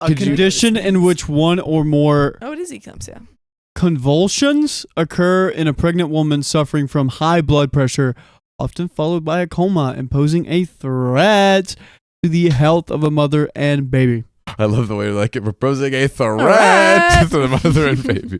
A condition in which one or more it is eclampsia. Convulsions occur in a pregnant woman suffering from high blood pressure, often followed by a coma, imposing a threat to the health of a mother and baby. I love the way you like it, proposing a threat to the mother and baby.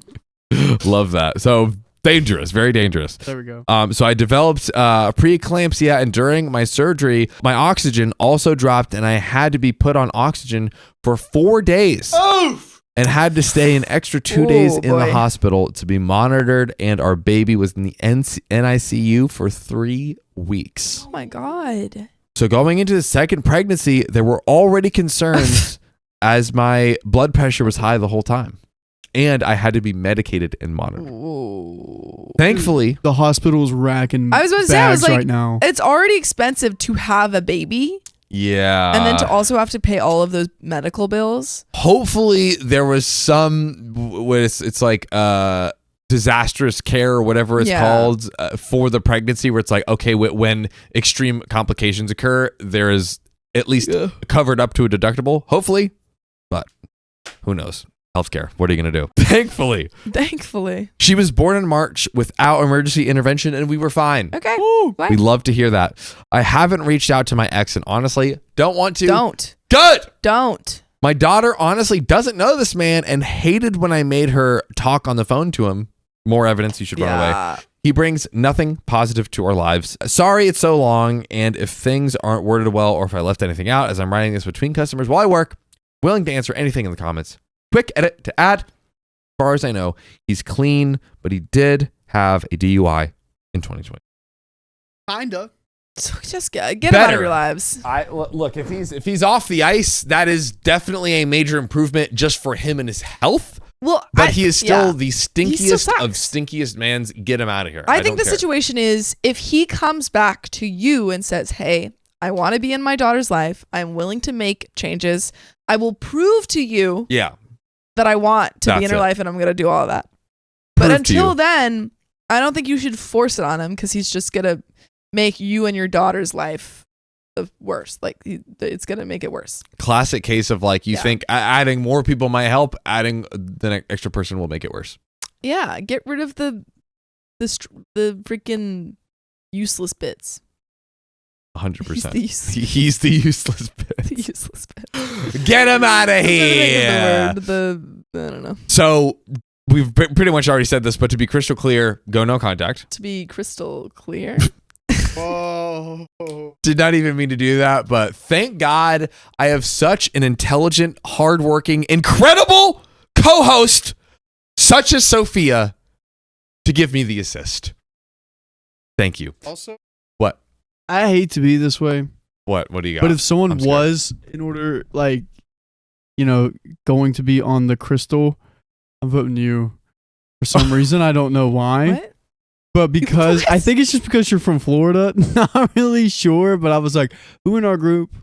Love that. So dangerous, very dangerous. There we go. So I developed preeclampsia, and during my surgery, my oxygen also dropped, and I had to be put on oxygen for 4 days. Oof! And had to stay an extra 2 days in the hospital to be monitored, and our baby was in the NICU for 3 weeks. Oh my God. So going into the second pregnancy, there were already concerns as my blood pressure was high the whole time. And I had to be medicated and monitored. Whoa. Thankfully, the hospital is racking I was about to say, I was like, right now. It's already expensive to have a baby. Yeah. And then to also have to pay all of those medical bills. Hopefully there was some, it's like disastrous care or whatever it's called for the pregnancy, where it's like, okay, when extreme complications occur, there is at least covered up to a deductible, hopefully. But who knows? Healthcare. What are you going to do? Thankfully. She was born in March without emergency intervention, and we were fine. Okay. We love to hear that. I haven't reached out to my ex, and honestly, don't want to. Don't. Good. Don't. My daughter honestly doesn't know this man and hated when I made her talk on the phone to him. More evidence you should run away. He brings nothing positive to our lives. Sorry it's so long, and if things aren't worded well or if I left anything out, as I'm writing this between customers while I work, willing to answer anything in the comments. Quick edit to add. As far as I know, he's clean, but he did have a DUI in 2020. Kinda. So just get him out of your lives. Look, if he's off the ice, that is definitely a major improvement just for him and his health. Well, but he is still the stinkiest of stinkiest mans. Get him out of here. I think the situation is, if he comes back to you and says, hey, I want to be in my daughter's life, I'm willing to make changes, I will prove to you that I want to be in her life, and I'm going to do all of that. But until then, I don't think you should force it on him, because he's just going to make you and your daughter's life worse. Like, it's going to make it worse. Classic case of like, you think adding more people might help, adding the extra person will make it worse. Yeah, get rid of the freaking useless bits. 100%. He's the useless bit. The useless bit. Get him out of here. I don't know. So we've pretty much already said this, but to be crystal clear, go no contact. To be crystal clear. Did not even mean to do that, but thank God I have such an intelligent, hardworking, incredible co-host such as Sophia to give me the assist. Thank you. Also, What? I hate to be this way, What do you got? but if someone I'm scared. was in order, like, going to be on the crystal, I'm voting you. For some reason, I don't know why. What? But because I think it's just because you're from Florida. Not really sure, but I was like, who in our group?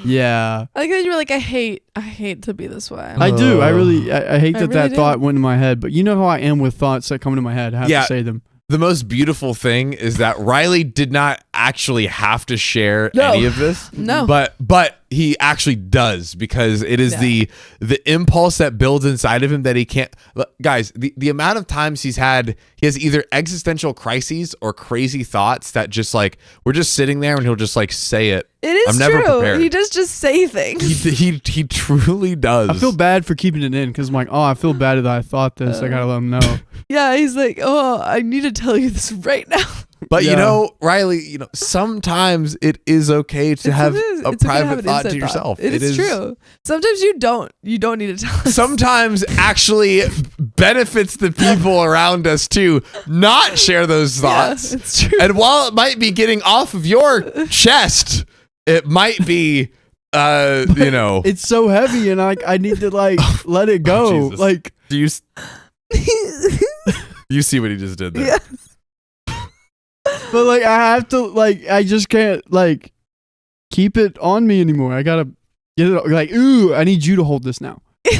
Yeah. I think you were like, I hate to be this way. I do. I hate that really do. thought went in my head. But you know how I am with thoughts that come into my head. I have Yeah. to say them. The most beautiful thing is that Riley did not actually have to share any of this. No. But he actually does, because it is the impulse that builds inside of him that he can't. Look, guys, the amount of times he has either existential crises or crazy thoughts that just like we're just sitting there and he'll just like say it. It is I'm never true. prepared. He does just say things. He truly does. I feel bad for keeping it in because I'm like, oh, I feel bad that I thought this. I gotta let him know. Yeah, he's like, oh, I need to tell you this right now. But Yeah. Riley, sometimes it is okay to have a It's okay to private have an thought to inside yourself. It is true. Sometimes you don't need to tell us. Sometimes actually benefits the people around us to not share those thoughts. Yeah, it's true. And while it might be getting off of your chest, it might be, It's so heavy, and I need to let it go. Jesus. Like, Do you you see what he just did there? Yeah. but I have to I just can't keep it on me anymore. I gotta get it. Ooh, I need you to hold this now. See,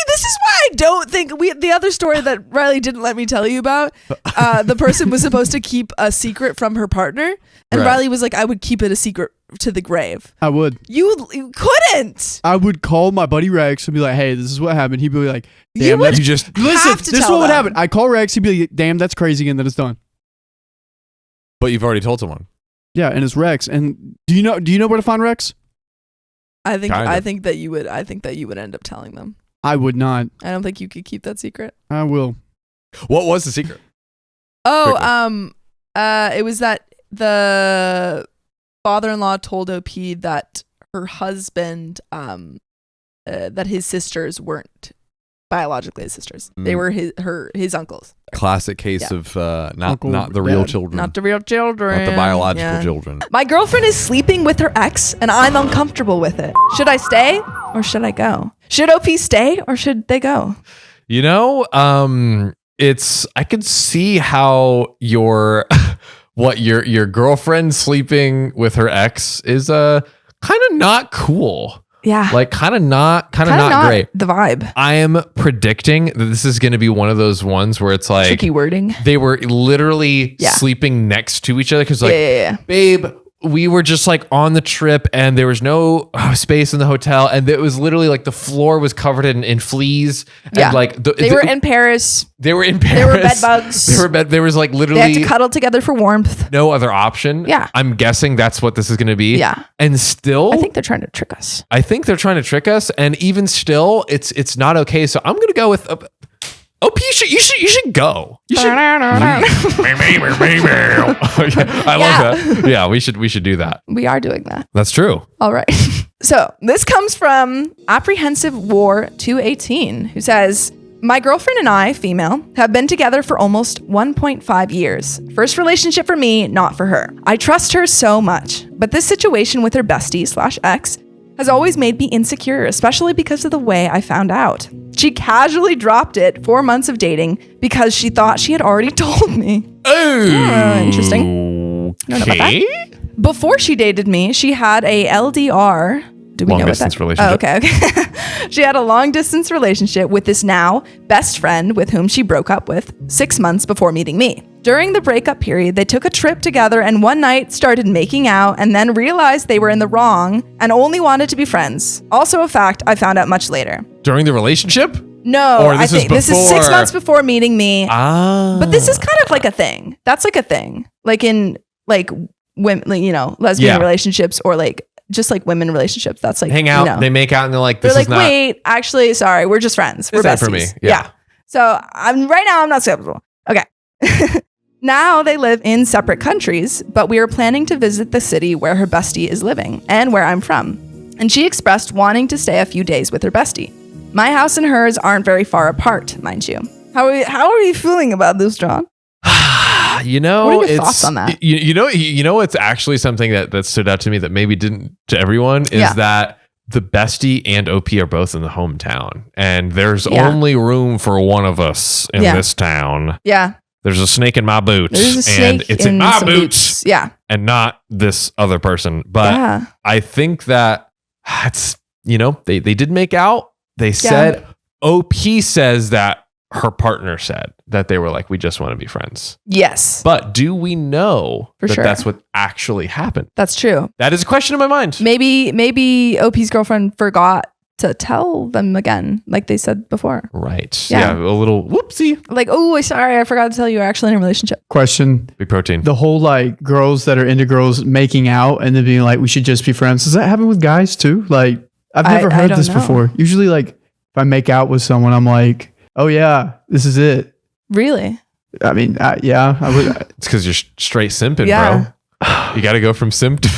this is why I don't think the other story that Riley didn't let me tell you about, the person was supposed to keep a secret from her partner, and Right. Riley was like, I would keep it a secret to the grave. I would. You couldn't. I would call my buddy Rex and be like, "Hey, this is what happened." He'd be like, You "Damn, would that's You just listen. have This to is tell what would them. happen." I call Rex. He'd be like, "Damn, that's crazy," and then it's done. but you've already told someone. Yeah, and it's Rex. And do you know where to find Rex? I think Kind of. that you would end up telling them. I would not. I don't think you could keep that secret. I will. What was the secret? Oh, Quickly. it was that the father-in-law told OP that her husband, that his sisters weren't biologically his sisters. They were his uncles. Classic case Yeah. of Uncle not the real Dad. children, Not the real children. not the biological Yeah. children. My girlfriend is sleeping with her ex, and I'm uncomfortable with it. Should I stay or should I go? Should OP stay or should they go? I could see how your girlfriend sleeping with her ex is kind of not cool. Yeah. Like kind of not great. The vibe. I am predicting that this is going to be one of those ones where it's like Tricky wording. they were literally Yeah. sleeping next to each other because like, Yeah. babe, we were just like on the trip and there was no space in the hotel and it was literally like the floor was covered in fleas. Yeah. And like They were in Paris. They were in Paris. There were bed bugs. There was like They literally had to cuddle together for warmth. no other option. Yeah. I'm guessing that's what this is going to be. Yeah. And still, I think they're trying to trick us. they're trying to trick us. And even still, it's not okay. So I'm going to go with OP. You should go. You should. I love that. Yeah, we should do that. We are doing that. That's true. All right. So this comes from Apprehensive War 218, who says, my girlfriend and I, female, have been together for almost 1.5 years. First relationship for me, not for her. I trust her so much, but this situation with her bestie/ex has always made me insecure, especially because of the way I found out. She casually dropped it 4 months of dating because she thought she had already told me. Oh, Interesting. I don't know about that. Before she dated me, she had a LDR. Do we Long know what distance that? relationship. Oh, okay. She had a long distance relationship with this now best friend with whom she broke up with 6 months before meeting me. During the breakup period, they took a trip together and one night started making out and then realized they were in the wrong and only wanted to be friends. Also a fact I found out much later. During the relationship? No, Or I this is think this is 6 before- months before meeting me. Ah. But this is kind of like a thing. That's like a thing. Like in like women, lesbian Yeah. relationships or like just like women relationships. That's like hang out. They make out and they're like, this they're is like, not. wait, actually, sorry, we're just friends. We're This besties. ain't for me. Yeah. So I'm right now. I'm not skeptical. Okay. Now they live in separate countries, but we are planning to visit the city where her bestie is living and where I'm from. And she expressed wanting to stay a few days with her bestie. My house and hers aren't very far apart, mind you. How are you feeling about this, John? You know, what are your thoughts on that? You know, it's actually something that stood out to me that maybe didn't to everyone is that the bestie and OP are both in the hometown, and there's only room for one of us in this town. Yeah. There's a snake in my boots, There's a snake and it's in my boots. Yeah. And not this other person. But I think that it's, you know, they did make out. They said, OP says that her partner said that they were like, we just want to be friends. Yes. But do we know For that sure. that's what actually happened? That's true. That is a question in my mind. Maybe OP's girlfriend forgot to tell them again, like they said before. Right. Yeah. A little whoopsie. Like, oh, sorry, I forgot to tell you we're actually in a relationship. Question. Big protein. The whole like girls that are into girls making out and then being like, we should just be friends. Does that happen with guys too? Like, I've never heard don't this know. before. Usually, like, if I make out with someone, I'm like, oh yeah, this is it. Really? I mean, yeah, I would. It's because you're straight simping, Yeah. bro. You got to go from simp to...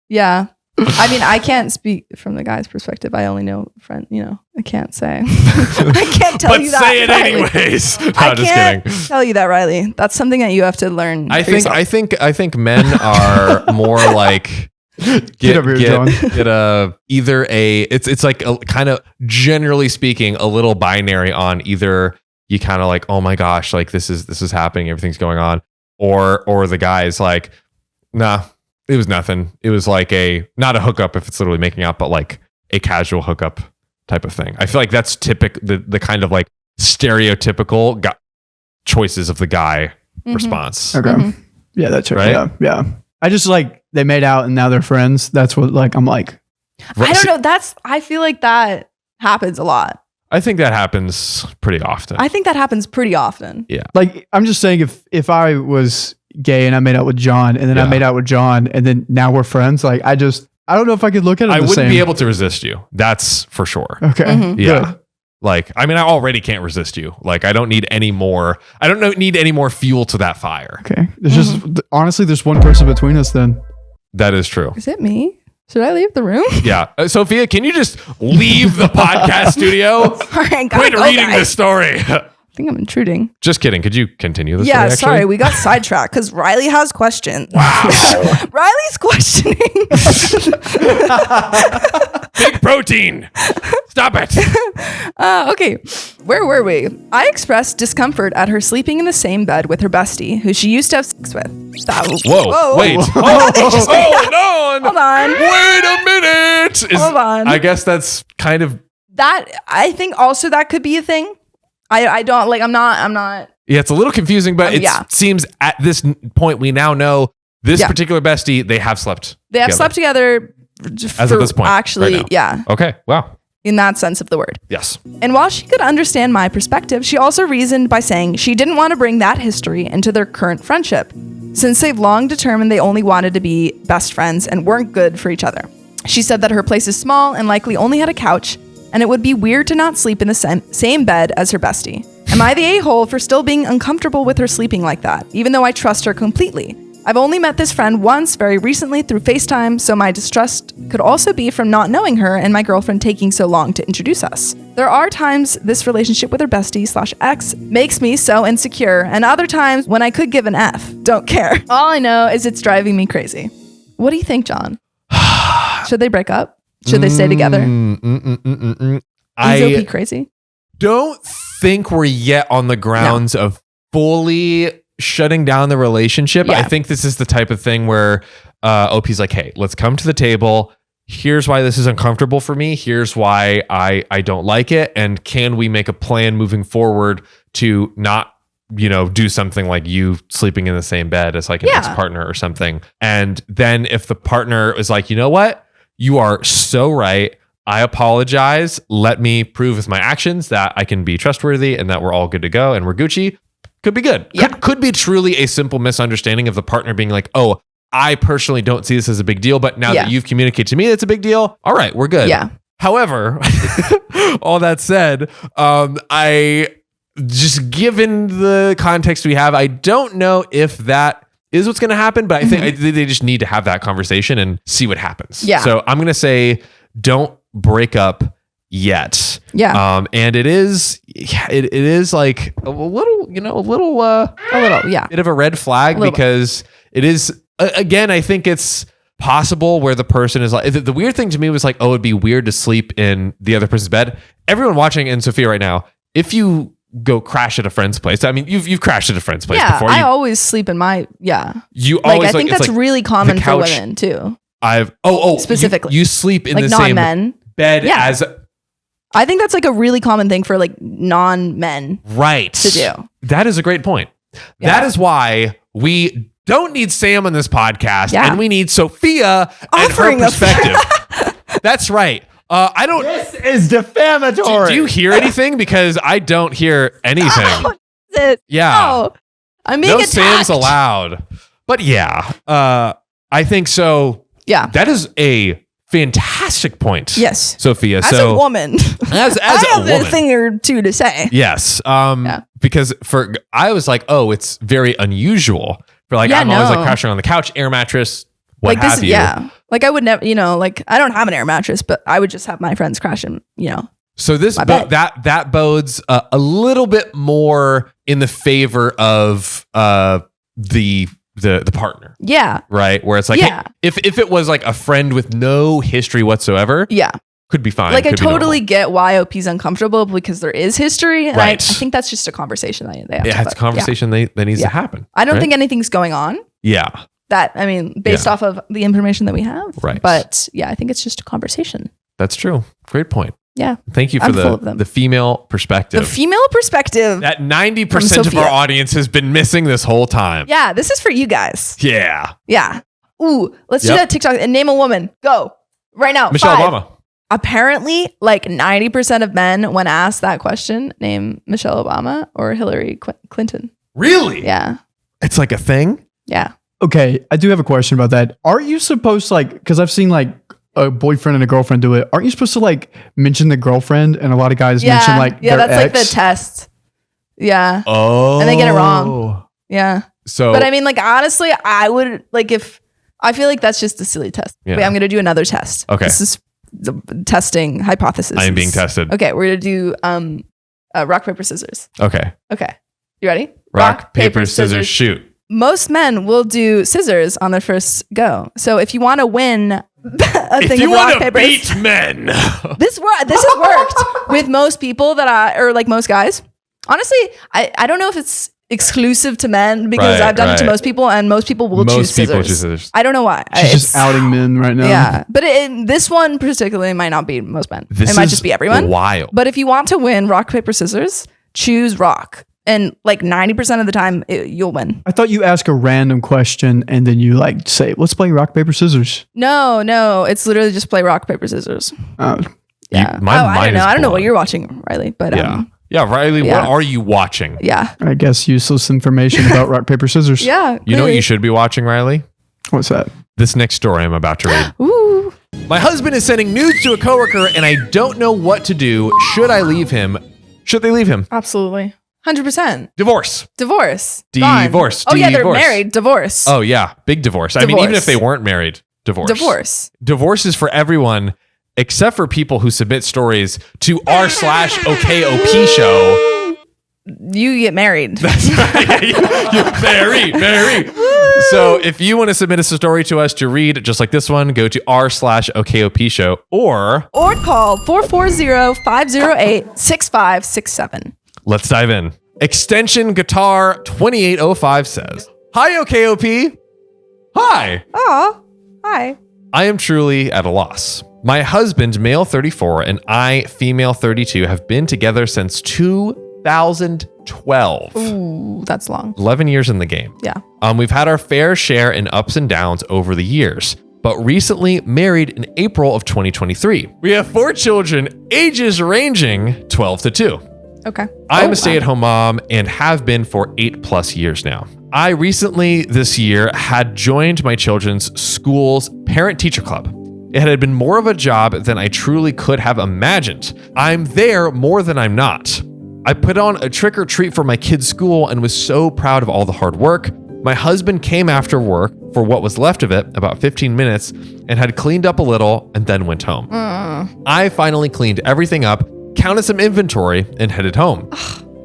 Yeah. I mean, I can't speak from the guy's perspective. I only know friend, I can't say. I can't tell But you that. say it Riley. anyways. No, I just can't kidding. tell you that, Riley. That's something that you have to learn. I for think yourself. I think men are more like Get over here, John. It's like a kind of, generally speaking, a little binary on either you kind of like, oh my gosh, like this is happening, everything's going on, or the guy's like, nah, it was nothing. It was like not a hookup if it's literally making out, but like a casual hookup type of thing. I feel like that's the kind of like stereotypical choices of the guy response. Okay. Mhm. Yeah, that's right. Right? Yeah. I just like they made out and now they're friends. That's what like I'm like. I don't know. I feel like that happens a lot. I think that happens pretty often. I think that happens pretty often. Yeah. Like I'm just saying if I was gay and I made out with John and then I made out with John and then now we're friends, like I don't know if I could look at it I the wouldn't same. be able to resist you. That's for sure. Okay. Mhm. Yeah. Good. Like, I mean, I already can't resist you. Like, I don't need any more fuel to that fire. Okay. There's just honestly there's one person between us then. That is true. Is it me? Should I leave the room? Yeah. Sophia, can you just leave the podcast studio? All right, gotta Quit go, reading guys. this story. I think I'm intruding. Just kidding. Could you continue this? Yeah, story, sorry, actually? we got sidetracked because Riley has questions. Wow. Riley's questioning. Big protein. Stop it. Okay, where were we? I expressed discomfort at her sleeping in the same bed with her bestie, who she used to have sex with. Stop. Whoa. Wait. Hold on. Hold on. Wait a minute. Hold on. I guess that's kind of... That, I think also that could be a thing. I don't, like, I'm not. Yeah, it's a little confusing, but it seems at this point we now know this particular bestie, they have slept They have together. slept together. As of this point, Actually, right now. yeah. Okay, wow. In that sense of the word. Yes. And while she could understand my perspective, she also reasoned by saying she didn't want to bring that history into their current friendship, since they've long determined they only wanted to be best friends and weren't good for each other. She said that her place is small and likely only had a couch, and it would be weird to not sleep in the same bed as her bestie. Am I the a-hole for still being uncomfortable with her sleeping like that, even though I trust her completely? I've only met this friend once very recently through FaceTime, so my distrust could also be from not knowing her and my girlfriend taking so long to introduce us. There are times this relationship with her bestie/ex makes me so insecure, and other times when I could give an F. Don't care. All I know is it's driving me crazy. What do you think, John? Should they break up? Should they stay together? Is OP crazy? Don't think we're yet on the grounds of fully shutting down the relationship. Yeah. I think this is the type of thing where OP's like, hey, let's come to the table. Here's why this is uncomfortable for me. Here's why I don't like it. And can we make a plan moving forward to not, do something like you sleeping in the same bed as like an ex-partner or something. And then if the partner is like, you know what? You are so right. I apologize. Let me prove with my actions that I can be trustworthy and that we're all good to go and we're Gucci. Could be good. Yeah. Could be truly a simple misunderstanding of the partner being like, oh, I personally don't see this as a big deal, but now that you've communicated to me it's a big deal, all right, we're good. Yeah. However, all that said, just given the context we have, I don't know if that is what's going to happen, but I think they just need to have that conversation and see what happens. Yeah. So I'm going to say don't break up yet. Yeah. And it is like a little bit of a red flag because it is, again, I think it's possible where the person is like, the weird thing to me was like, oh, it'd be weird to sleep in the other person's bed. Everyone watching in Sophia right now, if you go crash at a friend's place, I mean, you've crashed at a friend's place before. I always sleep in my, You like, always I think that's really common for women too. Specifically. You sleep in like the non-men. same bed as... I think that's like a really common thing for like non-men to do. That is a great point. Yeah. That is why we don't need Sam on this podcast and we need Sophia and her perspective. That's right. This is defamatory. Do you hear anything? Because I don't hear anything. Yeah. No. I'm being attacked. Sam's allowed. But I think so. Yeah. That is a fantastic point. Yes. Sophia. As a woman. As I a woman. have a thing or two to say. Yes. Because I was like, oh, it's very unusual for like, I'm always like crashing on the couch, air mattress, what have you. Yeah. Like I would never, like I don't have an air mattress, but I would just have my friends crashing, So this that bodes a little bit more in the favor of the partner. Yeah. Right. Where it's like, hey, if it was like a friend with no history whatsoever. Yeah. Could be fine. Like I totally get why OP's uncomfortable because there is history. And I think that's just a conversation that they have to have. It's a conversation that needs to happen. I don't think anything's going on. Yeah. Based off of the information that we have. Right. But I think it's just a conversation. That's true. Great point. Yeah. Thank you for the female perspective. The female perspective. That 90% of our audience has been missing this whole time. Yeah. This is for you guys. Yeah. Yeah. Ooh, let's do that TikTok and name a woman. Go. Right now. Michelle Obama. Apparently, like 90% of men, when asked that question, name Michelle Obama or Hillary Clinton. Really? Yeah. It's like a thing? Yeah. Okay, I do have a question about that. Aren't you supposed to because I've seen like a boyfriend and a girlfriend do it. Aren't you supposed to like mention the girlfriend? And a lot of guys mention like their that's ex? like the test. Yeah. Oh. And they get it wrong. Yeah. So, but I mean, like honestly, I would like if I feel like that's just a silly test. Yeah. Wait, I'm gonna do another test. Okay. This is the testing hypothesis. I am being tested. Okay, we're gonna do rock paper scissors. Okay. You ready? Rock paper scissors shoot. Most men will do scissors on their first go. So if you want to win a thing of rock paper, beat men. this has worked with most people like most guys. Honestly, I don't know if it's exclusive to men because I've done it to most people, and most people will choose scissors. I don't know why. She's just outing men right now. Yeah, but this one particularly might not be most men. It might just be everyone. Wild. But if you want to win rock paper scissors, choose rock. And like 90% of the time, you'll win. I thought you ask a random question and then you like say, let's play rock, paper, scissors. No. It's literally just play rock, paper, scissors. Yeah. I don't know what you're watching, Riley. But yeah, Riley, what are you watching? Yeah. I guess useless information about rock, paper, scissors. Yeah. You know what you should be watching, Riley? What's that? This next story I'm about to read. Ooh. My husband is sending nudes to a coworker and I don't know what to do. Should I leave him? Should they leave him? Absolutely. 100%. Divorce. Divorce. Divorce. Oh, yeah, they're married. Divorce. Oh, yeah. Big divorce. I mean, even if they weren't married, divorce. Divorce is for everyone except for people who submit stories to r/OKOP show. You get married. That's right. Married. So if you want to submit a story to us to read just like this one, go to r/OKOP show or call 440-508-6567. Let's dive in. Extension Guitar 2805 says, Hi, OKOP. Hi. Oh, hi. I am truly at a loss. My husband, male 34, and I, female 32, have been together since 2012. Ooh, that's long. 11 years in the game. Yeah. We've had our fair share in ups and downs over the years, but recently married in April of 2023. We have 4 children, ages ranging 12 to 2. Okay. I'm a stay-at-home mom and have been for 8+ years now. I recently this year had joined my children's school's parent-teacher club. It had been more of a job than I truly could have imagined. I'm there more than I'm not. I put on a trick or treat for my kids' school and was so proud of all the hard work. My husband came after work for what was left of it, about 15 minutes, and had cleaned up a little and then went home. I finally cleaned everything up, counted some inventory, and headed home.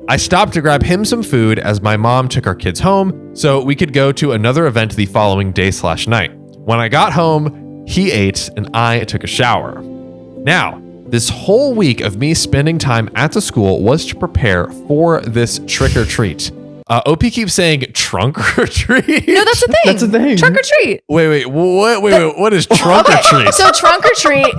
I stopped to grab him some food as my mom took our kids home so we could go to another event the following day/night. When I got home, he ate and I took a shower. Now, this whole week of me spending time at the school was to prepare for this trick or treat. OP keeps saying trunk or treat. No, that's a thing. That's a thing. Trunk or treat. Wait, what is trunk or treat? So trunk or treat.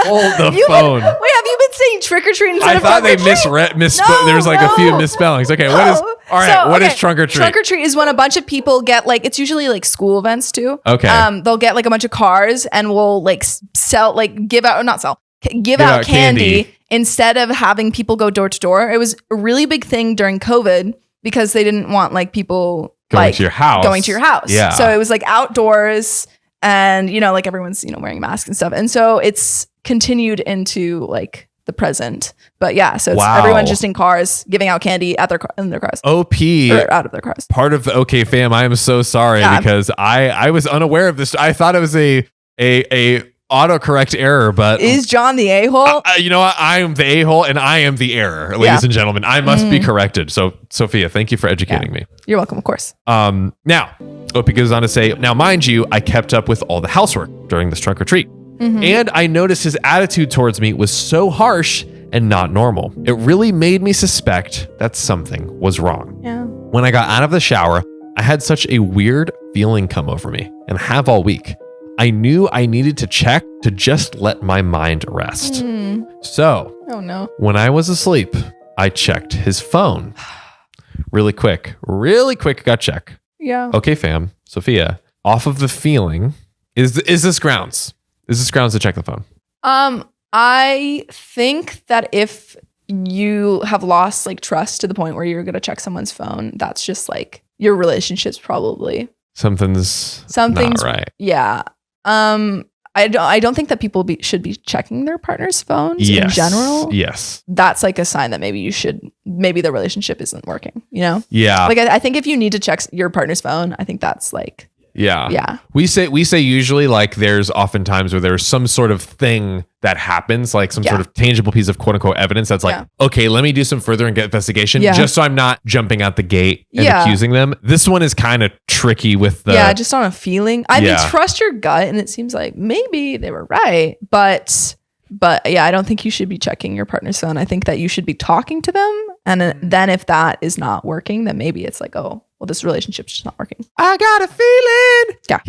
Hold the phone. Wait, have you been saying trick or treat instead I of thought trunk they or treat? misspoke. There was like a few misspellings. Okay, what is? All right, what is trunk or treat? Trunk or treat is when a bunch of people get like, it's usually like school events too. Okay. They'll get like a bunch of cars and will like sell, like give out, or not sell, give out candy instead of having people go door to door. It was a really big thing during COVID because they didn't want like people going to your house. Yeah. So it was like outdoors and, you know, like everyone's, you know, wearing masks and stuff. And so it's continued into like the present. But yeah, so it's everyone's just in cars giving out candy at in their cars. OP. Or out of their cars. Part of the OK fam. I am so sorry because I was unaware of this. I thought it was a autocorrect error, but is John the a-hole? You know what? I am the a-hole and I am the error, ladies and gentlemen. I must be corrected. So Sophia, thank you for educating me. You're welcome, of course. Now, OP goes on to say, now mind you, I kept up with all the housework during this trunk or treat. And I noticed his attitude towards me was so harsh and not normal. It really made me suspect that something was wrong. Yeah. When I got out of the shower, I had such a weird feeling come over me and have all week. I knew I needed to check to just let my mind rest. So, when I was asleep, I checked his phone. Really quick, gut check. Yeah. Okay, fam. Sophia, off of the feeling, is this grounds? Is this grounds to check the phone? I think that if you have lost like trust to the point where you're going to check someone's phone, that's just like your relationship's probably something's not right. Yeah. I don't think that people should be checking their partner's phones in general. Yes. That's like a sign that maybe the relationship isn't working, you know? Yeah. Like I think if you need to check your partner's phone, I think that's like, yeah. We say usually like there's oftentimes where there's some sort of thing that happens, like some sort of tangible piece of quote unquote evidence that's like, okay, let me do some further investigation just so I'm not jumping out the gate and accusing them. This one is kind of tricky with the just on a feeling. I mean, trust your gut, and it seems like maybe they were right, but yeah, I don't think you should be checking your partner's phone. I think that you should be talking to them, and then if that is not working, then maybe it's like, oh, well, this relationship's just not working. I got a feeling. Yeah.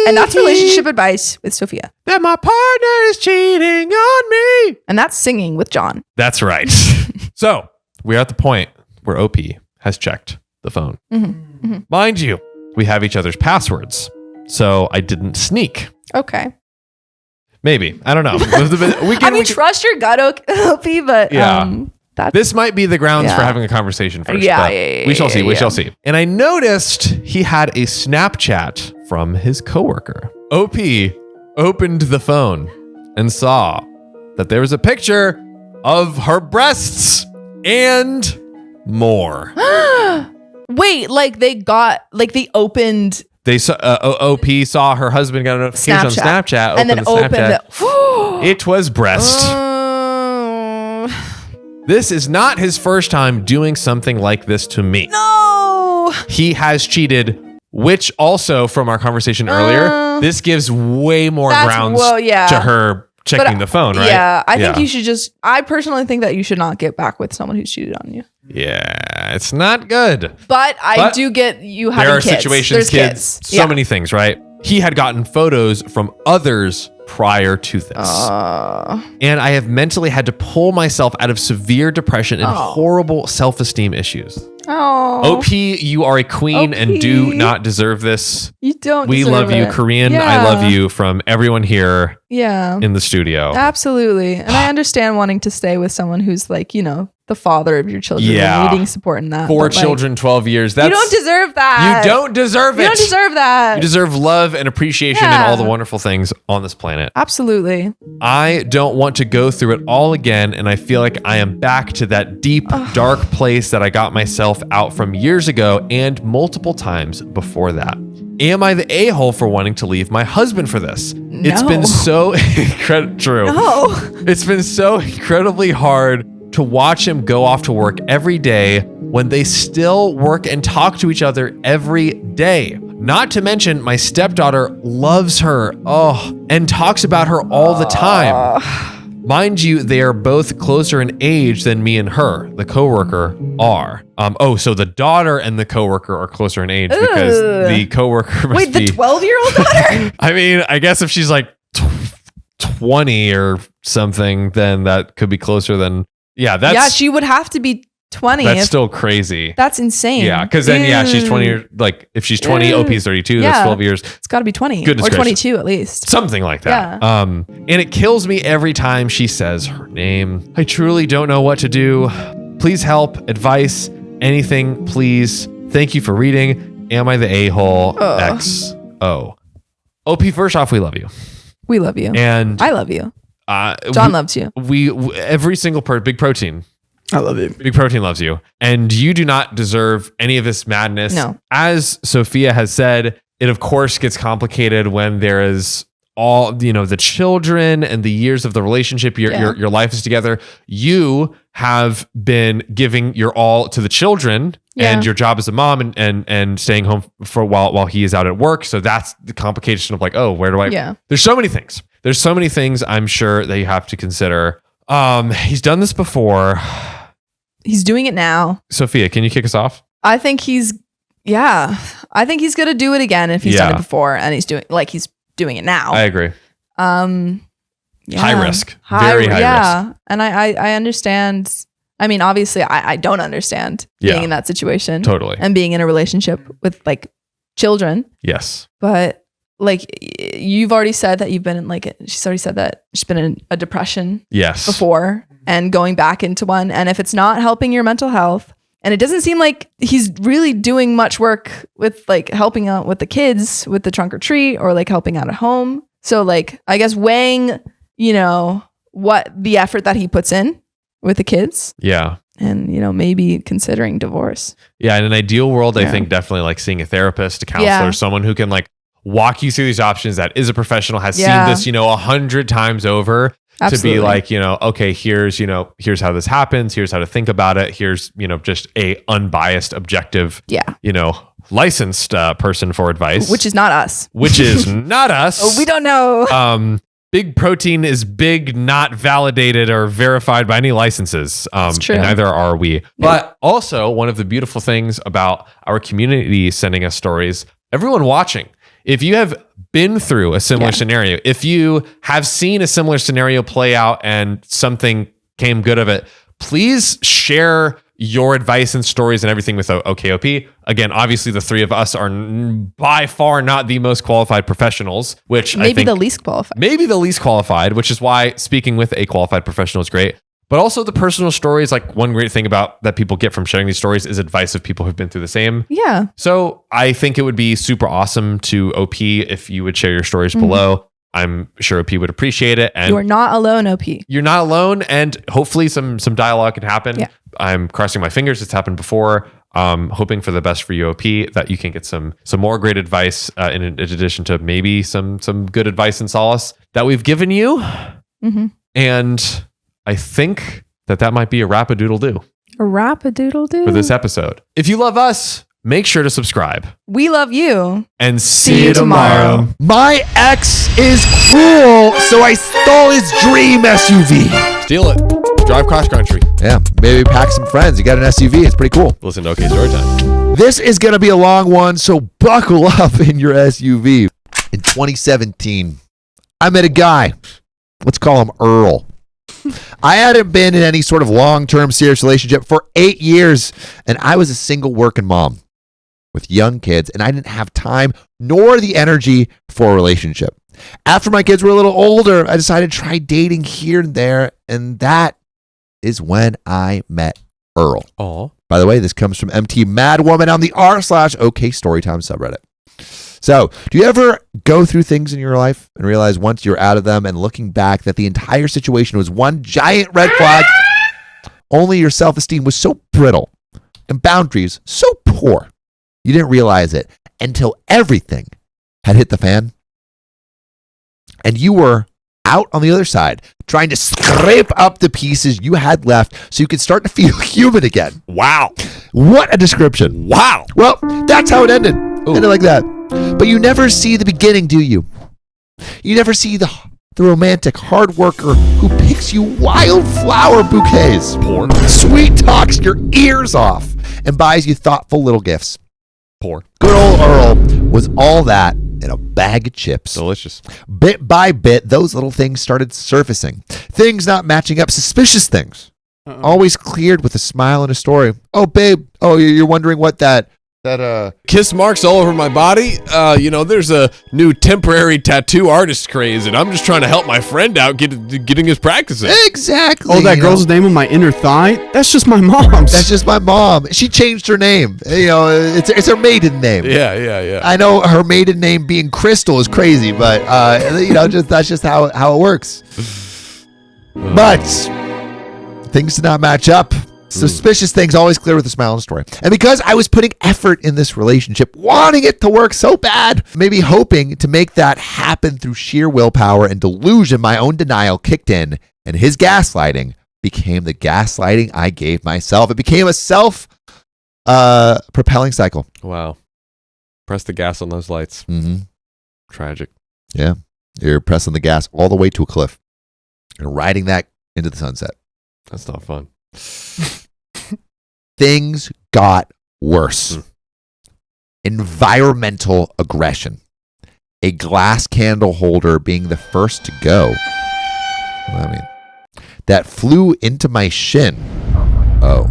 And that's relationship advice with Sophia. That my partner is cheating on me. And that's singing with John. That's right. So we're at the point where OP has checked the phone. Mind you, we have each other's passwords. So I didn't sneak. Okay. Maybe. I don't know. Trust your gut, OP, but this might be the grounds for having a conversation first. We shall see. We shall see. And I noticed he had a Snapchat from his coworker. OP opened the phone and saw that there was a picture of her breasts and more. Wait, like they opened. They saw OP saw her husband got a notification on Snapchat, and then opened it. It was breast. This is not his first time doing something like this to me. No! He has cheated, which also from our conversation earlier, this gives way more grounds to her checking the phone, right? Yeah, I think you should I personally think that you should not get back with someone who's cheated on you. Yeah, it's not good. But I do get you having kids. There are situations, kids. So many things, right? He had gotten photos from others prior to this. And I have mentally had to pull myself out of severe depression and horrible self-esteem issues. OP, you are a queen and do not deserve this. You don't We love you, Korean. Yeah. I love you from everyone here in the studio. Absolutely. And I understand wanting to stay with someone who's like, you know, the father of your children Yeah. and needing support in that. 4 but, like, children, 12 years. you don't deserve that. You don't deserve it. You don't deserve that. You deserve love and appreciation and Yeah. all the wonderful things on this planet. Absolutely. I don't want to go through it all again, and I feel like I am back to that deep, dark place that I got myself out from years ago and multiple times before that. Am I the a-hole for wanting to leave my husband for this? It's been so true. No. It's been so incredibly hard to watch him go off to work every day when they still work and talk to each other every day. Not to mention, my stepdaughter loves her, and talks about her all the time. Mind you, they are both closer in age than me and her, the coworker, are. So the daughter and the coworker are closer in age because the coworker must Wait, the be 12-year-old daughter? I mean, I guess if she's like 20 or something, then that could be closer than. Yeah, she would have to be 20. That's still crazy. That's insane. Yeah, because then she's 20. Like if she's 20, OP's 32. That's 12 years. It's got to be 20 Goodness or gracious. 22 at least. Something like that. Yeah. And it kills me every time she says her name. I truly don't know what to do. Please help, advice, anything, please. Thank you for reading. Am I the a-hole? XO. OP, first off, we love you. We love you. And I love you. John loves you. We every single Big Protein. I love you. Big Protein loves you. And you do not deserve any of this madness. No. As Sophia has said, it of course gets complicated when there is all, the children and the years of the relationship, your life is together. You have been giving your all to the children and your job as a mom and staying home for while he is out at work. So that's the complication of like, where do I? Yeah. There's so many things. There's so many things I'm sure that you have to consider. He's done this before. He's doing it now. Sophia, can you kick us off? I think he's going to do it again if he's done it before and he's doing it now. I agree. Yeah. High risk. Very high risk. And I understand. I mean, obviously I don't understand being in that situation. Totally. And being in a relationship with like children. Yes. But like you've already said that you've been in she's already said that she's been in a depression before and going back into one. And if it's not helping your mental health, and it doesn't seem like he's really doing much work with like helping out with the kids with the trunk or treat or like helping out at home. So like, I guess weighing, what the effort that he puts in with the kids. Yeah. And, maybe considering divorce. Yeah. In an ideal world, I think definitely like seeing a therapist, a counselor, someone who can like walk you through these options that is a professional, has seen this, 100 times over. Absolutely. To be like, okay, here's how this happens. Here's how to think about it. Here's, just a unbiased, objective, licensed person for advice. Which is not us. Which is not us. We don't know. Big Protein is big, not validated or verified by any licenses. That's true. And neither are we. But also, one of the beautiful things about our community sending us stories, everyone watching, if you have been through a similar scenario, if you have seen a similar scenario play out and something came good of it, please share your advice and stories and everything with OKOP. Again, obviously the three of us are by far not the most qualified professionals, which maybe I think the least qualified. Maybe the least qualified, which is why speaking with a qualified professional is great. But also the personal stories, like one great thing about that people get from sharing these stories is advice of people who've been through the same. Yeah. So I think it would be super awesome to OP if you would share your stories below. I'm sure OP would appreciate it. And you are not alone, OP. You're not alone. And hopefully some dialogue can happen. Yeah. I'm crossing my fingers. It's happened before. Hoping for the best for you, OP, that you can get some more great advice in addition to maybe some good advice and solace that we've given you. Mm-hmm. And I think that might be a rap-a-doodle-doo. A rap-a-doodle-doo. For this episode. If you love us, make sure to subscribe. We love you. And see you tomorrow. My ex is cruel, so I stole his dream SUV. Steal it. Drive cross-country. Yeah, maybe pack some friends. You got an SUV. It's pretty cool. Listen to OK Storytime. This is going to be a long one, so buckle up in your SUV. In 2017, I met a guy. Let's call him Earl. I hadn't been in any sort of long-term serious relationship for 8 years, and I was a single working mom with young kids, and I didn't have time nor the energy for a relationship. After my kids were a little older, I decided to try dating here and there, and that is when I met Earl. Aw. By the way, this comes from MT Madwoman on the r/OK Storytime subreddit. So, do you ever go through things in your life and realize once you're out of them and looking back that the entire situation was one giant red flag? Only your self-esteem was so brittle and boundaries so poor. You didn't realize it until everything had hit the fan. And you were out on the other side trying to scrape up the pieces you had left so you could start to feel human again. Wow. What a description. Wow. Well, that's how it ended. Ended like that. But you never see the beginning, do you? You never see the romantic hard worker who picks you wildflower bouquets, Porn. sweet talks your ears off, and buys you thoughtful little gifts. Poor. Good old Earl was all that in a bag of chips. Delicious. Bit by bit, those little things started surfacing. Things not matching up, suspicious things. Always cleared with a smile and a story. Oh, babe. Oh, you're wondering what that kiss marks all over my body. There's a new temporary tattoo artist craze, and I'm just trying to help my friend out getting his practicing. Exactly. Oh, that girl's name on my inner thigh? That's just my mom's. That's just my mom. She changed her name. It's her maiden name. Yeah. I know her maiden name being Crystal is crazy, but that's just how it works. But things did not match up. Suspicious things always clear with a smile and a story. And because I was putting effort in this relationship, wanting it to work so bad, maybe hoping to make that happen through sheer willpower and delusion, my own denial kicked in, and his gaslighting became the gaslighting I gave myself. It became a self-propelling cycle. Wow. Press the gas on those lights. Mm-hmm. Tragic. Yeah. You're pressing the gas all the way to a cliff and riding that into the sunset. That's not fun. Things got worse. Environmental aggression. A glass candle holder being the first to go. That flew into my shin. Oh.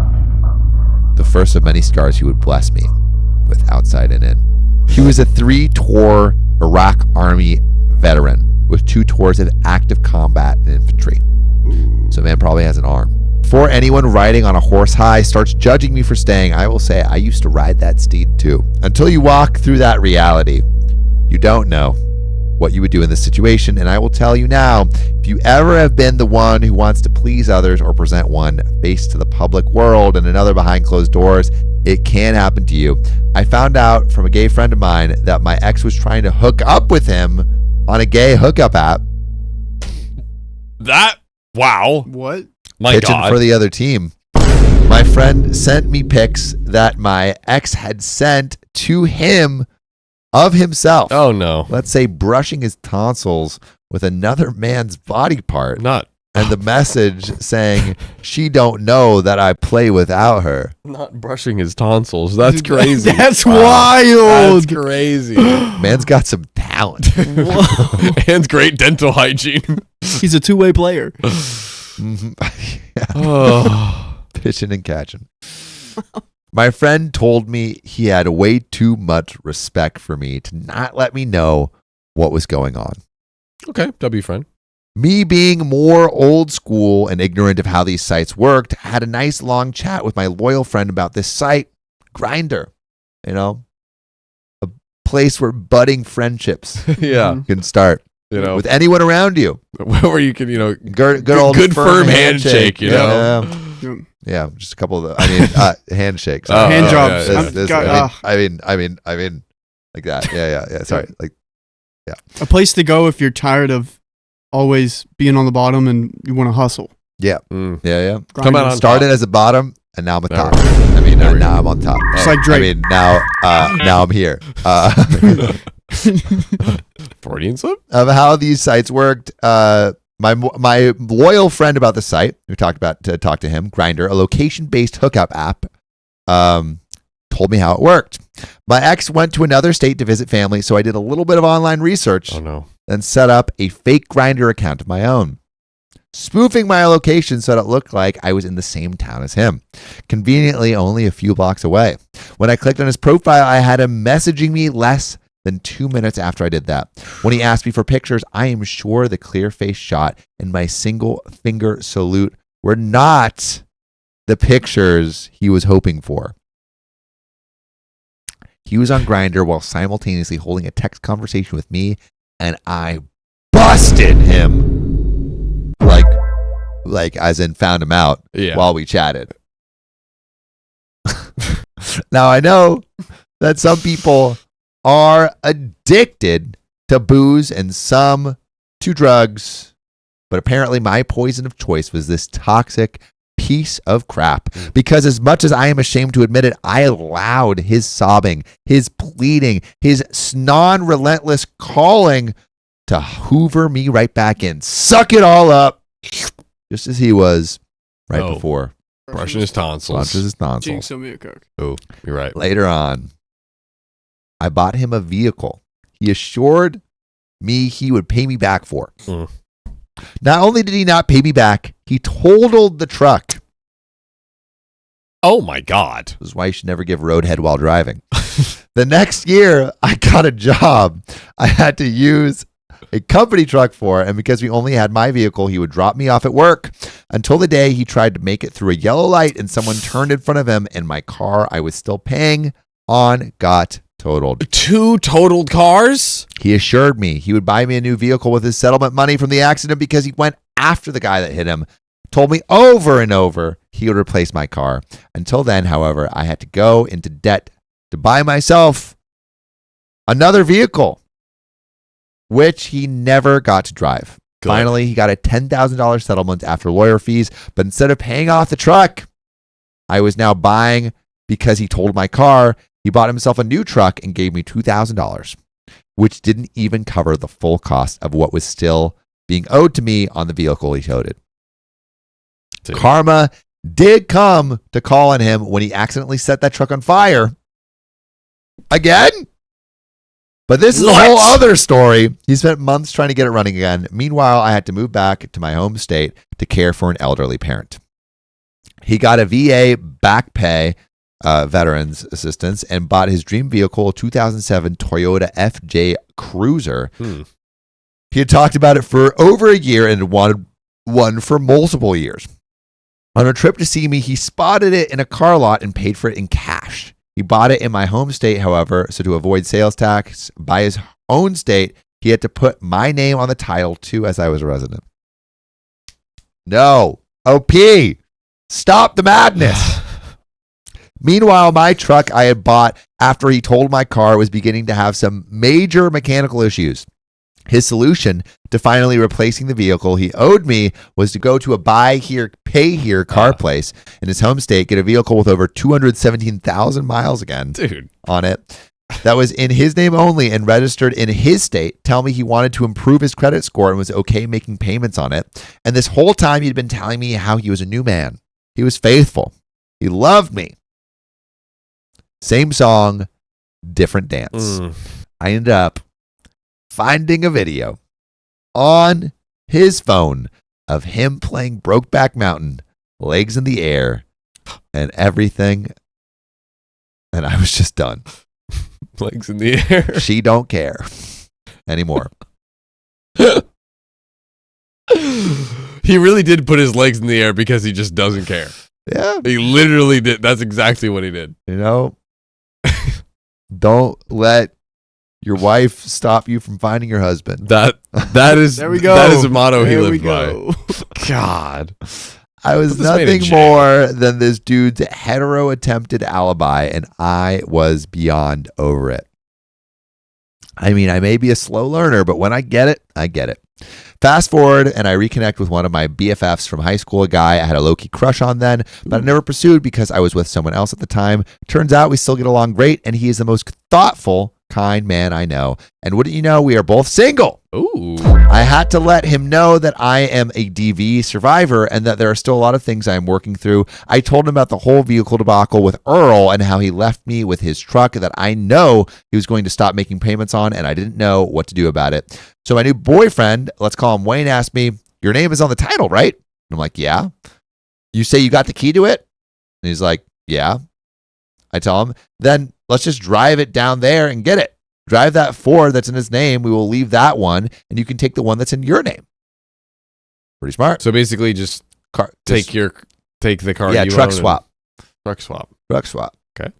The first of many scars he would bless me with outside and in. He was a 3-tour Iraq Army veteran with 2 tours of active combat and infantry. So man probably has an arm. Before anyone riding on a horse high starts judging me for staying, I will say I used to ride that steed too. Until you walk through that reality, you don't know what you would do in this situation. And I will tell you now, if you ever have been the one who wants to please others or present one face to the public world and another behind closed doors, it can happen to you. I found out from a gay friend of mine that my ex was trying to hook up with him on a gay hookup app. Wow. What? My pitching God. for the other team. My friend sent me pics that my ex had sent to him of himself. Oh, no. Let's say brushing his tonsils with another man's body part. Not And the message saying, she don't know that I play without her. Not brushing his tonsils. That's crazy. That's Wow. wild. That's crazy. Man's got some talent. And great dental hygiene. He's a two-way player. Oh. Pitching and catching. My friend told me he had way too much respect for me to not let me know what was going on. Okay, W friend. Me being more old school and ignorant of how these sites worked, had a nice long chat with my loyal friend about this site, Grindr. You know, a place where budding frientships Yeah. can start. You know, With anyone around you. where you can, Good old good firm handshake, you know. Yeah, just a couple of handshakes. Hand jobs. I mean, like that. Yeah. Sorry, like A place to go if you're tired of always being on the bottom and you want to hustle. yeah. Mm. Yeah. Come out on Started top. as a bottom, and now I'm a Never. top. I mean, Never. now I'm on top. It's like Drake. I mean, now I'm here. Freudian slip? Of how these sites worked. My loyal friend about the site, who talked to him, Grindr, a location-based hookup app, told me how it worked. My ex went to another state to visit family, so I did a little bit of online research Oh, no. and set up a fake Grindr account of my own, spoofing my location so that it looked like I was in the same town as him, conveniently only a few blocks away. When I clicked on his profile, I had him messaging me less than 2 minutes after I did that. When he asked me for pictures, I am sure the clear face shot and my single finger salute were not the pictures he was hoping for. He was on Grindr while simultaneously holding a text conversation with me, and I busted him. Like as in found him out while we chatted. Now I know that some people are addicted to booze and some to drugs, but apparently my poison of choice was this toxic piece of crap, because as much as I am ashamed to admit it, I allowed his sobbing, his pleading, his non-relentless calling to hoover me right back in, suck it all up, just as he was before. Brushing his tonsils. Jinx me a coke. Oh, you're right. Later on, I bought him a vehicle he assured me he would pay me back for. Not only did he not pay me back, he totaled the truck. Oh my God. This is why you should never give roadhead while driving. The next year, I got a job I had to use a company truck for, and because we only had my vehicle, he would drop me off at work until the day he tried to make it through a yellow light and someone turned in front of him, and my car I was still paying on got totaled. 2 totaled cars? He assured me he would buy me a new vehicle with his settlement money from the accident because he went after the guy that hit him. Told me over and over he would replace my car. Until then, however, I had to go into debt to buy myself another vehicle, which he never got to drive. Good. Finally, he got a $10,000 settlement after lawyer fees, but instead of paying off the truck, I was now buying because he totaled my car. He bought himself a new truck and gave me $2,000, which didn't even cover the full cost of what was still being owed to me on the vehicle he toted. Dude. Karma did come to call on him when he accidentally set that truck on fire. Again? But this is a whole other story. He spent months trying to get it running again. Meanwhile, I had to move back to my home state to care for an elderly parent. He got a VA back pay, veterans assistance, and bought his dream vehicle, a 2007 Toyota FJ Cruiser. He had talked about it for over a year and wanted one for multiple years. On a trip to see me, he spotted it in a car lot and paid for it in cash. He bought it in my home state, however, so to avoid sales tax by his own state, he had to put my name on the title too, as I was a resident. No. OP. Stop the madness. Meanwhile, my truck I had bought after he told my car was beginning to have some major mechanical issues. His solution to finally replacing the vehicle he owed me was to go to a buy here, pay here car place in his home state, get a vehicle with over 217,000 miles again on it that was in his name only and registered in his state, tell me he wanted to improve his credit score and was okay making payments on it. And this whole time he'd been telling me how he was a new man. He was faithful. He loved me. Same song, different dance. I ended up finding a video on his phone of him playing Brokeback Mountain, legs in the air, and everything. And I was just done. Legs in the air. She don't care anymore. He really did put his legs in the air because he just doesn't care. Yeah. He literally did. That's exactly what he did. You know, don't let your wife stop you from finding your husband. That is there we go. That is a motto he there lived we go. by. God. I was nothing more than this dude's hetero attempted alibi, and I was beyond over it. I mean, I may be a slow learner, but when I get it, I get it. Fast forward, and I reconnect with one of my BFFs from high school, a guy I had a low-key crush on then, but I never pursued because I was with someone else at the time. Turns out we still get along great, and he is the most thoughtful, kind man I know. And wouldn't you know, we are both single. Ooh. I had to let him know that I am a DV survivor and that there are still a lot of things I am working through. I told him about the whole vehicle debacle with Earl and how he left me with his truck that I know he was going to stop making payments on, and I didn't know what to do about it. So my new boyfriend, let's call him Wayne, asked me, "Your name is on the title, right?" And I'm like, "Yeah." "You say you got the key to it?" And he's like, "Yeah." I tell him, "Then let's just drive it down there and get it. Drive that Ford that's in his name. We will leave that one, and you can take the one that's in your name." Pretty smart. So basically just take the car. Yeah, you truck own and- swap. Truck swap. Truck swap. Okay.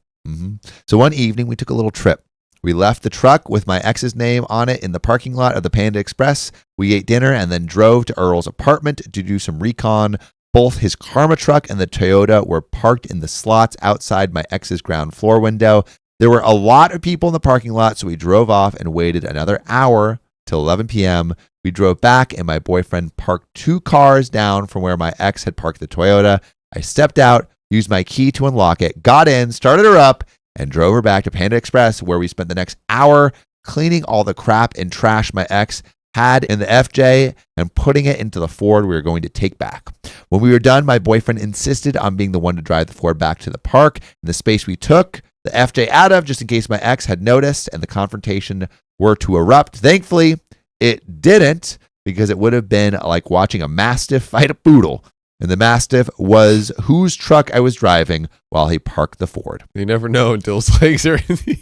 So one evening, we took a little trip. We left the truck with my ex's name on it in the parking lot of the Panda Express. We ate dinner and then drove to Earl's apartment to do some recon. Both his Karma truck and the Toyota were parked in the slots outside my ex's ground floor window. There were a lot of people in the parking lot, so we drove off and waited another hour till 11 p.m. We drove back, and my boyfriend parked 2 cars down from where my ex had parked the Toyota. I stepped out, used my key to unlock it, got in, started her up, and drove her back to Panda Express, where we spent the next hour cleaning all the crap and trash my ex had in the FJ and putting it into the Ford we were going to take back. When we were done, my boyfriend insisted on being the one to drive the Ford back to the park in the space we took the FJ out of, just in case my ex had noticed and the confrontation were to erupt. Thankfully, it didn't, because it would have been like watching a Mastiff fight a poodle. And the Mastiff was whose truck I was driving while he parked the Ford. You never know until his legs are in the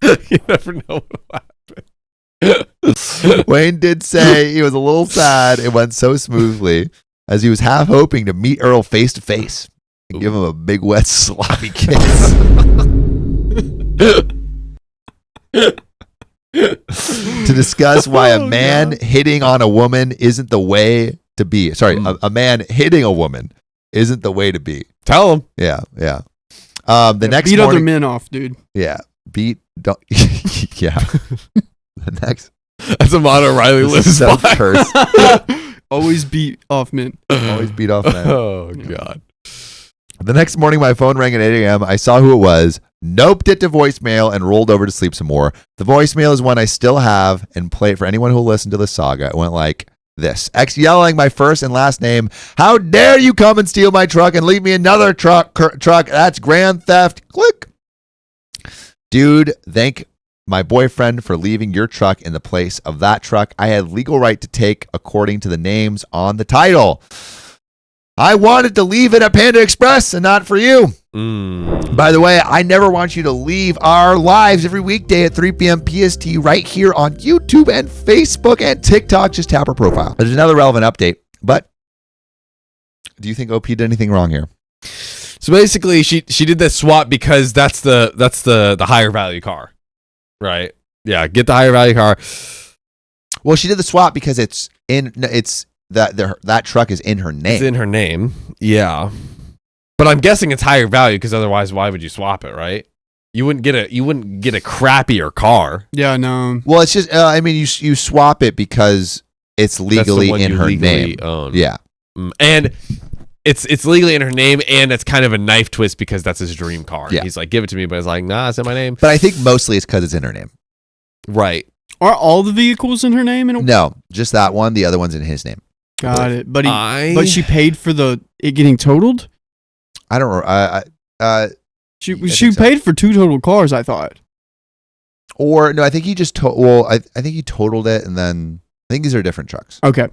air. You never know what will happen. Wayne did say he was a little sad it went so smoothly, as he was half hoping to meet Earl face to face and give him a big wet sloppy kiss. To discuss why a man hitting on a woman isn't the way to be. Sorry, a man hitting a woman isn't the way to be. Tell him. Yeah. The next beat morning, other men off, dude. yeah, don't. Yeah. The next. That's a motto Riley This lives is so by. cursed. Always beat off men. Always beat off men. Oh God. The next morning, my phone rang at 8 a.m. I saw who it was, noped it to voicemail, and rolled over to sleep some more. The voicemail is one I still have and play it for anyone who will listen to the saga. It went like this. Ex yelling my first and last name. How dare you come and steal my truck and leave me another truck? That's grand theft. Click. Dude, thank my boyfriend for leaving your truck in the place of that truck I had legal right to take according to the names on the title. I wanted to leave it at Panda Express and not for you. By the way, I never want you to leave our lives every weekday at 3 p.m. PST right here on YouTube and Facebook and TikTok. Just tap our profile. There's another relevant update, but do you think OP did anything wrong here? So basically, she did this swap because that's the higher value car, right? Yeah, get the higher value car. Well, she did the swap because that truck is in her name. It's in her name, yeah. But I'm guessing it's higher value because otherwise, why would you swap it, right? You wouldn't get a crappier car. Yeah, no. Well, it's just you swap it because it's legally in her name. Own. Yeah, and it's legally in her name, and it's kind of a knife twist because that's his dream car. Yeah. He's like, give it to me, but it's like, nah, it's in my name. but I think mostly it's because it's in her name. Right. Are all the vehicles in her name? No, just that one. The other one's in his name. Got it. But but she paid for it getting totaled? I don't know. She think so. paid for 2 total cars, I thought. Or no, I think he just I think he totaled it, and then I think these are different trucks. Okay.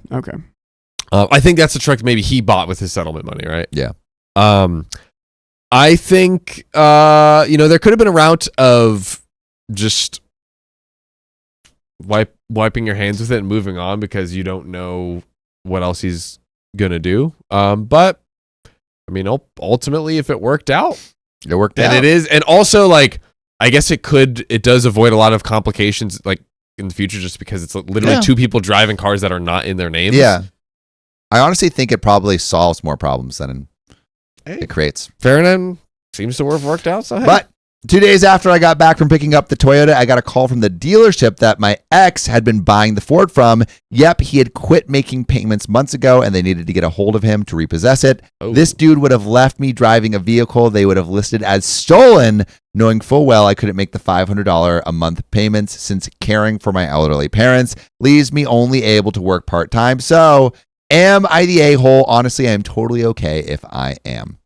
I think that's the truck maybe he bought with his settlement money, right? Yeah. I think there could have been a route of just wiping your hands with it and moving on because you don't know what else he's gonna do. But I mean, ultimately, if it worked out, It worked out. and it is, and also like I guess it does avoid a lot of complications like in the future just because it's literally 2 people driving cars that are not in their names. Yeah. I honestly think it probably solves more problems than it creates. Fair enough. Seems to have worked out. So hey. But 2 days after I got back from picking up the Toyota, I got a call from the dealership that my ex had been buying the Ford from. Yep, he had quit making payments months ago and they needed to get a hold of him to repossess it. Oh. This dude would have left me driving a vehicle they would have listed as stolen, knowing full well I couldn't make the $500 a month payments since caring for my elderly parents leaves me only able to work part-time. So, am I the a-hole? Honestly, I am totally okay if I am.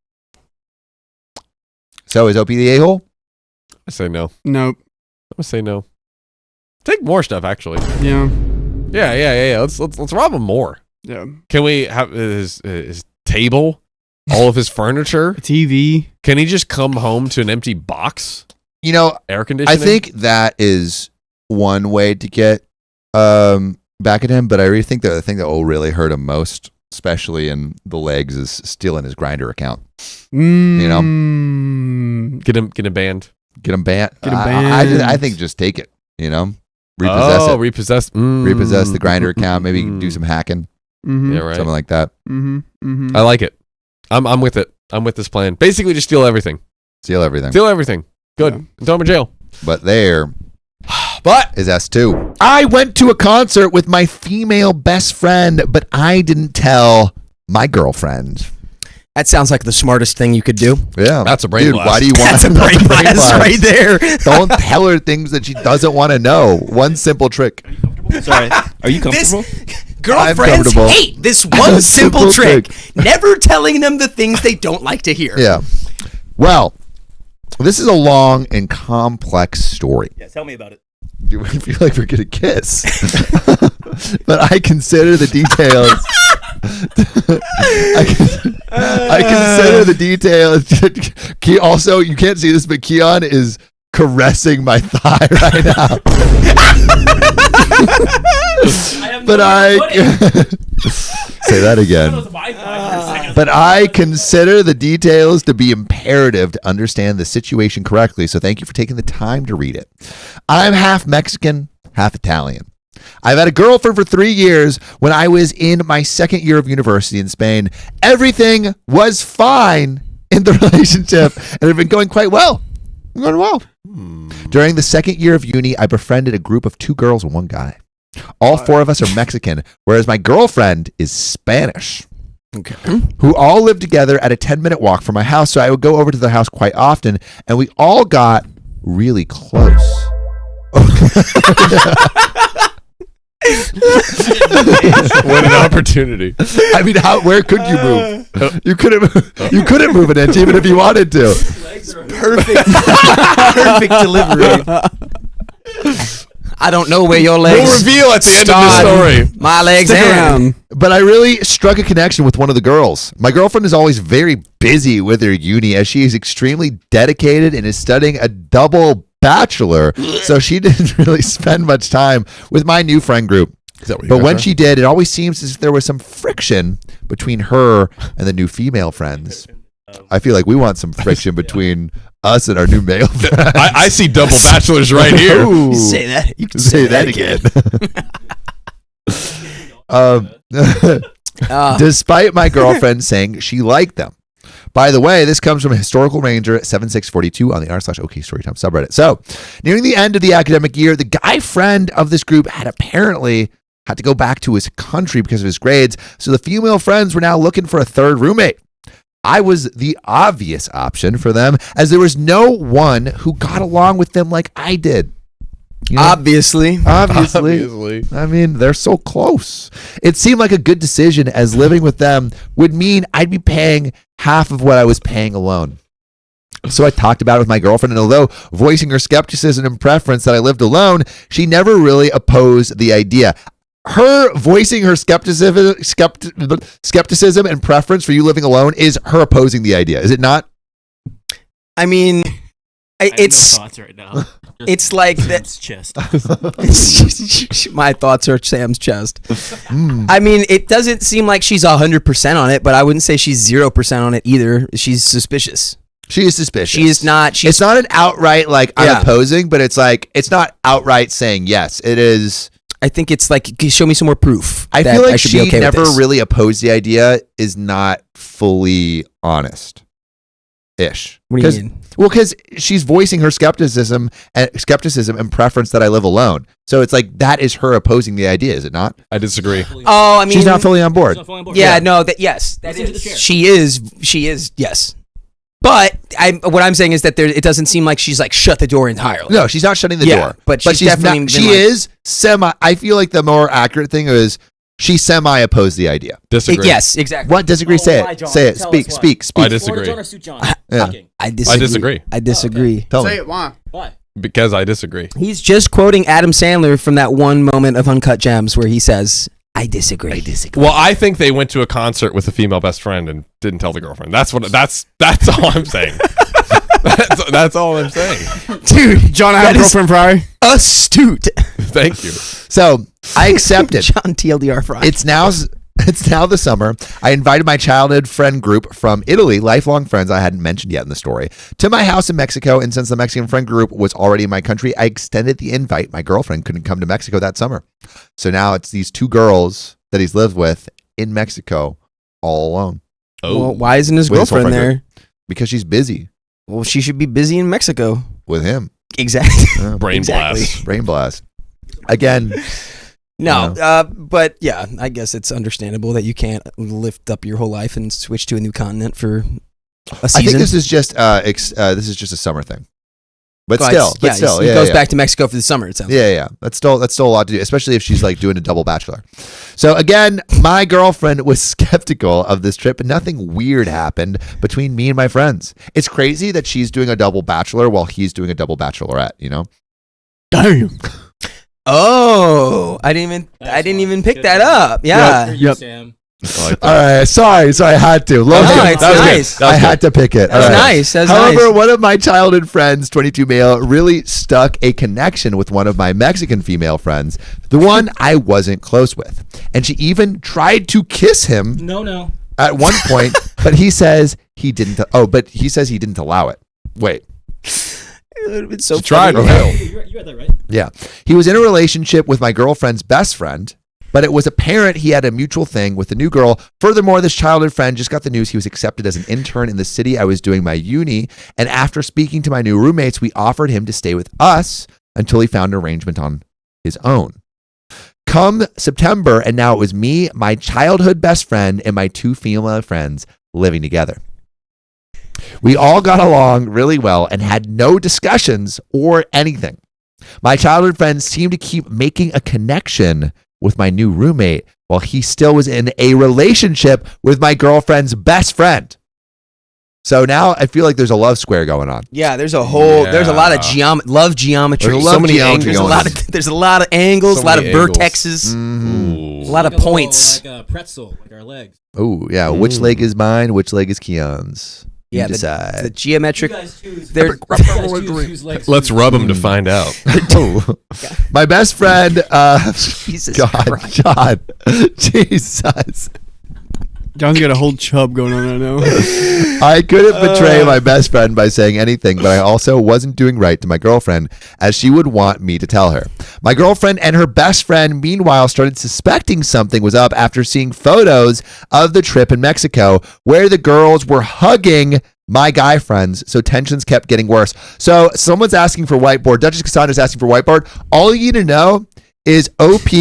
So, is OP the a-hole? I say no. Nope. I'm gonna say no. Take more stuff, actually. Yeah. Yeah. Let's rob him more. Yeah. Can we have his table, all of his furniture? A TV. Can he just come home to an empty box? You know, Air conditioning. I think that is one way to get back at him, but I really think that the thing that will really hurt him most especially in the legs, is still in his Grindr account. You know, get him banned. Get him banned. Get him banned. I think just take it. You know, repossess it. Repossess Repossess the Grindr account. Maybe do some hacking. Mm-hmm. Yeah, right. Something like that. Mm-hmm. Mm-hmm. I like it. I'm with it. I'm with this plan. Basically, just steal everything. Steal everything. Steal everything. Good. And throw him in jail. But there But is S2. I went to a concert with my female best friend, but I didn't tell my girlfriend. That sounds like the smartest thing you could do. Yeah. That's a brain Dude, blast. why do you want That's a brain blast right there. Don't tell her things that she doesn't want to know. One simple trick. Sorry. Are you comfortable? Girlfriends comfortable. hate this one simple trick. Never telling them the things they don't like to hear. Yeah. Well, this is a long and complex story. Yeah, tell me about it. I feel like we're going to kiss. But I consider the details. I consider the details. Also, you can't see this, but Keon is caressing my thigh right now. Say that again. But I consider the details to be imperative to understand the situation correctly. So thank you for taking the time to read it. I'm half Mexican, half Italian. I've had a girlfriend for 3 years. When I was in my second year of university in Spain, everything was fine in the relationship and it had been going quite well. Going well. During the second year of uni, I befriended a group of 2 girls and 1 guy. All 4 of us are Mexican, whereas my girlfriend is Spanish. Okay. Who all lived together at a 10-minute walk from my house, so I would go over to their house quite often, and we all got really close. What an opportunity. I mean, where could you move? You couldn't move an inch even if you wanted to. Perfect delivery. I don't know where your legs We'll reveal at the end of the story. My legs end. But I really struck a connection with one of the girls. My girlfriend is always very busy with her uni as she is extremely dedicated and is studying a double bachelor. So she didn't really spend much time with my new friend group. But when she did, it always seems as if there was some friction between her and the new female friends. I feel like we want some friction between us and our new male friends. I see double bachelors right here. You say that. You can say that again. Despite my girlfriend saying she liked them. By the way, this comes from a historical ranger at 7642 on the r/OK Storytime subreddit. So, nearing the end of the academic year, the guy friend of this group had to go back to his country because of his grades. So the female friends were now looking for a third roommate. I was the obvious option for them as there was no one who got along with them like I did. You know? Obviously. I mean, they're so close. It seemed like a good decision as living with them would mean I'd be paying half of what I was paying alone. So I talked about it with my girlfriend, and although voicing her skepticism and preference that I lived alone, she never really opposed the idea. Her voicing her skepticism and preference for you living alone is her opposing the idea, is it not? I mean, it's no thoughts right now. It's like Sam's chest. My thoughts are Sam's chest. I mean, it doesn't seem like she's 100% on it, but I wouldn't say she's 0% on it either. She's suspicious. She is suspicious. She is not. It's not an outright I'm opposing, but it's like it's not outright saying yes. It is. I think it's like, show me some more proof. I feel like she never really opposed the idea, is not fully honest-ish. What do you mean? Well, because she's voicing her skepticism and preference that I live alone. So it's like that is her opposing the idea, is it not? I disagree. Oh, I mean, she's not fully on board. Yeah, no, yes, that is. She is, yes. But what I'm saying is that it doesn't seem like she's like shut the door entirely. No, she's not shutting the door. But she's definitely not, is semi. I feel like the more accurate thing is she semi opposed the idea. Disagree. Yes, exactly. What disagree? Say it. Say it. Speak. I disagree. I disagree. I disagree. Tell me. Say it. Why? Because I disagree. He's just quoting Adam Sandler from that one moment of Uncut Gems where he says, I disagree. Well, I think they went to a concert with a female best friend and didn't tell the girlfriend. That's all I'm saying. That's all I'm saying. Dude, John, I have a girlfriend Fry. Astute. Thank you. So I accept it. John TLDR Fry. It's now It's now the summer. I invited my childhood friend group from Italy, lifelong friends I hadn't mentioned yet in the story, to my house in Mexico. And since the Mexican friend group was already in my country, I extended the invite. My girlfriend couldn't come to Mexico that summer. So now it's these 2 girls that he's lived with in Mexico all alone. Well, why isn't his With his whole girlfriend friend there? group. Because she's busy Well, she should be busy in Mexico. with him. Exactly. Brain blast. Brain blast. Again, No, but yeah, I guess it's understandable that you can't lift up your whole life and switch to a new continent for a season. I think this is just a summer thing. But But still, he goes back to Mexico for the summer. It sounds. Yeah. That's still a lot to do, especially if she's like doing a double bachelor. So again, my girlfriend was skeptical of this trip, and nothing weird happened between me and my friends. It's crazy that she's doing a double bachelor while he's doing a double bachelorette. You know? Damn. Oh, I didn't even pick that up. Yeah. Yep. Sam. All right, sorry, I had to. No, it's nice. I had to pick it. That's All right. nice. That's However, nice. one of my childhood friends, 22 male, really stuck a connection with one of my Mexican female friends, the one I wasn't close with. And she even tried to kiss him No. at one point, but he says he didn't. He says he didn't allow it. Wait. It's so She tried. funny. Okay. You read that right? Yeah. He was in a relationship with my girlfriend's best friend, but it was apparent he had a mutual thing with the new girl. Furthermore, this childhood friend just got the news he was accepted as an intern in the city I was doing my uni. And after speaking to my new roommates, we offered him to stay with us until he found an arrangement on his own. Come September, and now it was me, my childhood best friend, and my 2 female friends living together. We all got along really well and had no discussions or anything. My childhood friends seemed to keep making a connection with my new roommate while he still was in a relationship with my girlfriend's best friend. So now I feel like there's a love square going on. Yeah, there's a lot of love geometry. There's so many angles. There's a lot of angles, So a lot of many angles. vertexes, Mm-hmm. a lot of points. Like a pretzel, like our legs. Oh, yeah. Which leg is mine? Which leg is Keon's? You Yeah, decide. the geometric. You guys choose. There- whose legs Let's whose- rub them to find out. Oh. My best friend, Jesus God, Christ. John, Jesus. John's got a whole chub going on right now. I couldn't betray my best friend by saying anything, but I also wasn't doing right to my girlfriend as she would want me to tell her. My girlfriend and her best friend, meanwhile, started suspecting something was up after seeing photos of the trip in Mexico where the girls were hugging my guy friends, so tensions kept getting worse. So someone's asking for whiteboard. Duchess Cassandra's asking for whiteboard. All you need to know is OP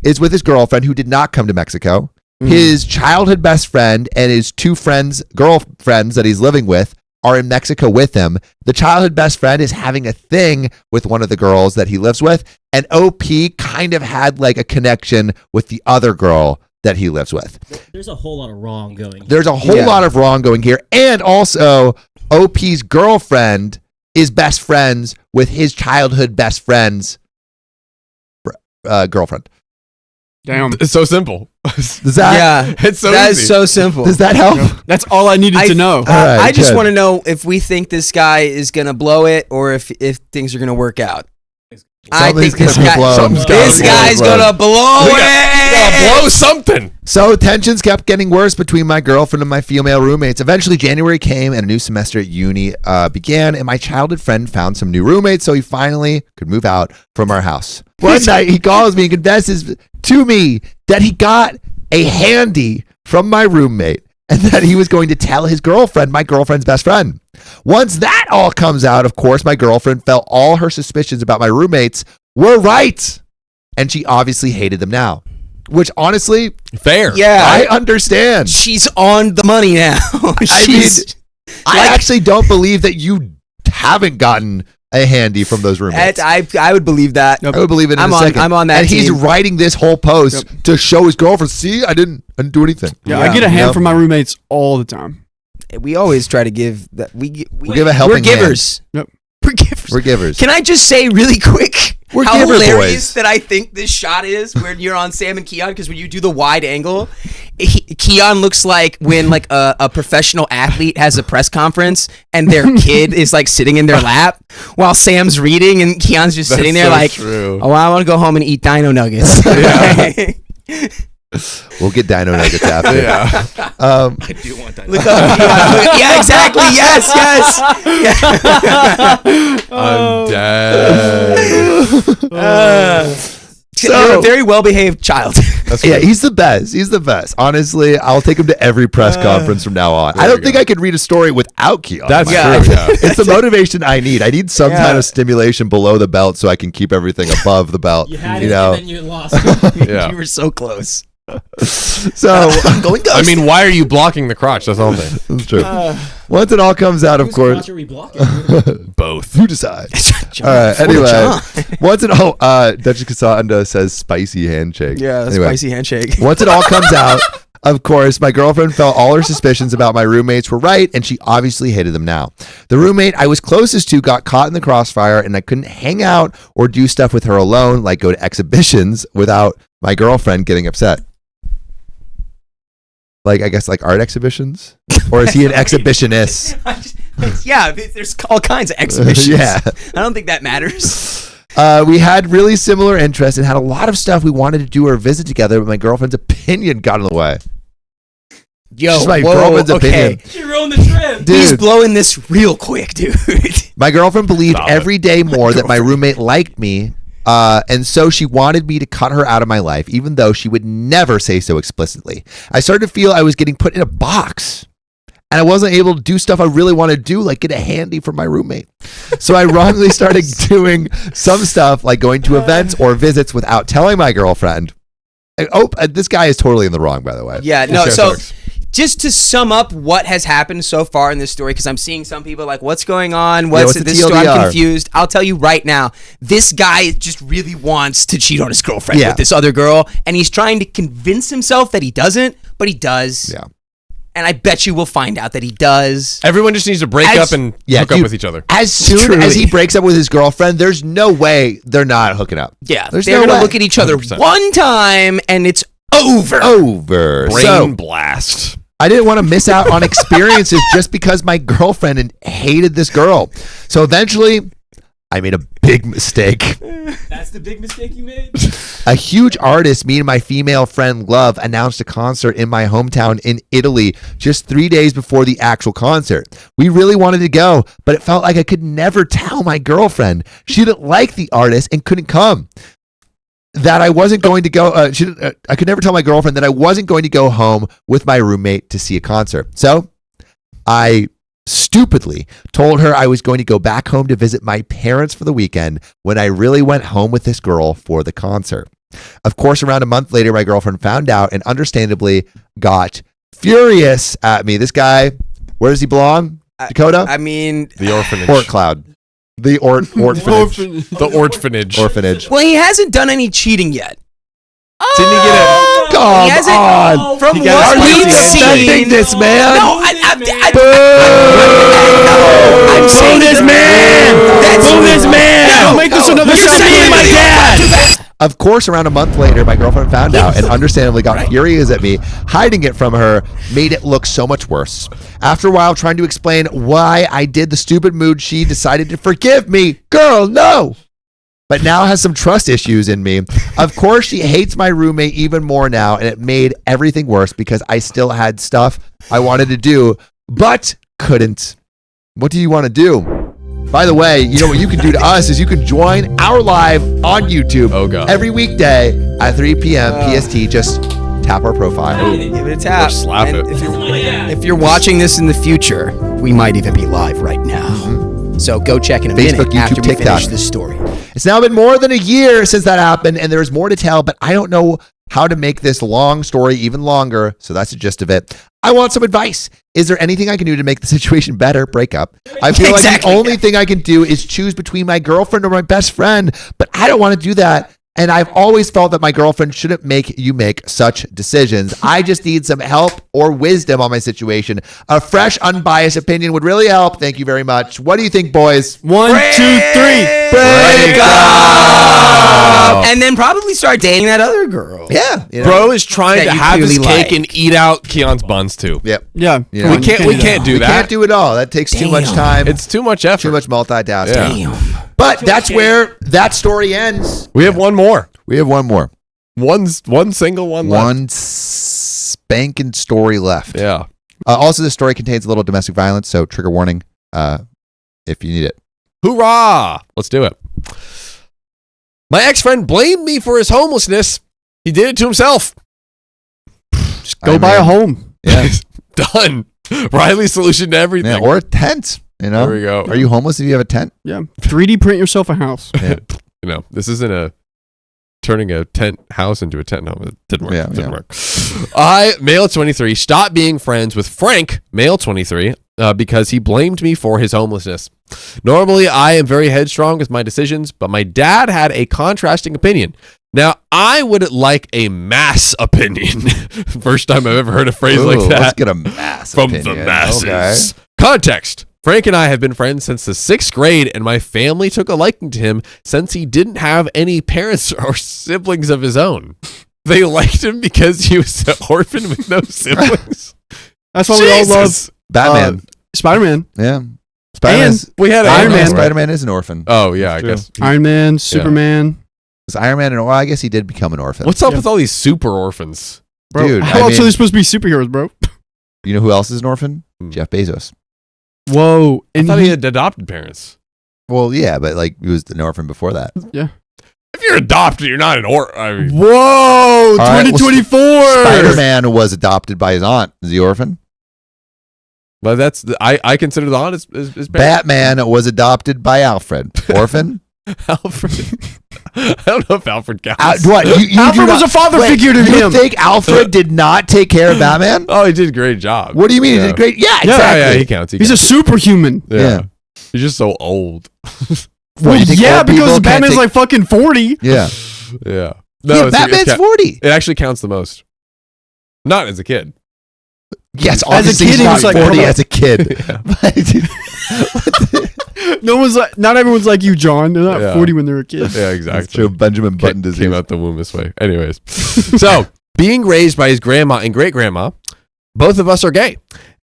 is with his girlfriend who did not come to Mexico. His childhood best friend and his 2 girlfriends that he's living with are in Mexico with him. The childhood best friend is having a thing with one of the girls that he lives with. And OP kind of had like a connection with the other girl that he lives with. There's a whole lot of wrong going. There's a whole lot of wrong going here. And also, OP's girlfriend is best friends with his childhood best friend's girlfriend. Damn. It's so simple. Does that, It's so that easy. is so simple. does that help? That's all I needed to know. All right, I just good. want to know if we think this guy is gonna blow it or if things are gonna work out. I Something's think this gonna guy, blow. Something's gotta this blow, guy's bro. gonna blow We it. gotta blow something. So tensions kept getting worse between my girlfriend and my female roommates. Eventually, January came and a new semester at uni began, and my childhood friend found some new roommates, so he finally could move out from our house. One night, he calls me and confesses to me that he got a handy from my roommate and that he was going to tell his girlfriend, my girlfriend's best friend. Once that all comes out, of course, my girlfriend felt all her suspicions about my roommates were right, and she obviously hated them now. Which honestly, Fair. Yeah, I understand. she's on the money now. I actually don't believe that you haven't gotten a handy from those roommates. I would believe that. I would believe it in I'm a on- second. I'm on that And he's team. writing this whole post to show his girlfriend, see, I didn't do anything. Yeah, I get a hand Yep. from my roommates all the time. We always try to give that. We give a helping We're givers. Yep. We're givers. We're givers. Can I just say really quick We're how giver hilarious boys. that I think this shot is when you're on Sam and Keon, because when you do the wide angle, Keon looks like when like a professional athlete has a press conference and their kid is like sitting in their lap while Sam's reading and Keon's just sitting there so like, true. oh, I want to go home and eat Dino Nuggets. Yeah. We'll get dino nuggets after. Yeah. I do want that. Look up. Yeah, exactly. Yes, yes. I'm dead. You're a very well-behaved child. Yeah, he's the best. He's the best. Honestly, I'll take him to every press conference from now on. I don't think I could read a story without Keon. That's true. Yeah. It's the motivation I need. I need some kind of stimulation below the belt so I can keep everything above the belt. You had you it, know? and then you lost. Yeah. You were so close. So I'm going ghost. I mean, why are you blocking the crotch? That's the whole thing. that's true. Once it all comes out, of Whose course, crotch are we blocking? Both. you decide. All right. Anyway, once it all, Duchess Cassandra says spicy handshake. Yeah, Anyway, spicy handshake. Once it all comes out, of course, my girlfriend felt all her suspicions about my roommates were right, and she obviously hated them now. The roommate I was closest to got caught in the crossfire, and I couldn't hang out or do stuff with her alone, like go to exhibitions, without my girlfriend getting upset. Like, I guess, like art exhibitions? Or is he an exhibitionist? Yeah, there's all kinds of exhibitions. Yeah. I don't think that matters. We had really similar interests and had a lot of stuff we wanted to do or visit together, but my girlfriend's opinion got in the way. Yo, Just my girlfriend's opinion. She ruined the trip. Dude. He's blowing this real quick, dude. My girlfriend believed Stop every day more that my roommate liked me, and so she wanted me to cut her out of my life, even though she would never say so explicitly. I started to feel I was getting put in a box, and I wasn't able to do stuff I really want to do, like get a handy from my roommate. So I wrongly started doing some stuff, like going to events or visits without telling my girlfriend. This guy is totally in the wrong, by the way. Yeah, no, Sure, so sucks. just to sum up what has happened so far in this story, because I'm seeing some people like, what's going on? What's the this story? I'm TLDR? confused. I'll tell you right now, this guy just really wants to cheat on his girlfriend Yeah. with this other girl, and he's trying to convince himself that he doesn't, but he does. Yeah. And I bet you we'll find out that he does. Everyone just needs to break As- up and Yeah, hook up dude, with each other. As soon Truly. as he breaks up with his girlfriend, there's no way they're not hooking up. Yeah, There's they're no gonna way. look at each other 100%. one time, and it's over. Over. Brain So blast. I didn't want to miss out on experiences just because my girlfriend hated this girl. So eventually, I made a big mistake. That's the big mistake you made. A huge artist me and my female friend Love announced a concert in my hometown in Italy just 3 days before the actual concert. We really wanted to go, but it felt like I could never tell my girlfriend. She didn't like the artist and couldn't come. That I wasn't going to go. I could never tell my girlfriend that I wasn't going to go home with my roommate to see a concert. So I stupidly told her I was going to go back home to visit my parents for the weekend when I really went home with this girl for the concert. Of course, around a month later, my girlfriend found out and understandably got furious at me. This guy, where does he belong? Dakota? I mean, The orphanage. Ort Cloud. The orphanage. The orphanage. Orphanage. well, he hasn't done any cheating yet. Didn't he get it? Come He hasn't- on. From He got what it. we've Are you seen, defending this man? No, I'm Boo saying this man! Boo this man! Make this another saying my dad. Of course, around a month later, my girlfriend found out and understandably got furious at me. Hiding it from her made it look so much worse. After a while, trying to explain why I did the stupid mood, she decided to forgive me. Girl, no! But now has some trust issues in me. Of course, she hates my roommate even more now, and it made everything worse because I still had stuff I wanted to do, but couldn't. What do you want to do? By the way, you know what you can do to us is you can join our live on YouTube every weekday at 3 p.m. PST. Just tap our profile. Give it a tap. Or slap And it. If you're watching this in the future, we might even be live right now. So go check in a Facebook, minute after YouTube, we TikTok. finish this story. It's now been more than a year since that happened, and there's more to tell, but I don't know how to make this long story even longer, so that's the gist of it. I want some advice. Is there anything I can do to make the situation better? Break up. I feel like the only thing I can do is choose between my girlfriend or my best friend, but I don't want to do that. And I've always felt that my girlfriend shouldn't make you make such decisions. I just need some help or wisdom on my situation. A fresh, unbiased opinion would really help. Thank you very much. What do you think, boys? 1, 2, 3. Break up! And then probably start dating that other girl. Yeah. You know? Bro is trying That to you have his clearly cake like. and eat out Keon's buns too. Yep. Yeah. You know, We can't do We that. can't do it all. That takes too much time. It's too much effort. too much multitasking. Yeah. Damn. But that's where that story ends. We have one more. We have one more. One single one left. One spanking story left. Yeah. Also, this story contains a little domestic violence, so trigger warning if you need it. Hoorah! Let's do it. My ex-friend blamed me for his homelessness. He did it to himself. Just go buy a home. Yeah. Done. Riley's solution to everything. Yeah, or a tent. You know? There we go. Are you homeless if you have a tent? Yeah. 3D print yourself a house. Yeah. You know, this isn't turning a tent house into a tent home. It didn't work. Yeah, Didn't work. I, male 23, stopped being friends with Frank, male 23, because he blamed me for his homelessness. Normally, I am very headstrong with my decisions, but my dad had a contrasting opinion. Now, I would like a mass opinion. First time I've ever heard a phrase like that. Let's get a mass from opinion. the masses. Okay. Context. Frank and I have been friends since the 6th grade, and my family took a liking to him since he didn't have any parents or siblings of his own. They liked him because he was an orphan with no siblings. That's why we all love Batman. Spider-Man. Yeah. Spider-Man. We had Iron Man. Spider-Man is an orphan. Oh, yeah, I True. guess. Iron Man, Superman. Is Iron Man well, I guess he did become an orphan. What's up with all these super orphans? Bro, Dude, how else are they supposed to be superheroes, bro? You know who else is an orphan? Jeff Bezos. Whoa. I thought he had adopted parents. Well, yeah, but like he was an orphan before that. Yeah. If you're adopted, you're not an orphan. I mean, Whoa, right, 2024. Spider-Man was adopted by his aunt. Is he orphan? but that's I consider the aunt as parents. Batman was adopted by Alfred. Orphan? Alfred. I don't know if Alfred counts. What? You Alfred do was not- a father Wait, figure to you him. think Alfred did not take care of Batman? Oh, he did a great job. What do you mean? He Yeah. did great. Yeah, Yeah, exactly. Yeah, he counts. He's a superhuman. Yeah. He's just so old. What, you think Yeah, old people because can't Batman's take- like fucking 40. Yeah. Yeah. Yeah, it's- Batman's it 40. It actually counts the most. Not as a kid. Yes, As a obviously kid, he's he not was like, 40 come on. as a kid. No one's like, not everyone's like you, John. They're not Yeah. 40 when they're a kid. Yeah, exactly. That's true. Benjamin Button disease. Came out the womb this way. Anyways. So, being raised by his grandma and great grandma, both of us are gay.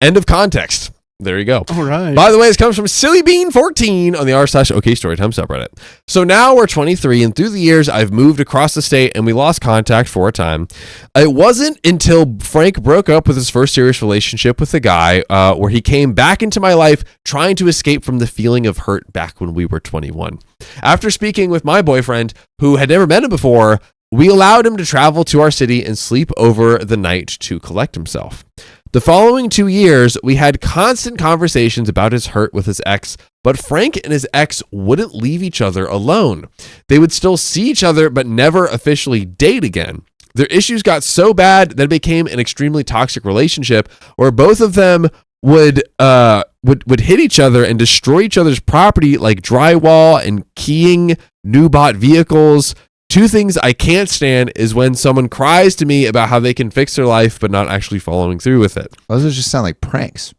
End of context. There you go. All right. By the way, this comes from SillyBean14 on the r/OK Storytime subreddit. So now we're 23, and through the years, I've moved across the state, and we lost contact for a time. It wasn't until Frank broke up with his first serious relationship with a guy where he came back into my life trying to escape from the feeling of hurt back when we were 21. After speaking with my boyfriend, who had never met him before, we allowed him to travel to our city and sleep over the night to collect himself. The following 2 years, we had constant conversations about his hurt with his ex, but Frank and his ex wouldn't leave each other alone. They would still see each other, but never officially date again. Their issues got so bad that it became an extremely toxic relationship where both of them would hit each other and destroy each other's property like drywall and keying new bought vehicles. Two things I can't stand is when someone cries to me about how they can fix their life but not actually following through with it. Those just sound like pranks.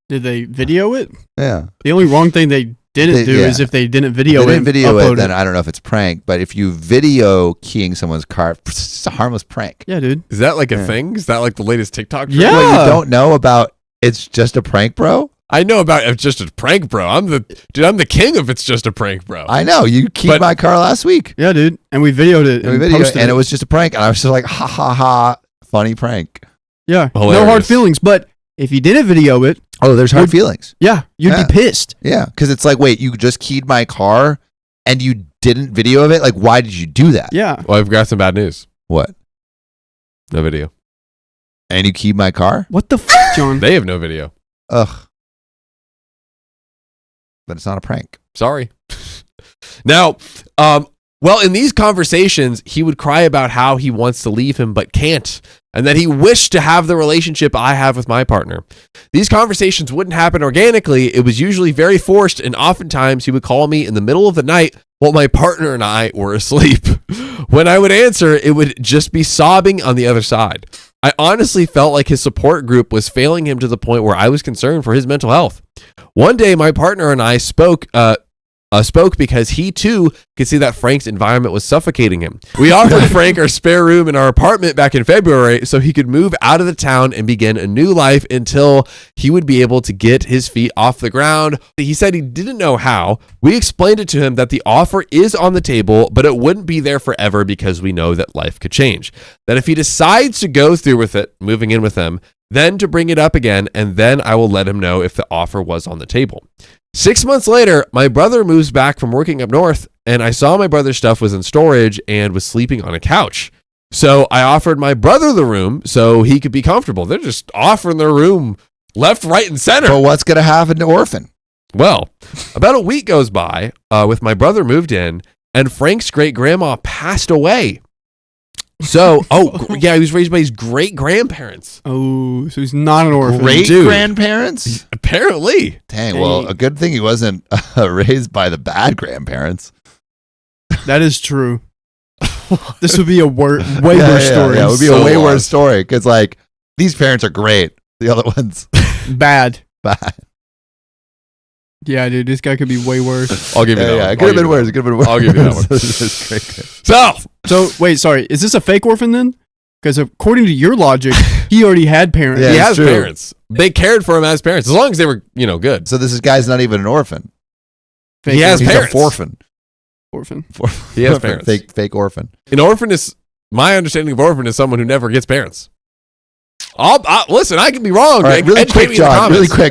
Did they video it? Yeah. The only wrong thing they didn't do is if they didn't video If they it. didn't video upload it, then I don't know if it's a prank. But if you video keying someone's car, it's a harmless prank. Yeah, dude. Is that like a Yeah. thing? Is that like the latest TikTok trend? Yeah. What, you don't know about it's just a prank, bro? I know about it's just a prank, bro. I'm the king of it's just a prank, bro. I know. You keyed But- my car last week. Yeah, dude. And we videoed it. And we And, videoed posted it, and it was just a prank. And I was just like, ha ha ha, funny prank. Yeah. No Hilarious. hard feelings. But if you didn't video it, Oh, there's hard feelings. yeah, you'd Yeah. be pissed. Yeah. Because it's like, wait, you just keyed my car and you didn't video of it? Like, why did you do that? Yeah. Well, I've got some bad news. What? No video. And you keyed my car? What the f, John? They have no video. Ugh. But it's not a prank. Sorry. Now, well, in these conversations, he would cry about how he wants to leave him but can't, and that he wished to have the relationship I have with my partner. These conversations wouldn't happen organically. It was usually very forced, and oftentimes he would call me in the middle of the night while my partner and I were asleep. When I would answer, it would just be sobbing on the other side. I honestly felt like his support group was failing him to the point where I was concerned for his mental health. One day, my partner and I spoke spoke because he too could see that Frank's environment was suffocating him. We offered Frank our spare room in our apartment back in February so he could move out of the town and begin a new life until he would be able to get his feet off the ground. He said he didn't know how. We explained it to him that the offer is on the table, but it wouldn't be there forever because we know that life could change. That if he decides to go through with it, moving in with them, then to bring it up again, and then I will let him know if the offer was on the table. 6 months later, my brother moves back from working up north, and I saw my brother's stuff was in storage and was sleeping on a couch. So I offered my brother the room so he could be comfortable. They're just offering their room left, right, and center. But what's going to happen to Orphan? Well, about a week goes by with my brother moved in, and Frank's great-grandma passed away. So, he was raised by his great-grandparents. Oh, so he's not an orphan. Great-grandparents? Apparently. Dang, well, a good thing he wasn't raised by the bad grandparents. That is true. This would be a way worse story. Yeah, it would be a way worse story because, like, these parents are great. The other ones, bad. Bad. Yeah, dude, this guy could be way worse. I'll give you that one. Yeah, it could have been worse. It could have been worse. I'll give you that one. So wait, sorry. Is this a fake orphan then? Because according to your logic, he already had parents. Yeah, he has true. parents. They cared for him as parents, as long as they were, good. So this guy's not even an orphan. He has He's parents. a forphan. Orphan. He has parents. Fake orphan. An orphan is, my understanding of orphan is someone who never gets parents. Listen, I can be wrong. All right, really quick,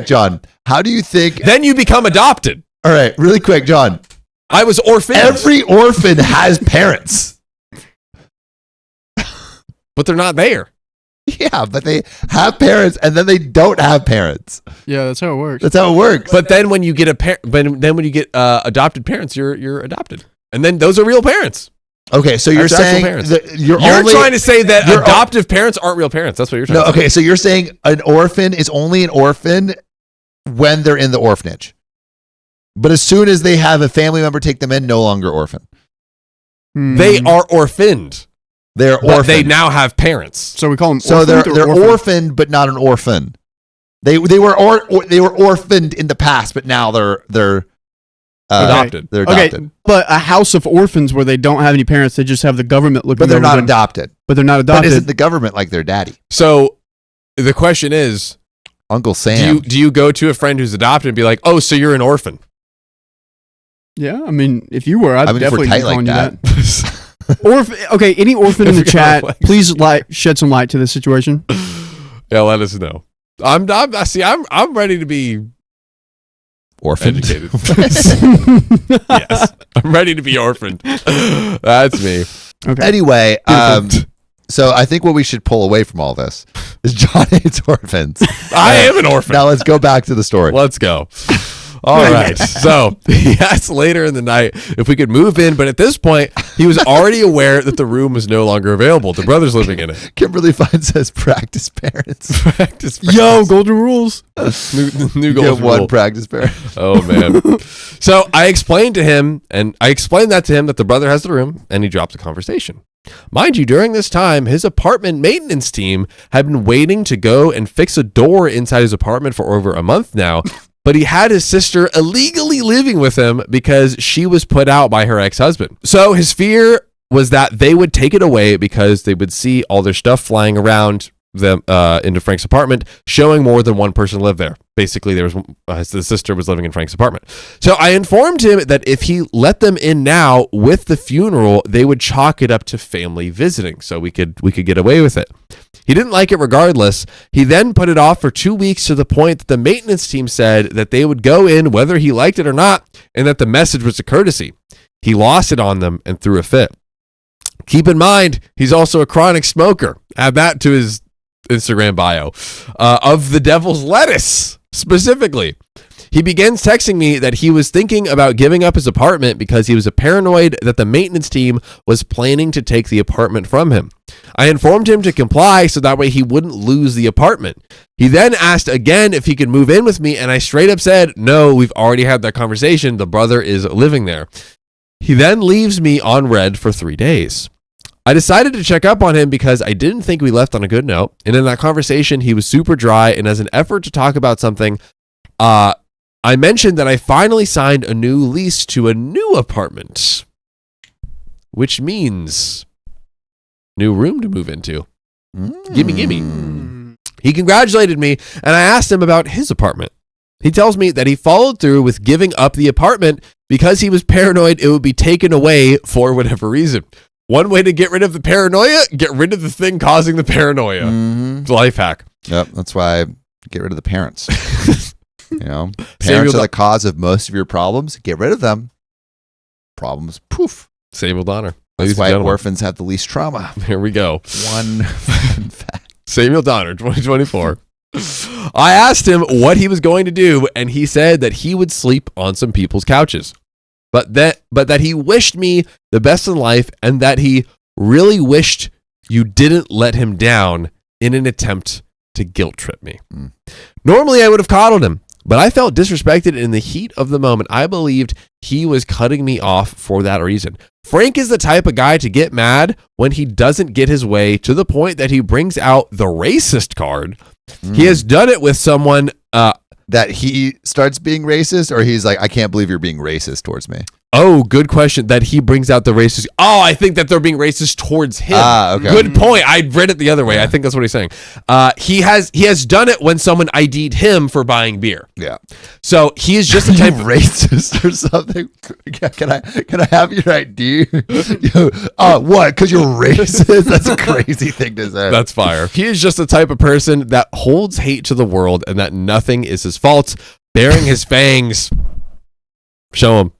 John. How do you think? Then you become adopted. All right, really quick, John. I was orphaned. Every orphan has parents. But they're not there. Yeah, but they have parents and then they don't have parents. Yeah, that's how it works. That's how it works. But then when you get adopted parents, you're adopted. And then those are real parents. Okay, so you're saying that you're trying to say that adoptive parents aren't real parents. That's what you're trying to say. Okay, so you're saying an orphan is only an orphan when they're in the orphanage. But as soon as they have a family member take them in, no longer orphan. They are orphaned. They're orphaned. They now have parents. So we call them so orphaned they're orphaned? orphaned, but not an orphan. They were orphaned in the past, but now they're adopted. They're adopted. Okay, but a house of orphans where they don't have any parents, they just have the government looking. But they're over not them. adopted. But they're not adopted. But isn't the government like their daddy? So the question is, Uncle Sam. Do you go to a friend who's adopted and be like, oh, so you're an orphan? Yeah, I mean, if you were, I'd definitely be tight calling like you that. Okay, any orphan in the chat, please shed some light to this situation. Yeah, let us know. I'm ready to be orphaned. Educated. Yes, I'm ready to be orphaned. That's me. Okay. Anyway, so I think what we should pull away from all this is John hates orphans. I am an orphan. Now let's go back to the story. Let's go. All right. So he asked later in the night if we could move in, but at this point, he was already aware that the room was no longer available. The brother's living in it. Kimberly Fine says practice parents. Practice parents. Yo, golden rules. New golden one rule. practice parent. Oh, man. So I explained that to him that the brother has the room, and he dropped the conversation. Mind you, during this time, his apartment maintenance team had been waiting to go and fix a door inside his apartment for over a month now. But he had his sister illegally living with him because she was put out by her ex-husband. So his fear was that they would take it away because they would see all their stuff flying around them into Frank's apartment, showing more than one person lived there. Basically, the sister was living in Frank's apartment. So I informed him that if he let them in now with the funeral, they would chalk it up to family visiting, so we could get away with it. He didn't like it regardless. He then put it off for 2 weeks to the point that the maintenance team said that they would go in whether he liked it or not, and that the message was a courtesy. He lost it on them and threw a fit. Keep in mind, he's also a chronic smoker. Add that to his Instagram bio of the devil's lettuce specifically. He begins texting me that he was thinking about giving up his apartment because he was paranoid that the maintenance team was planning to take the apartment from him. I informed him to comply so that way he wouldn't lose the apartment. He then asked again if he could move in with me, and I straight up said, no, we've already had that conversation. The brother is living there. He then leaves me on red for 3 days. I decided to check up on him because I didn't think we left on a good note. And in that conversation, he was super dry. And as an effort to talk about something, I mentioned that I finally signed a new lease to a new apartment, which means new room to move into. Gimme. He congratulated me, and I asked him about his apartment. He tells me that he followed through with giving up the apartment because he was paranoid it would be taken away for whatever reason. One way to get rid of the paranoia, get rid of the thing causing the paranoia. It's a life hack. Yep, that's why I get rid of the parents. Parents are the cause of most of your problems. Get rid of them. Problems, poof. Same old honor. That's why orphans have the least trauma. Here we go. One fact. Samuel Donner, 2024. I asked him what he was going to do, and he said that he would sleep on some people's couches. But that he wished me the best in life, and that he really wished you didn't let him down in an attempt to guilt trip me. Normally, I would have coddled him, but I felt disrespected in the heat of the moment. I believed he was cutting me off for that reason. Frank is the type of guy to get mad when he doesn't get his way, to the point that he brings out the racist card. He has done it with someone that he starts being racist, or he's like, I can't believe you're being racist towards me. Oh, good question. That he brings out the racist. Oh, I think that they're being racist towards him. Okay. Good point. I read it the other way. Yeah. I think that's what he's saying. He has done it when someone ID'd him for buying beer. Yeah. So he is just a type of racist or something. Can I have your ID? What? Because you're racist? That's a crazy thing to say. That's fire. He is just the type of person that holds hate to the world and that nothing is his fault. Bearing his fangs. Show him.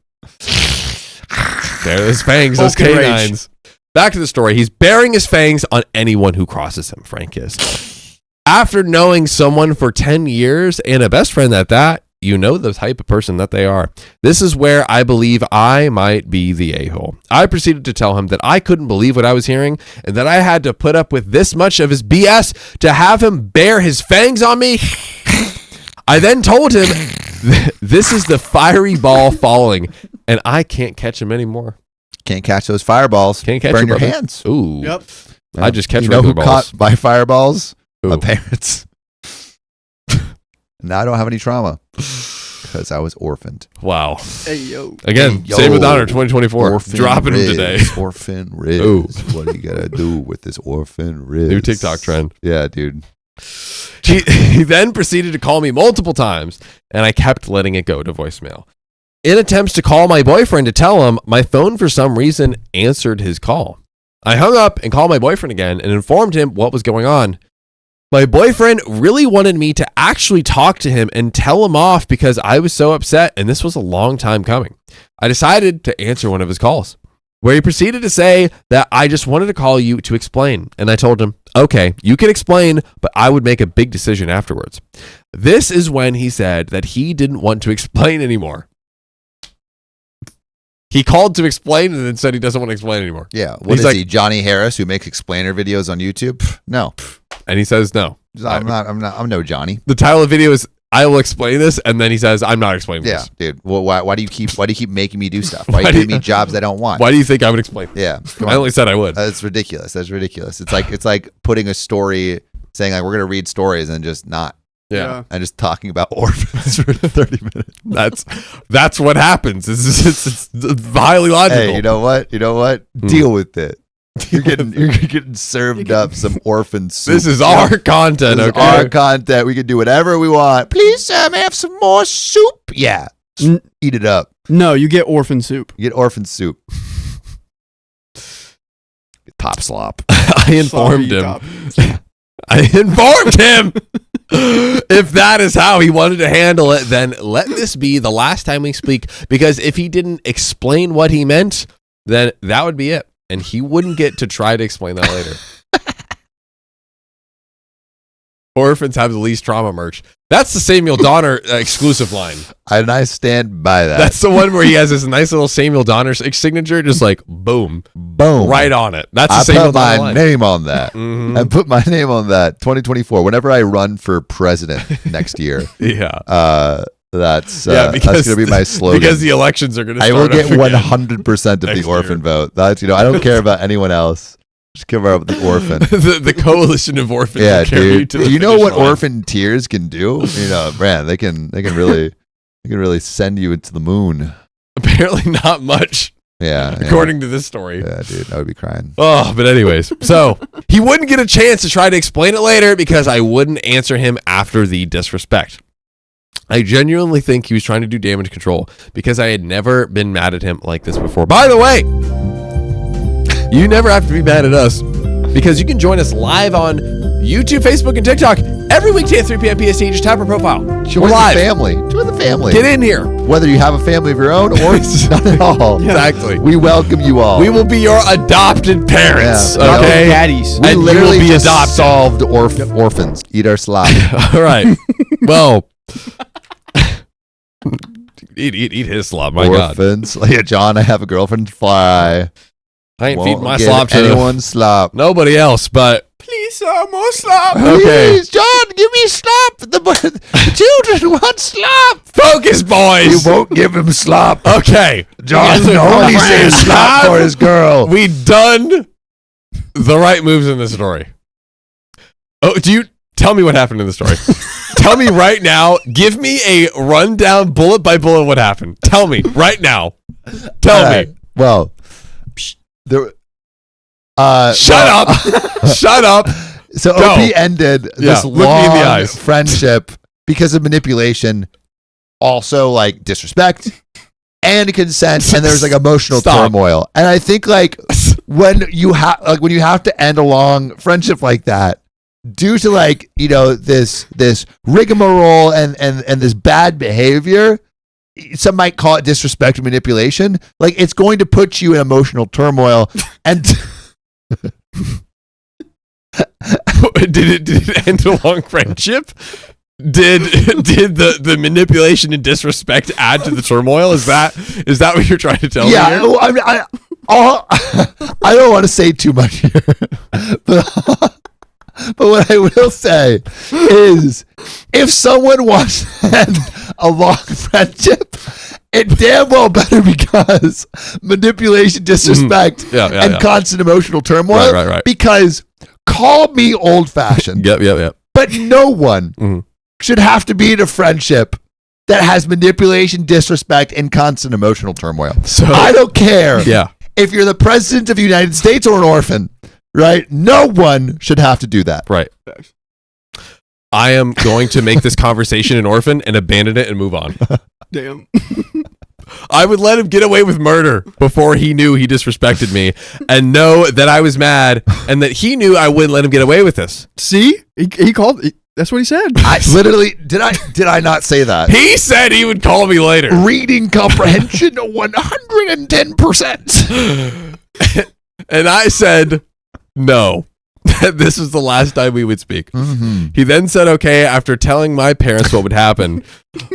There his fangs, those canines. Back to the story. He's bearing his fangs on anyone who crosses him, Frank is. After knowing someone for 10 years and a best friend at that, you know the type of person that they are. This is where I believe I might be the a-hole. I proceeded to tell him that I couldn't believe what I was hearing and that I had to put up with this much of his BS to have him bear his fangs on me. I then told him this is the fiery ball falling and I can't catch him anymore. Can't catch those fireballs. Can't catch Burn your your hands. Ooh. Yep. I just catch you know regular who balls. caught my fireballs? Who? My parents. Now I don't have any trauma because I was orphaned. Wow. Hey, yo. Again, Hey, yo. same with Honor 2024. Orphan Dropping Riz, him today. Orphan Riz. Ooh. What are you going to do with this Orphan Riz? New TikTok trend. Yeah, dude. He then proceeded to call me multiple times, and I kept letting it go to voicemail. In attempts to call my boyfriend to tell him, my phone for some reason answered his call. I hung up and called my boyfriend again and informed him what was going on. My boyfriend really wanted me to actually talk to him and tell him off because I was so upset, and this was a long time coming. I decided to answer one of his calls, where he proceeded to say that I just wanted to call you to explain. And I told him, okay, you can explain, but I would make a big decision afterwards. This is when he said that he didn't want to explain anymore. He called to explain and then said he doesn't want to explain anymore. Yeah. What is like, he, Johnny Harris, who makes explainer videos on YouTube? Pff, no. And he says no. I'm no Johnny. The title of the video is I will explain this, and then he says I'm not explaining Yeah, this. dude. Well, why do you keep making me do stuff? Why do you give me jobs I don't want? Why do you think I would explain? Yeah. I only said I would. That's ridiculous. That's ridiculous. It's like putting a story, saying like we're gonna read stories and just not. Yeah. And just talking about orphans for 30 minutes. That's what happens. It's highly logical. Hey, you know what? Deal with it. You're getting served up some orphan soup. This is our content. This is our content. We can do whatever we want. Please, Sam, have some more soup. Yeah. Eat it up. No, you get orphan soup. You get orphan soup. Top slop. I informed him. I informed him. If that is how he wanted to handle it, then let this be the last time we speak, because if he didn't explain what he meant, then that would be it. And he wouldn't get to try to explain that later. Orphans have the least trauma merch. That's the Samuel Donner exclusive line. And I stand by that. That's the one where he has this nice little Samuel Donner signature, just like boom, boom, right on it. That's the I Samuel put my Donner line. name on that. I put my name on that. 2024. Whenever I run for president next year, yeah. That's going to be my slogan. Because the elections are going to start. I will get up again 100% of the orphan vote. That's I don't care about anyone else. Just give her the orphan. the coalition of orphans. Yeah, will carry dude. you to the You know what finish line. orphan tears can do? Man, they can really I can really send you into the moon. Apparently not much, according to this story. Yeah, dude, I would be crying. Oh, but anyways, so he wouldn't get a chance to try to explain it later because I wouldn't answer him after the disrespect. I genuinely think he was trying to do damage control because I had never been mad at him like this before. By the way, you never have to be mad at us because you can join us live on YouTube, Facebook, and TikTok every weekday at 3 p.m. PST. Just tap our profile. Join the family. Join the family. Get in here. Whether you have a family of your own or not at all. Exactly. We welcome you all. We will be your adopted parents. Yeah. Okay. Daddies. We And literally you will be just adopted. solved orphans. Eat our slop. All right. Well, eat his slop. My God. Orphans. Yeah, John, I have a girlfriend. Fly. I ain't Won't feeding my give slop to anyone's slop. nobody else, but Please, more slop. okay. Please, John, give me slop. The children want slop. Focus, boys. You won't give him slop. Okay. John You guys are only friends. saves slop for his girl. We done the right moves in the story. Oh, tell me what happened in the story? Tell me right now. Give me a rundown, bullet by bullet, what happened. Tell me right now. Tell me. Well, there. Shut up. Shut up. So Go. OP ended this look me in the long eyes. friendship because of manipulation, also like disrespect and consent, and there's like emotional Stop. turmoil. And I think like when you have to end a long friendship like that, due to like this rigmarole and this bad behavior, some might call it disrespect or manipulation. Like it's going to put you in emotional turmoil and. Did it end a long friendship? Did the manipulation and disrespect add to the turmoil? Is that what you're trying to tell me? Yeah, Here? I don't want to say too much here, but what I will say is, if someone wants to end a long friendship, it damn well better because manipulation, disrespect, and constant emotional turmoil. Right. Because call me old-fashioned. Yep. But no one should have to be in a friendship that has manipulation, disrespect, and constant emotional turmoil. So I don't care if you're the president of the United States or an orphan, right? No one should have to do that. Right. I am going to make this conversation an orphan and abandon it and move on. Damn. I would let him get away with murder before he knew he disrespected me and know that I was mad and that he knew I wouldn't let him get away with this. See? He called. That's what he said. I literally did I not say that? He said he would call me later. Reading comprehension 110%. And I said no. This is the last time we would speak. He then said okay after telling my parents what would happen.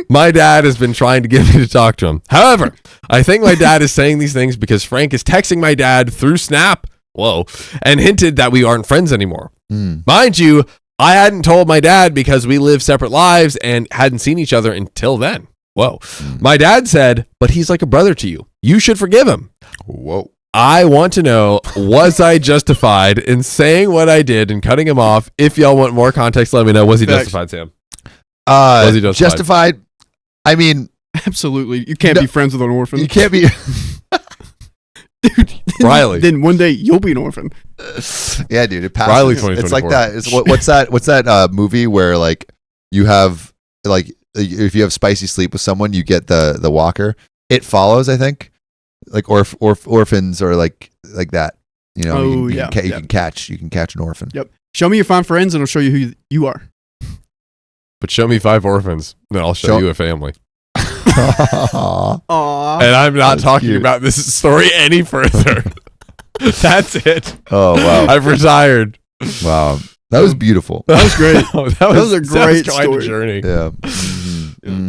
My dad has been trying to get me to talk to him. However, I think my dad is saying these things because Frank is texting my dad through Snap. Whoa. And hinted that we aren't friends anymore. Mind you, I hadn't told my dad because we live separate lives and hadn't seen each other until then. Whoa. My dad said, but he's like a brother to you. You should forgive him. Whoa. I want to know, was I justified in saying what I did and cutting him off? If y'all want more context, let me know. Was he justified, Sam? Was he justified? I mean, absolutely. You can't be friends with an orphan. You can't be. Dude, Riley. Then one day you'll be an orphan. Yeah, dude. It passes. Riley It's like 2024. that. What's that movie where like you have like if you have spicy sleep with someone, you get the walker. It Follows, I think. Like orphans or like that. You know, you can catch an orphan. Yep. Show me your fine friends and I'll show you who you are. But show me 5 orphans, then I'll show you a family. Aww. And I'm not talking about this story any further. That's it. Oh, wow. I've retired. Wow. That was beautiful. That was great. that was a great quite a story. journey. Yeah.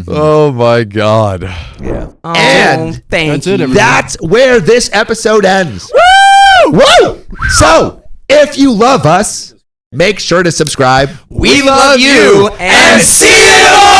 Oh my God. Yeah. Oh, And thank you. that's where this episode ends. Woo! Woo! So, if you love us, make sure to subscribe. We love you and see you tomorrow.